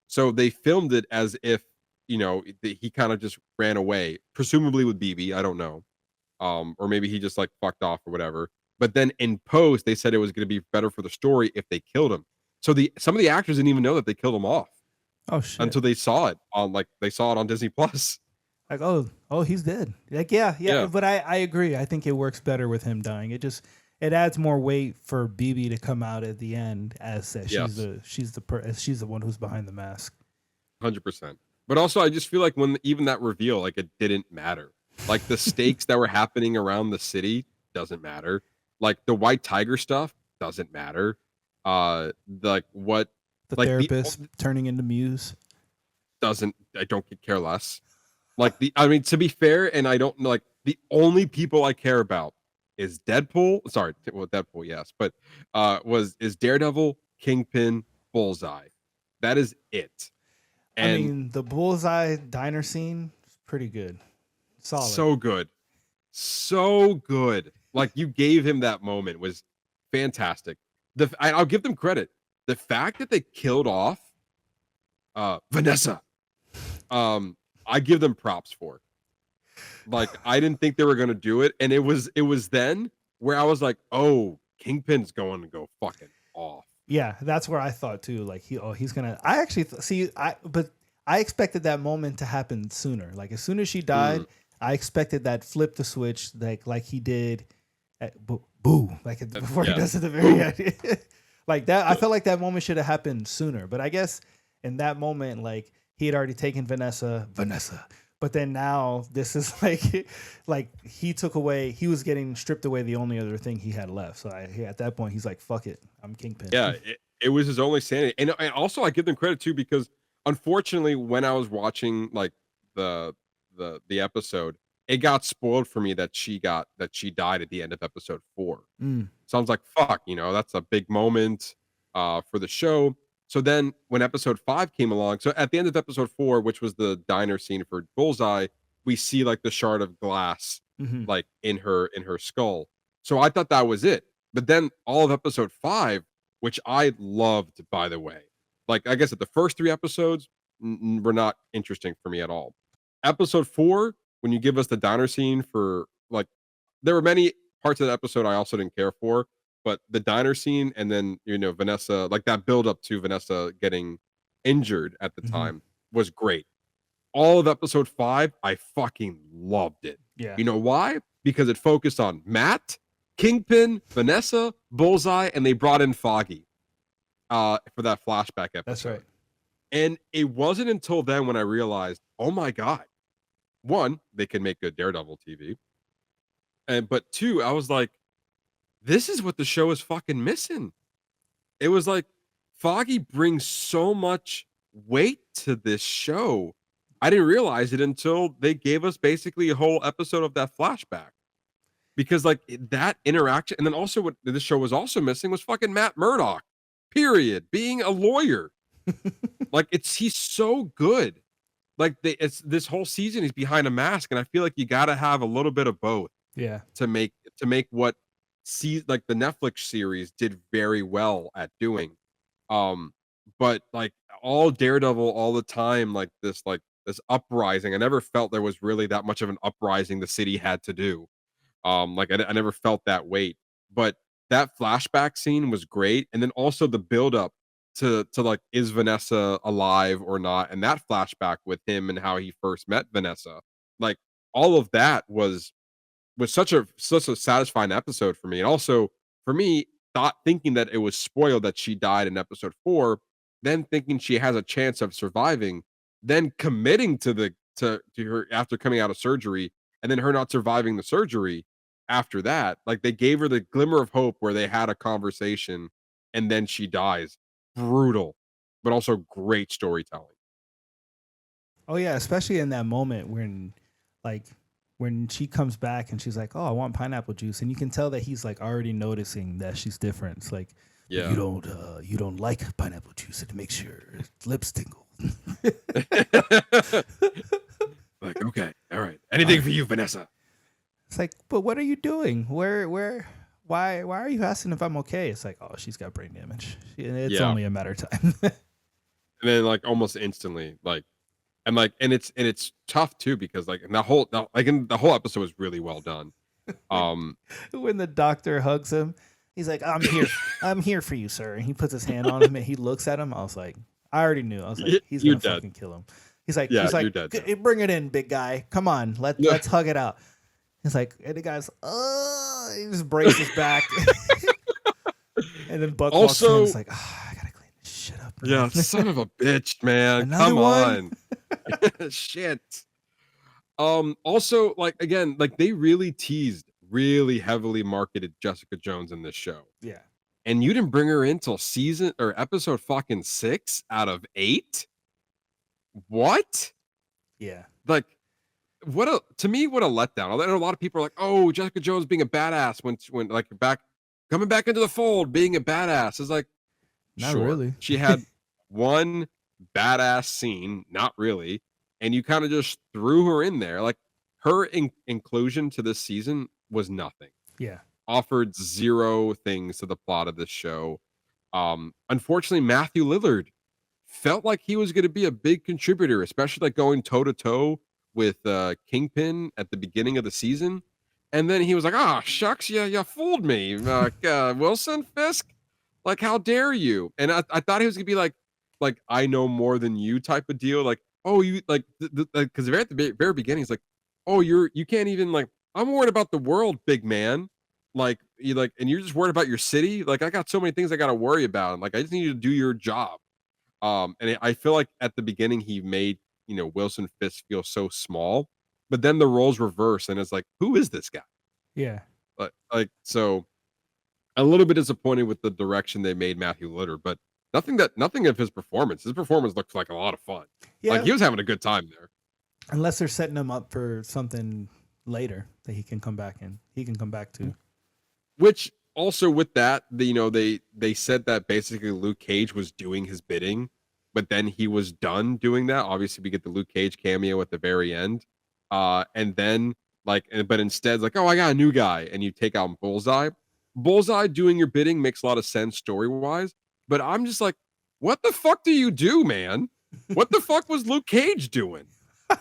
So they filmed it as if, you know, he kind of just ran away, presumably with BB. I don't know, or maybe he just like fucked off or whatever. But then in post, they said it was going to be better for the story if they killed him. So some of the actors didn't even know that they killed him off. Oh shit! Until they saw it on Disney Plus. Like, oh, he's dead. Like, yeah. But I agree. I think it works better with him dying. It adds more weight for BB to come out at the end as that she's the one who's behind the mask. 100%. But also, I just feel like when even that reveal, like, it didn't matter. Like the stakes that were happening around the city doesn't matter. Like the White Tiger stuff doesn't matter. Like what the like therapist turning into Muse I don't care less. Like to be fair, and I don't like the only people I care about is Deadpool. Sorry, well, Deadpool, yes, but is Daredevil, Kingpin, Bullseye. That is it. And I mean, the Bullseye diner scene is pretty good. Solid. So good. Like, you gave him that moment was fantastic. I'll give them credit. The fact that they killed off Vanessa, I give them props for. Like, I didn't think they were gonna do it, and it was then where I was like, oh, Kingpin's going to go fucking off. Yeah, that's where I thought too. Like he's gonna. I actually see. But I expected that moment to happen sooner. Like as soon as she died, I expected that flip the switch, like he did at Boo, before he Yeah. does at the very end. Like that, I felt like that moment should have happened sooner. But I guess in that moment, like he had already taken Vanessa. But then now this is like he took away. He was getting stripped away the only other thing he had left. So at that point, he's like, "Fuck it, I'm Kingpin." Yeah, it was his only sanity. And also I give them credit too, because unfortunately when I was watching like the episode, it got spoiled for me that she died at the end of episode 4. Mm. So I was like, fuck, that's a big moment for the show. So then when episode 5 came along, so at the end of episode 4, which was the diner scene for Bullseye, we see like the shard of glass Mhm. like in her skull. So I thought that was it. But then all of episode 5, which I loved, by the way. Like I guess the first 3 episodes were not interesting for me at all. Episode 4, when you give us the diner scene for like, there were many parts of the episode I also didn't care for, but the diner scene and then Vanessa, like that build up to Vanessa getting injured at the Mhm. time was great. All of episode 5, I fucking loved it. Yeah. You know why? Because it focused on Matt, Kingpin, Vanessa, Bullseye, and they brought in Foggy for that flashback episode. That's right. And it wasn't until then when I realized, oh my God, 1, they can make good Daredevil TV. But 2, I was like, this is what the show is fucking missing. It was like Foggy brings so much weight to this show. I didn't realize it until they gave us basically a whole episode of that flashback. Because like that interaction, and then also what this show was also missing was fucking Matt Murdock. Period. Being a lawyer. Like he's so good. Like it's this whole season he's behind a mask, and I feel like you got to have a little bit of both. Yeah. To make what like the Netflix series did very well at doing. But like all Daredevil all the time, like this uprising. I never felt there was really that much of an uprising the city had to do. Like I never felt that weight. But that flashback scene was great, and then also the build up to like, is Vanessa alive or not, and that flashback with him and how he first met Vanessa. Like all of that was such a satisfying episode for me. And also for me, thinking that it was spoiled that she died in episode 4, then thinking she has a chance of surviving, then committing to her after coming out of surgery, and then her not surviving the surgery after that. Like they gave her the glimmer of hope where they had a conversation and then she dies. Brutal, but also great storytelling. Oh yeah, especially in that moment when she comes back and she's like, "Oh, I want pineapple juice," and you can tell that he's like already noticing that she's different. It's like, Yeah. you don't like pineapple juice. It makes your lips tingle. Like, okay, all right. Anything for you, Vanessa. It's like, but what are you doing? Why are you asking if I'm okay? It's like, oh, she's got brain damage. It's Yeah. only a matter of time. And then like almost instantly, and it's tough too, because like in the whole episode was really well done. When the doctor hugs him, he's like, I'm here for you, sir. And he puts his hand on him and he looks at him. I was like, I already knew. I was like, he's You're gonna dead. fucking kill him. He's like, Yeah, you're dead now. Bring it in, big guy. Come on, let's hug it out. He's like, and the guy's, he just breaks his back. And then Buck walks in and Also- is like, I gotta clean this shit up. man." Yeah, son of a bitch, man. Another Come one? on. Shit. Also, like again, like they really heavily marketed Jessica Jones in this show. Yeah. And you didn't bring her in till season or episode fucking 6 out of 8? What? Yeah. Like what a letdown. I know a lot of people are like, "Oh, Jessica Jones being a badass when like coming back into the fold, being a badass." Is like, Not sure. really. She had one badass scene, not really, and you kind of just threw her in there. Like her inclusion to this season was nothing. Yeah. Offered zero things to the plot of this show. Unfortunately, Matthew Lillard felt like he was going to be a big contributor, especially like going toe to toe with Kingpin at the beginning of the season, and then he was like, "Ah, shucks, yeah, you fooled me, Wilson Fisk." Like, how dare you? And I thought he was gonna be like I know more than you type of deal. Like, oh, you like because at the very beginning, he's like, oh, you can't even like. I'm worried about the world, big man. Like you like, and you're just worried about your city. Like, I got so many things I got to worry about. Like, I just need you to do your job. I feel like at the beginning he made Wilson Fisk feel so small, but then the roles reverse, and it's like, who is this guy? Yeah. So a little bit disappointed with the direction they made Matthew Litter, but nothing of his performance. His performance looks like a lot of fun. Yeah. Like he was having a good time there. Unless they're setting him up for something later that he can come back to. Which also with that, they said that basically Luke Cage was doing his bidding, but then he was done doing that. Obviously, we get the Luke Cage cameo at the very end, and then but instead, it's like, oh, I got a new guy, and you take out Bullseye. Bullseye doing your bidding makes a lot of sense story wise, but I'm just like, what the fuck do you do, man? What the fuck was Luke Cage doing?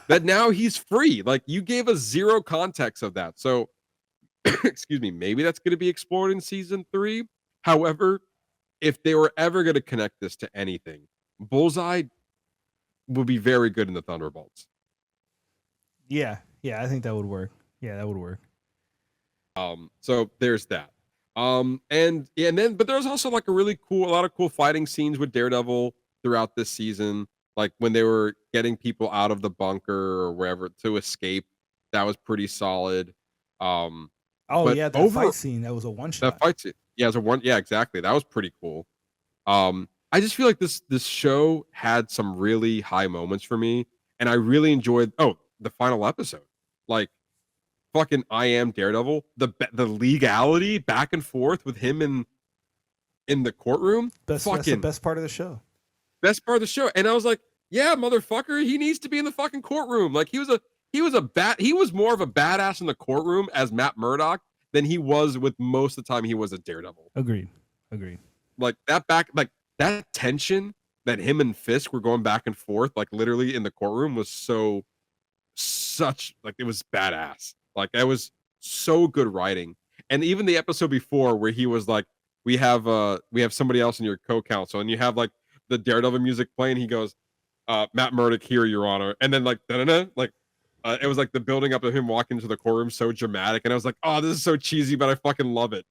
That now he's free. Like you gave us zero context of that. So, excuse me, maybe that's going to be explored in season 3. However, if they were ever going to connect this to anything, Bullseye would be very good in the Thunderbolts. Yeah, I think that would work. Yeah, that would work. So there's that. And then but there's also like a lot of cool fighting scenes with Daredevil throughout this season. Like when they were getting people out of the bunker or wherever to escape, that was pretty solid. Oh but yeah, that fight scene, that was a one shot. That fight scene, yeah, exactly. That was pretty cool. I just feel like this show had some really high moments for me, and I really enjoyed the final episode. Like fucking I Am Daredevil, the legality back and forth with him in the courtroom. That's the best part of the show. Best part of the show. And I was like, yeah, motherfucker, he needs to be in the fucking courtroom. Like he was more of a badass in the courtroom as Matt Murdock than he was with most of the time he was a Daredevil. Agreed. Like that tension that him and Fisk were going back and forth, like literally in the courtroom, was such like it was badass. Like that was so good writing. And even the episode before where he was like, we have somebody else in your co-counsel, and you have like the Daredevil music playing, he goes, Matt Murdock here, Your Honor. And then like it was like the building up of him walking into the courtroom, so dramatic. And I was like, oh, this is so cheesy, but I fucking love it.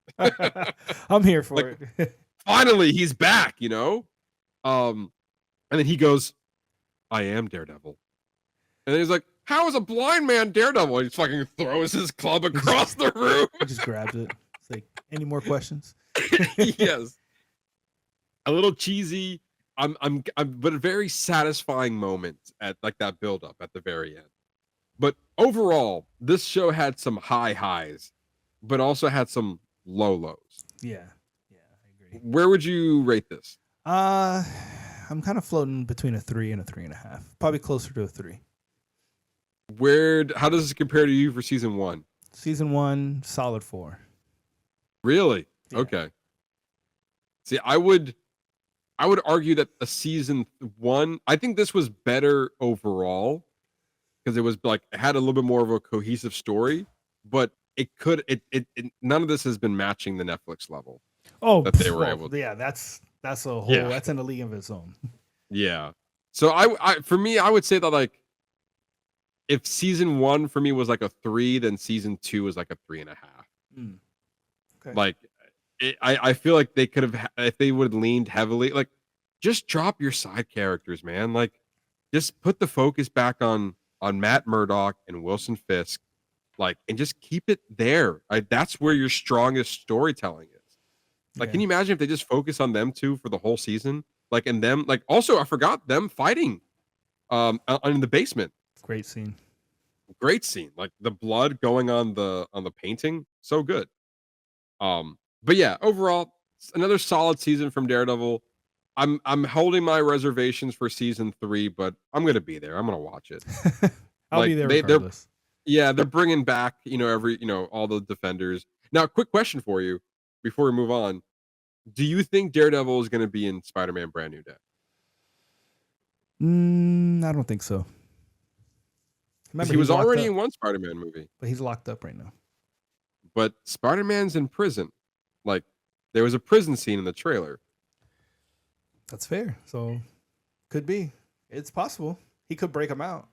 I'm here for it. Finally, he's back, And then he goes, I am Daredevil. And then he's like, how is a blind man Daredevil? He just fucking throws his club across the room. He just grabs it. It's like, any more questions? Yes. A little cheesy. But a very satisfying moment at like that build up at the very end. But overall, this show had some high highs, but also had some low lows. Yeah, I agree. Where would you rate this? I'm kind of floating between a 3 and a 3.5. Probably closer to a 3. How does this compare to you for season 1? Season 1, solid 4. Really? Yeah. Okay. See, I would argue that a season 1, I think this was better overall because it was like it had a little bit more of a cohesive story, but none of this has been matching the Netflix level. Oh, that they were able to. Yeah, that's a whole that's in a league of its own. Yeah. So I for me, I would say that like if season 1 for me was like a 3, then season 2 is like a 3.5. Okay. Like I feel like they could have, if they would have leaned heavily, like just drop your side characters, man. Like just put the focus back on Matt Murdock and Wilson Fisk, like, and just keep it there. That's where your strongest storytelling is. Like, can you imagine if they just focus on them two for the whole season? Like, and them, like, also I forgot them fighting, in the basement. Great scene. Great scene. Like the blood going on the painting, so good. But yeah, overall, another solid season from Daredevil. I'm holding my reservations for season 3, but I'm gonna be there. I'm gonna watch it. I'll be there regardless. They're bringing back all the Defenders. Now, quick question for you before we move on: do you think Daredevil is gonna be in Spider-Man: Brand New Day? I don't think so. Remember, he was already in one Spider-Man movie, but he's locked up right now. But Spider-Man's in prison. Like, there was a prison scene in the trailer. That's fair. So could be. It's possible. He could break him out.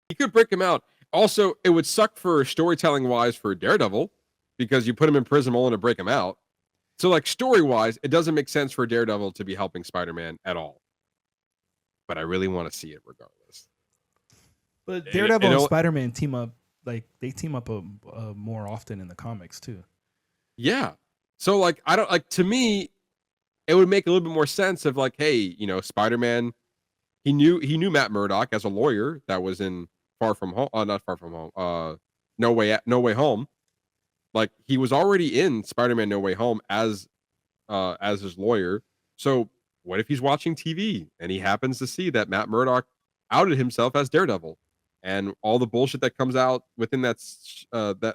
He could break him out. Also, it would suck for storytelling wise for Daredevil because you put him in prison only to break him out. So, like, story wise, it doesn't make sense for Daredevil to be helping Spider-Man at all. But I really want to see it regardless. But Daredevil and Spider-Man team up, like, they team up more often in the comics, too. Yeah. So, like, I don't, like, to me, it would make a little bit more sense of, like, hey, you know, Spider-Man, he knew Matt Murdock as a lawyer that was in Far From Home, not Far From Home, No Way Home. Like, he was already in Spider-Man No Way Home as his lawyer. So what if he's watching TV and he happens to see that Matt Murdock outed himself as Daredevil, and all the bullshit that comes out within that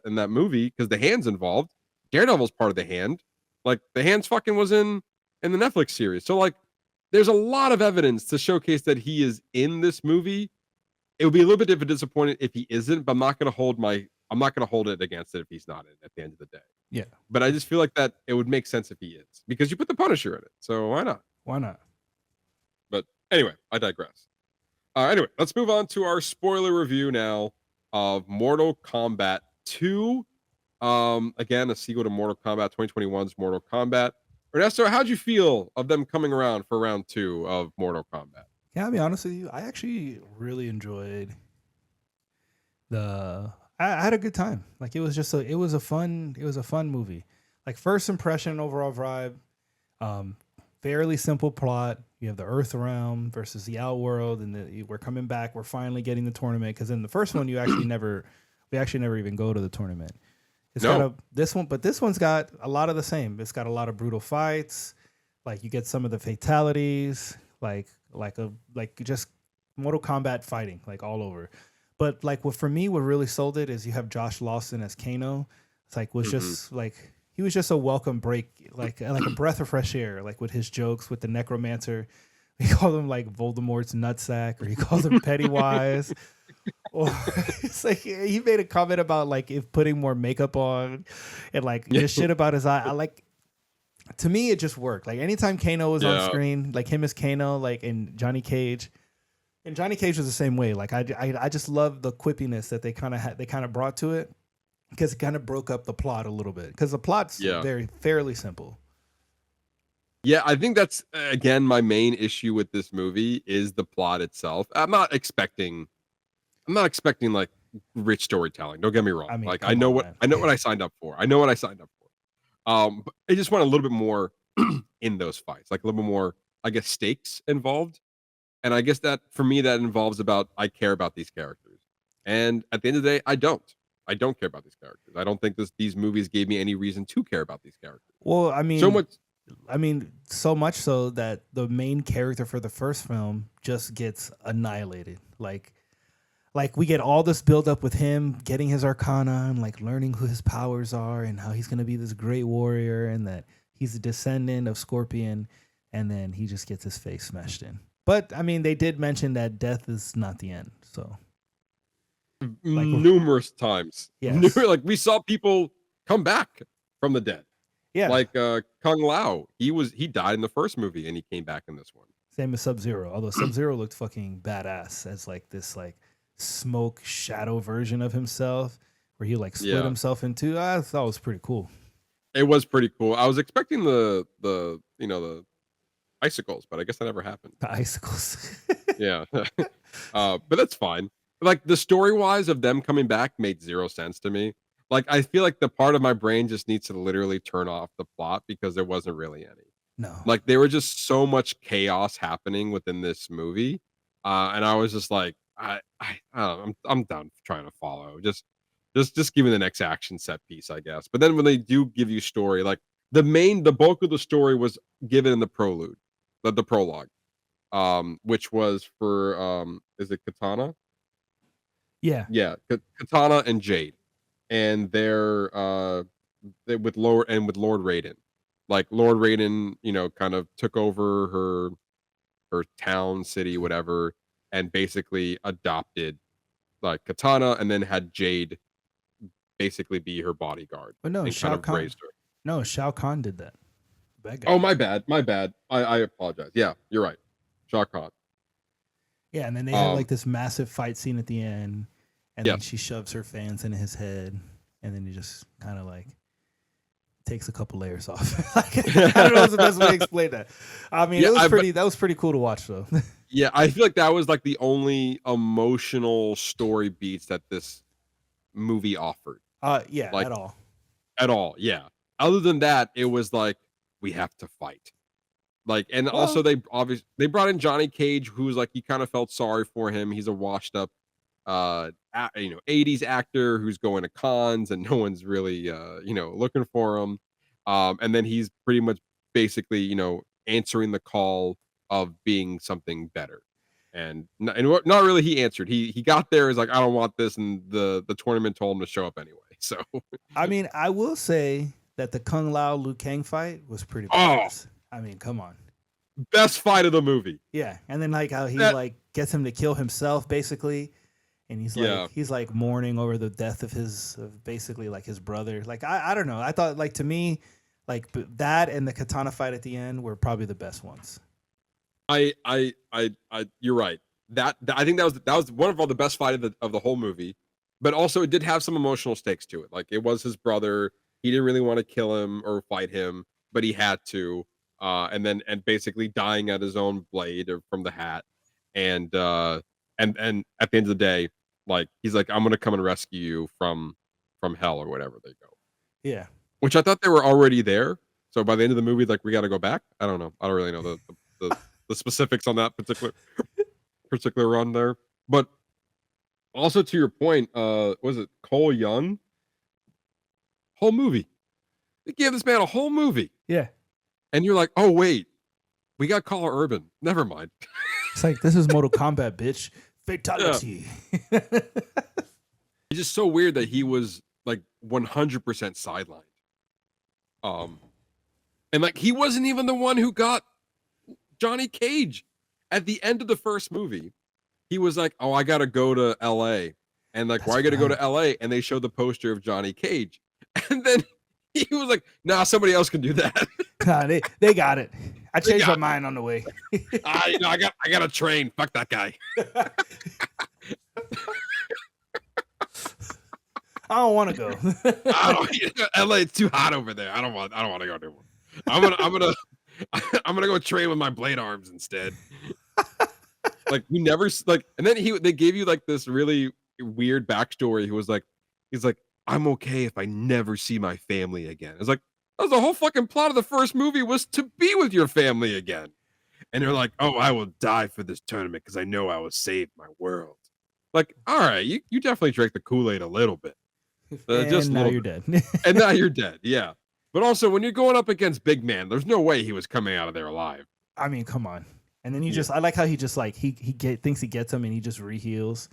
in that movie, because the Hand's involved. Daredevil's part of the Hand. Like, the Hand's fucking was in the Netflix series. So, like, there's a lot of evidence to showcase that he is in this movie. It would be a little bit of a disappointment if he isn't, but I'm not going to hold it against it if he's not in at the end of the day. Yeah. But I just feel like that it would make sense if he is, because you put the Punisher in it. So why not? Why not? But anyway, I digress. Anyway, let's move on to our spoiler review now of Mortal Kombat 2. Again, a sequel to Mortal Kombat 2021's Mortal Kombat. Ernesto, how'd you feel of them coming around for round 2 of Mortal Kombat? Yeah, I'll be honest with you. I actually really enjoyed I had a good time. Like, it was a fun movie. Like, first impression, overall vibe, fairly simple plot. You have the Earth realm versus the Outworld, and we're coming back. We're finally getting the tournament, because in the first one, we actually never even go to the tournament. This one's got a lot of the same. It's got a lot of brutal fights. Like, you get some of the fatalities, like just Mortal Kombat fighting, like, all over. But, like, what really sold it is you have Josh Lawson as Kano. It's like, just like, he was just a welcome break, like a breath of fresh air, like, with his jokes with the Necromancer. He called him, like, Voldemort's nutsack, or he called him Pennywise. Or it's like, he made a comment about, like, if putting more makeup on, and, like, just shit about his eye. To me, it just worked. Like, anytime Kano was on screen, like, him as Kano, like, and Johnny Cage. And Johnny Cage was the same way. Like, I just love the quippiness that they kind of brought to it, because it kind of broke up the plot a little bit, because the plot's fairly simple. Yeah, I think that's, again, my main issue with this movie is the plot itself. I'm not expecting like rich storytelling. Don't get me wrong. I mean, I know what I signed up for. But I just want a little bit more in those fights, like a little bit more, I guess, stakes involved. And I guess that for me, that involves I care about these characters. And at the end of the day, I don't care about these characters. I don't think these movies gave me any reason to care about these characters. Well, I mean, so much so that the main character for the first film just gets annihilated. Like we get all this build up with him getting his Arcana and, like, learning who his powers are and how he's going to be this great warrior, and that he's a descendant of Scorpion, and then he just gets his face smashed in. But, I mean, they did mention that death is not the end, so. Like, numerous times. Yes. Like, we saw people come back from the dead. Yeah. Like, Kung Lao, he died in the first movie, and he came back in this one. Same as Sub-Zero, although Sub-Zero looked fucking badass as, like, this, like, smoke shadow version of himself, where he, like, split himself in two. I thought it was pretty cool. It was pretty cool. I was expecting the icicles, but I guess that never happened. The icicles. Yeah. But that's fine. Like, the story wise of them coming back made zero sense to me. Like, I feel like the part of my brain just needs to literally turn off the plot, because there wasn't really any. No. Like, there was just so much chaos happening within this movie. And I was just like, I don't know, I'm done trying to follow. Just give me the next action set piece, I guess. But then when they do give you story, like, the bulk of the story was given in the prologue, which was for is it Katana? Yeah. Katana and Jade, and they're with Lord Raiden. Like, Lord Raiden, kind of took over her town, city, whatever, and basically adopted, like, Katana, and then had Jade basically be her bodyguard. But no, and Shao kind of Kahn. raised her. No, Shao Kahn did that. bad guy. Oh, my bad. I apologize. Yeah, you're right. Shakman. Yeah, and then they have Um, like this massive fight scene at the end, and then Yes. she shoves her fans into his head, and then he just kind of like takes a couple layers off. Like, I don't know what's the best way to explain that. I mean, Yeah, that was pretty cool to watch though. Yeah, I feel like that was like the only emotional story beats that this movie offered. Yeah, Like at all. at all. Yeah. Other than that, it was like we have to fight. Like, and also Well, they brought in Johnny Cage, who's like you kind of felt sorry for him. He's a washed up 80s actor who's going to cons and no one's really looking for him. And then he's pretty much basically, answering the call of being something better. And not really he answered. He got there, is like, I don't want this, and the tournament told him to show up anyway. So I mean, I will say that the Kung Lao Liu Kang fight was pretty Oh. badass. I mean, come on. best fight of the movie. Yeah, and then like how he That- like gets him to kill himself basically, and he's like mourning over the death of basically like his brother. Like I don't know. I thought like to me, like that and the katana fight at the end were probably the best ones. You're right. I think that was one of all the best fight of the whole movie, but also it did have some emotional stakes to it. Like it was his brother. He didn't really want to kill him or fight him, but he had to. And basically dying at his own blade or from the hat, and at the end of the day, like he's like, I'm gonna come and rescue you from hell or whatever they go. Yeah. Which I thought they were already there. So by the end of the movie, like we got to go back. I don't know. I don't really know the specifics on that particular run there. But also to your point, was it Cole Young? Whole movie. They gave this man a whole movie. Yeah. And you're like, oh wait, we got Caller Urban. Never mind. It's like this is Mortal Kombat, bitch. Fatality. It's just so weird that he was like 100% sidelined. And like he wasn't even the one who got Johnny Cage at the end of the first movie. He was like, oh, I gotta go to LA. And like, why I gotta go to LA? And they showed the poster of Johnny Cage. And then he was like, nah, somebody else can do that. Nah, they got it. I changed my mind on the way. I got to train. Fuck that guy. I don't want to go. LA, it's too hot over there. I don't want to go anymore. I'm gonna go train with my blade arms instead. Like we never like, and then they gave you like this really weird backstory. He's like, I'm okay if I never see my family again. It's like, that was the whole fucking plot of the first movie, was to be with your family again. And they're like, oh, I will die for this tournament because I know I will save my world. Like, all right, you definitely drank the Kool-Aid a little bit. And Just a now little you're bit. dead. And now you're dead, yeah. But also, when you're going up against Big Man, there's no way he was coming out of there alive. I mean, come on. And then I like how he just like he thinks he gets him and he just reheals.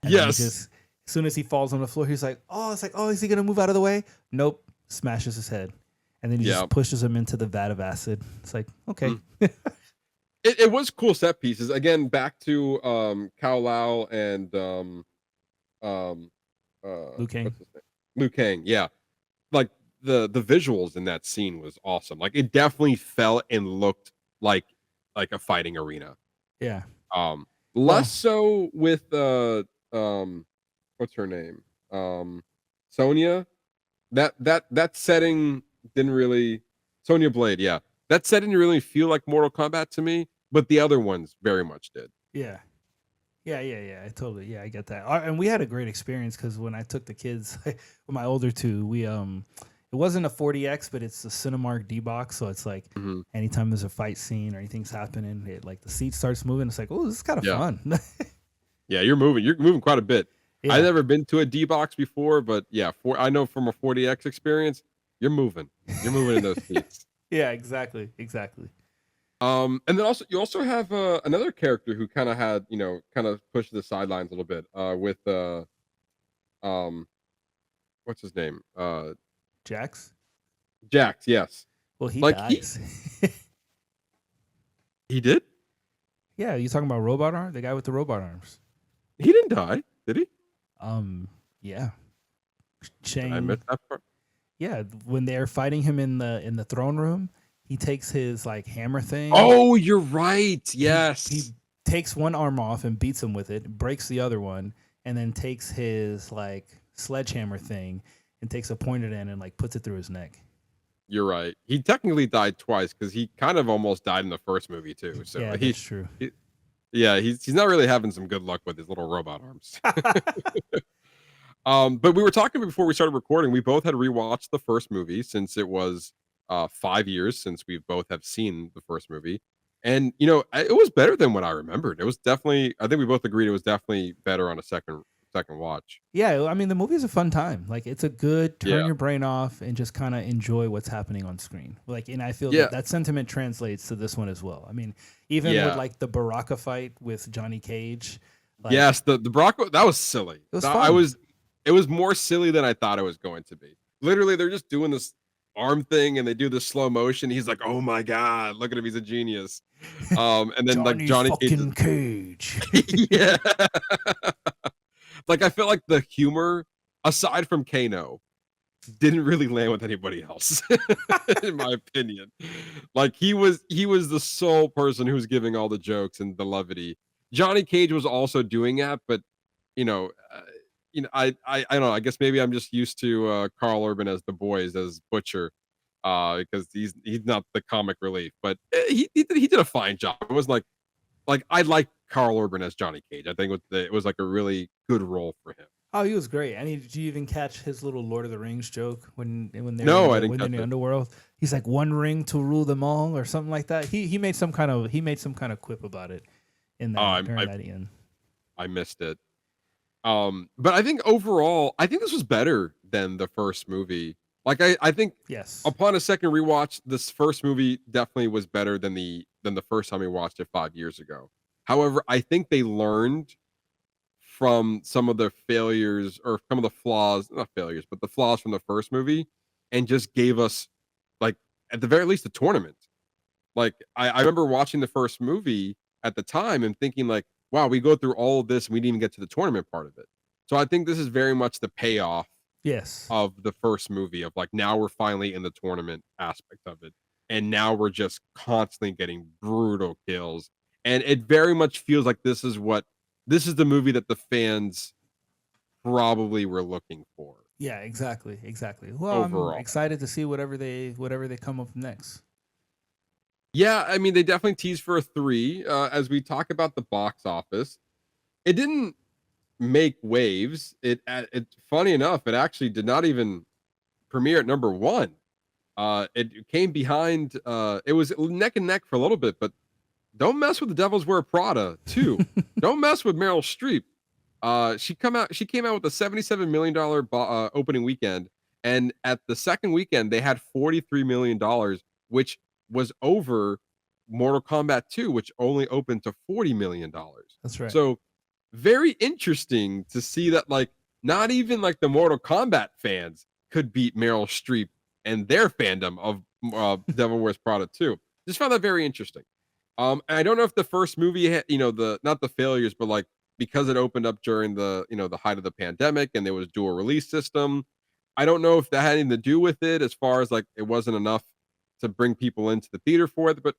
And then he Yes. as soon as he falls on the floor, he's like, is he gonna move out of the way? Nope. Smashes his head. And then he just pushes him into the vat of acid. It's like, okay. It was cool set pieces. Again, back to Cao Lao and Liu Kang. what's his name? Liu Kang, yeah. Like the visuals in that scene was awesome. Like it definitely felt and looked like a fighting arena. Yeah. Less so with what's her name? Sonya. That setting didn't really, Sonya Blade, yeah. That setting didn't really feel like Mortal Kombat to me, but the other ones very much did. Yeah. I totally, I get that. And we had a great experience because when I took the kids, with my older two, we it wasn't a 40X, but it's a Cinemark D box, so it's like anytime there's a fight scene or anything's happening, it like the seat starts moving. It's like, oh, this is kind of fun. Yeah, you're moving quite a bit. Yeah. I've never been to a D box before, but yeah, I know from a 40X experience, you're moving in those seats. Yeah, exactly. And then also you also have another character who kind of had kind of pushed to the sidelines a little bit with what's his name, Jax, yes. Well, he Like, dies. He did. Yeah, you talking about robot arm? The guy with the robot arms. He didn't die, did he? Yeah. I missed that part. Yeah, when they're fighting him in the throne room, he takes his like hammer thing. Oh, you're right. He Yes. takes one arm off and beats him with it, breaks the other one, and then takes his like sledgehammer thing and takes a pointed end and like puts it through his neck. You're right. He technically died twice because he kind of almost died in the first movie too. So Yeah, that's true. yeah, he's not really having some good luck with his little robot arms. But we were talking before we started recording. We both had rewatched the first movie since it was 5 years since we both have seen the first movie, and it was better than what I remembered. It was definitely. I think we both agreed it was definitely better on a second watch. Yeah, I mean the movie's a fun time. Like it's a good turn Yeah. your brain off and just kind of enjoy what's happening on screen. Like, and I feel Yeah. that sentiment translates to this one as well. I mean, even with Yeah. like the Baraka fight with Johnny Cage. Like, Yes, the Bronco, that was silly. It was That- fun. it was more silly than I thought it was going to be. Literally, they're just doing this arm thing and they do this slow motion. He's like, "Oh my god, look at him, he's a genius." And then like Johnny fucking Cage. yeah. Like I feel like the humor, aside from Kano, didn't really land with anybody else, in my opinion. Like he was the sole person who was giving all the jokes and the levity. Johnny Cage was also doing that, but you know, uh, I don't know. I guess maybe I'm just used to Carl Urban as the boys as Butcher, because he's not the comic relief, but he did a fine job. It was like I like Carl Urban as Johnny Cage. I think it was like a really good role for him. Oh, he was great. And did you even catch his little Lord of the Rings joke when they're No, I didn't when they're in catch the it. underworld? He's like one ring to rule them all or something like that. He made some kind of quip about it in that during that end. I missed it. But I think overall, I think this was better than the first movie. Like I think Yes. upon a second rewatch, this first movie definitely was better than the first time we watched it 5 years ago. However, I think they learned from some of the failures or some of the flaws, not failures, but the flaws from the first movie, and just gave us like at the very least a tournament. Like I remember watching the first movie at the time and thinking like, wow, we go through all of this and we didn't even get to the tournament part of it. So I think this is very much the payoff Yes. of the first movie of like now we're finally in the tournament aspect of it. And now we're just constantly getting brutal kills. And it very much feels like this is the movie that the fans probably were looking for. Yeah, exactly. Well, Overall. I'm excited to see whatever they come up next. Yeah, I mean, they definitely teased for a 3. As we talk about the box office, it didn't make waves. It funny enough, it actually did not even premiere at number 1. It came behind. It was neck and neck for a little bit, but don't mess with The Devil's Wear Prada 2. Don't mess with Meryl Streep. She came out with a $77 million opening weekend, and at the second weekend they had $43 million, which was over Mortal Kombat 2, which only opened to $40 million. That's right. So very interesting to see that like not even like the Mortal Kombat fans could beat Meryl Streep and their fandom of Devil Wears Prada 2. Just found that very interesting. And I don't know if the first movie had, the not the failures, but like because it opened up during the the height of the pandemic and there was dual release system. I don't know if that had anything to do with it as far as like it wasn't enough to bring people into the theater for it, but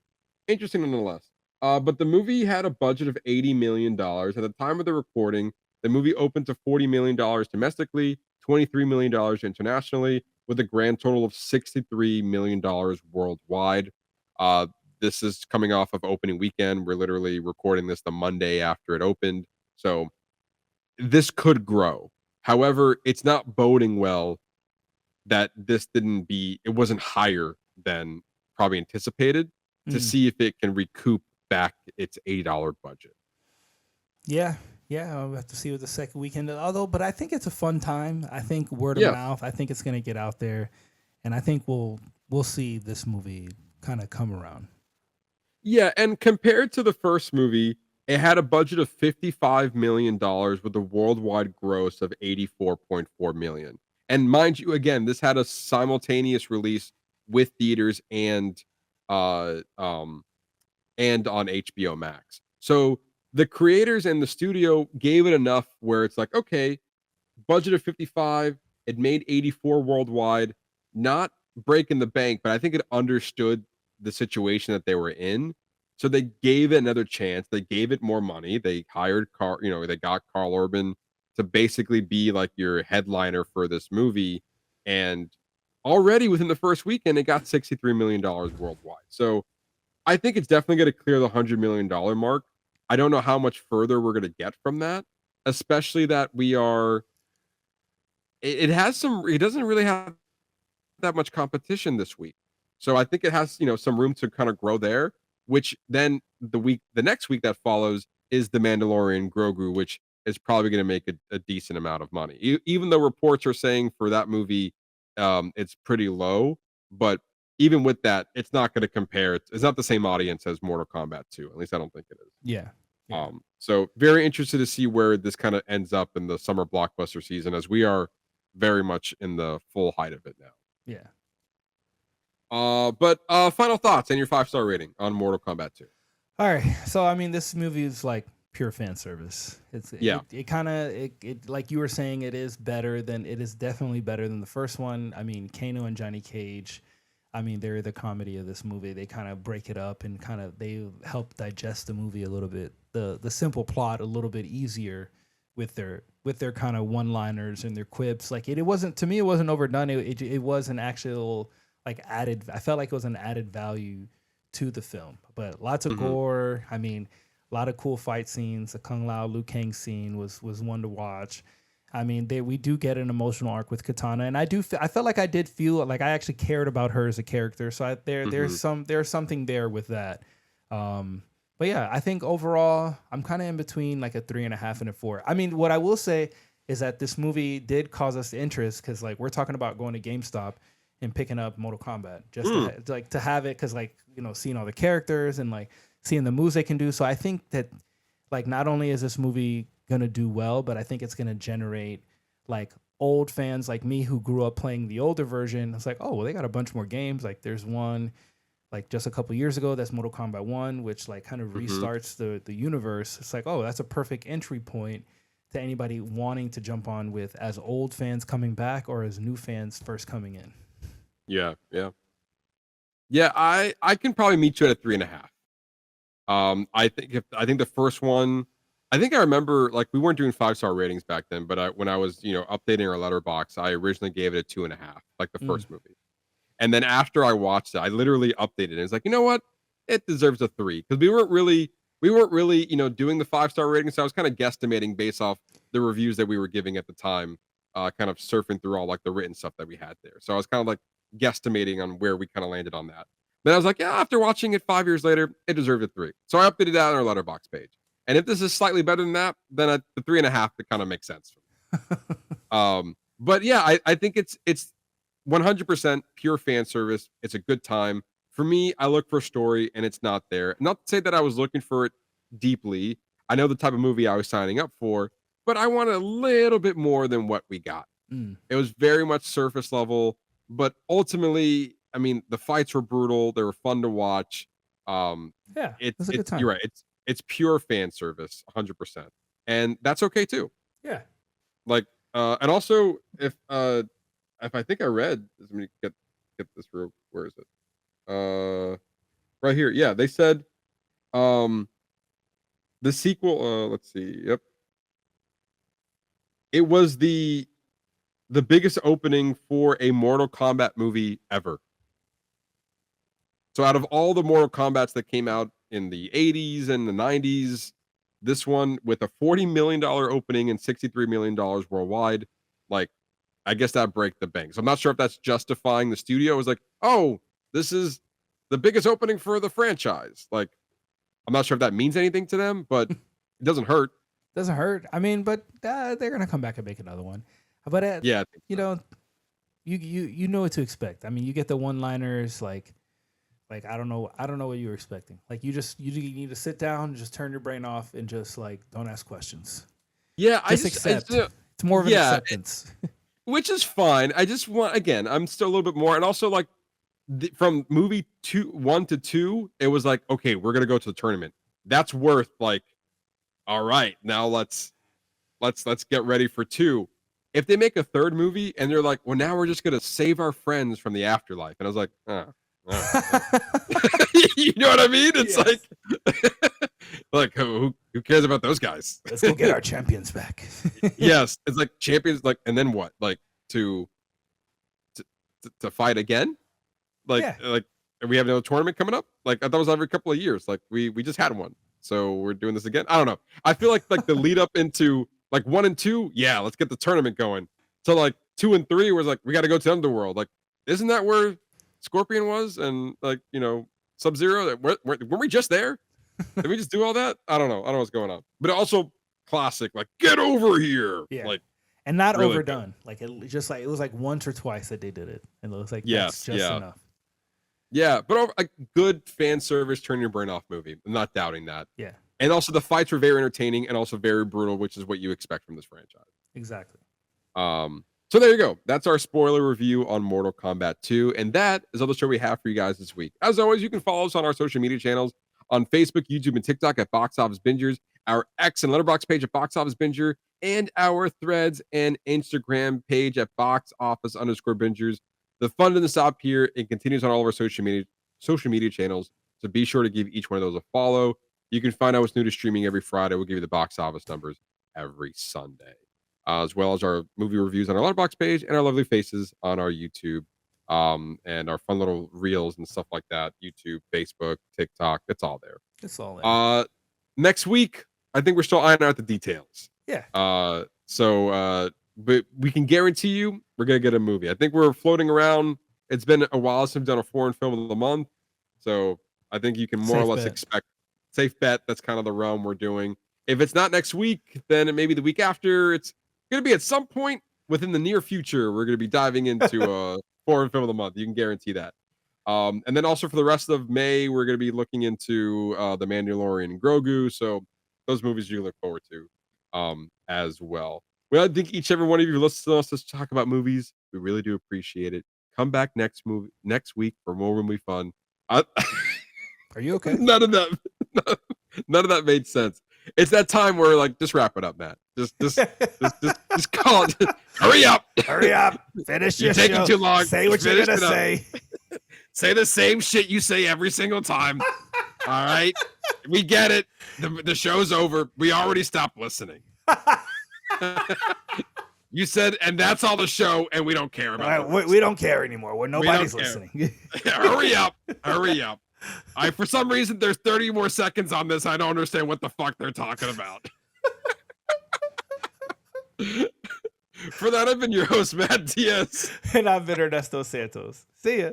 interesting nonetheless. But the movie had a budget of $80 million. At the time of the recording, the movie opened to $40 million domestically, $23 million internationally, with a grand total of $63 million worldwide. This is coming off of opening weekend. We're literally recording this the Monday after it opened. So this could grow. However, it's not boding well that it wasn't higher than probably anticipated to see if it can recoup back its $80 budget. Yeah, I'll have to see what the second weekend. But I think it's a fun time. I think word of Yeah. mouth. I think it's gonna get out there, and I think we'll see this movie kind of come around. Yeah, and compared to the first movie, it had a budget of $55 million with a worldwide gross of $84.4 million. And mind you, again, this had a simultaneous release with theaters and on HBO Max. So the creators and the studio gave it enough where it's like, okay, budget of 55, it made 84 worldwide, not breaking the bank, but I think it understood the situation that they were in. So they gave it another chance. They gave it more money. They hired they got Carl Urban to basically be like your headliner for this movie. And already within the first weekend, it got $63 million worldwide. So I think it's definitely going to clear the $100 million mark. I don't know how much further we're going to get from that, especially that it doesn't really have that much competition this week. So I think it has, some room to kind of grow there, which then the next week that follows is The Mandalorian Grogu, which is probably going to make a decent amount of money. Even though reports are saying for that movie, it's pretty low, but even with that, it's not going to compare. It's not the same audience as Mortal Kombat 2. At least I don't think it is. Yeah. So very interested to see where this kind of ends up in the summer blockbuster season, as we are very much in the full height of it now. Yeah. But final thoughts and your 5-star rating on Mortal Kombat 2. All right. So I mean, this movie is like pure fan service. It kind of like you were saying, it is definitely better than the first one. I mean, Kano and Johnny Cage, I mean, they're the comedy of this movie. They kind of break it up and they help digest the movie a little bit, the simple plot a little bit easier with their kind of one-liners and their quips. Like it wasn't overdone. It was an actual like added. I felt like it was an added value to the film. But lots of gore. I mean, a lot of cool fight scenes. The Kung Lao Liu Kang scene was one to watch. I mean, we do get an emotional arc with Katana, and I felt like I did feel like I actually cared about her as a character. So there's something there with that. But yeah, I think overall I'm kind of in between like a 3.5 and a 4. I mean, what I will say is that this movie did cause us interest because like we're talking about going to GameStop and picking up Mortal Kombat just to have it because like seeing all the characters and like seeing the moves they can do. So I think that like not only is this movie gonna do well, but I think it's gonna generate like old fans like me who grew up playing the older version. It's like, oh well, they got a bunch more games. Like there's one like just a couple years ago that's Mortal Kombat 1, which like kind of restarts the universe. It's like, oh, that's a perfect entry point to anybody wanting to jump on with as old fans coming back or as new fans first coming in. Yeah. I can probably meet you at a 3.5. I think the first one, I think I remember like we weren't doing 5-star ratings back then, but when I was updating our letterbox, I originally gave it a 2.5, like the first movie. And then after I watched it, I literally updated it. It's like, you know what? It deserves a 3 because we weren't really doing the 5-star rating. So I was kind of guesstimating based off the reviews that we were giving at the time, kind of surfing through all like the written stuff that we had there. So I was kind of like guesstimating on where we kind of landed on that. But I was like, yeah, after watching it 5 years later, it deserved a 3. So I updated that on our letterbox page. And if this is slightly better than that, then at the 3.5, it kind of makes sense for me. But yeah, I think it's 100% pure fan service. It's a good time. For me, I look for a story and it's not there. Not to say that I was looking for it deeply. I know the type of movie I was signing up for, but I wanted a little bit more than what we got. It was very much surface level, but ultimately, I mean, the fights were brutal. They were fun to watch. Yeah, it's a good time. You're right. It's pure fan service, 100%. And that's okay too. Yeah. Like, and also if I think I read, let me get this real, where is it? Right here. Yeah, they said the sequel, let's see. Yep. It was the biggest opening for a Mortal Kombat movie ever. So out of all the Mortal Kombats that came out in the 80s and the 90s, this one with a $40 million opening and $63 million worldwide, like, I guess that break the bank. So I'm not sure if that's justifying the studio. It was like, oh, this is the biggest opening for the franchise. Like, I'm not sure if that means anything to them, but it doesn't hurt. Doesn't hurt. I mean, but they're gonna come back and make another one. But yeah, you know what to expect. I mean, you get the one-liners like I don't know what you were expecting. Like you need to sit down, just turn your brain off, and just like don't ask questions. Yeah, just accept. It's more of an acceptance. Which is fine. I just want, again, I'm still a little bit more, and also like from movie 1 to 2, it was like, okay, we're gonna go to the tournament. That's worth like, all right, now let's get ready for 2. If they make a third movie and they're like, well, now we're just gonna save our friends from the afterlife, and I was like, You know what I mean? It's Yes. like who cares about those guys? Let's go get our champions back. Yes, it's like champions, like, and then what? Like to fight again? Like Yeah. like and we have another tournament coming up? Like I thought it was every couple of years. Like we just had one. So we're doing this again. I don't know. I feel like the lead up into like 1 and 2, yeah, let's get the tournament going. So like 2 and 3 was like we got to go to Underworld. Like isn't that where Scorpion was and like, Sub-Zero? Weren't we just there? Did we just do all that? I don't know. I don't know what's going on. But also classic, like get over here. Yeah. Like And not really overdone. Like it was like once or twice that they did it. And it was like Yes, that's just yeah. enough. Yeah, but a good fan service, turn your brain off movie. I'm not doubting that. Yeah. And also the fights were very entertaining and also very brutal, which is what you expect from this franchise. Exactly. So there you go. That's our spoiler review on Mortal Kombat 2. And that is all the show we have for you guys this week. As always, you can follow us on our social media channels on Facebook, YouTube, and TikTok at Box Office Bingers, our X and Letterboxd page at Box Office Binger, and our Threads and Instagram page at Box Office_Bingers. The fun doesn't stop here. It continues on all of our social media channels. So be sure to give each one of those a follow. You can find out what's new to streaming every Friday. We'll give you the box office numbers every Sunday, as well as our movie reviews on our Letterboxd page and our lovely faces on our YouTube, and our fun little reels and stuff like that. YouTube, Facebook, TikTok, it's all there. It's all there. Next week, I think we're still ironing out the details. Yeah. But we can guarantee you we're gonna get a movie. I think we're floating around. It's been a while since we've done a foreign film of the month, so I think you can more or Safe less bet. expect safe bet. That's kind of the realm we're doing. If it's not next week, then it may be the week after. It's gonna be at some point within the near future. We're gonna be diving into a foreign film of the month. You can guarantee that. And then also for the rest of May, we're gonna be looking into The Mandalorian and Grogu. So those movies you can look forward to as well. Well, I think every one of you listen to us talk about movies. We really do appreciate it. Come back next week for more movie fun. Are you okay? None of that made sense. It's that time where like just wrap it up, Matt. Just call it. Hurry up. Hurry up. Finish You're your taking show. too long. Say what you're Finish gonna it up. say. Say the same shit you say every single time. All right, we get it. The show's over. We already stopped listening. You said, and that's all the show, and we don't care about it. We don't care anymore. Nobody's care. listening. Hurry up. For some reason, there's 30 more seconds on this. I don't understand what the fuck they're talking about. For that, I've been your host, Matt Diaz. And I've been Ernesto Santos. See ya.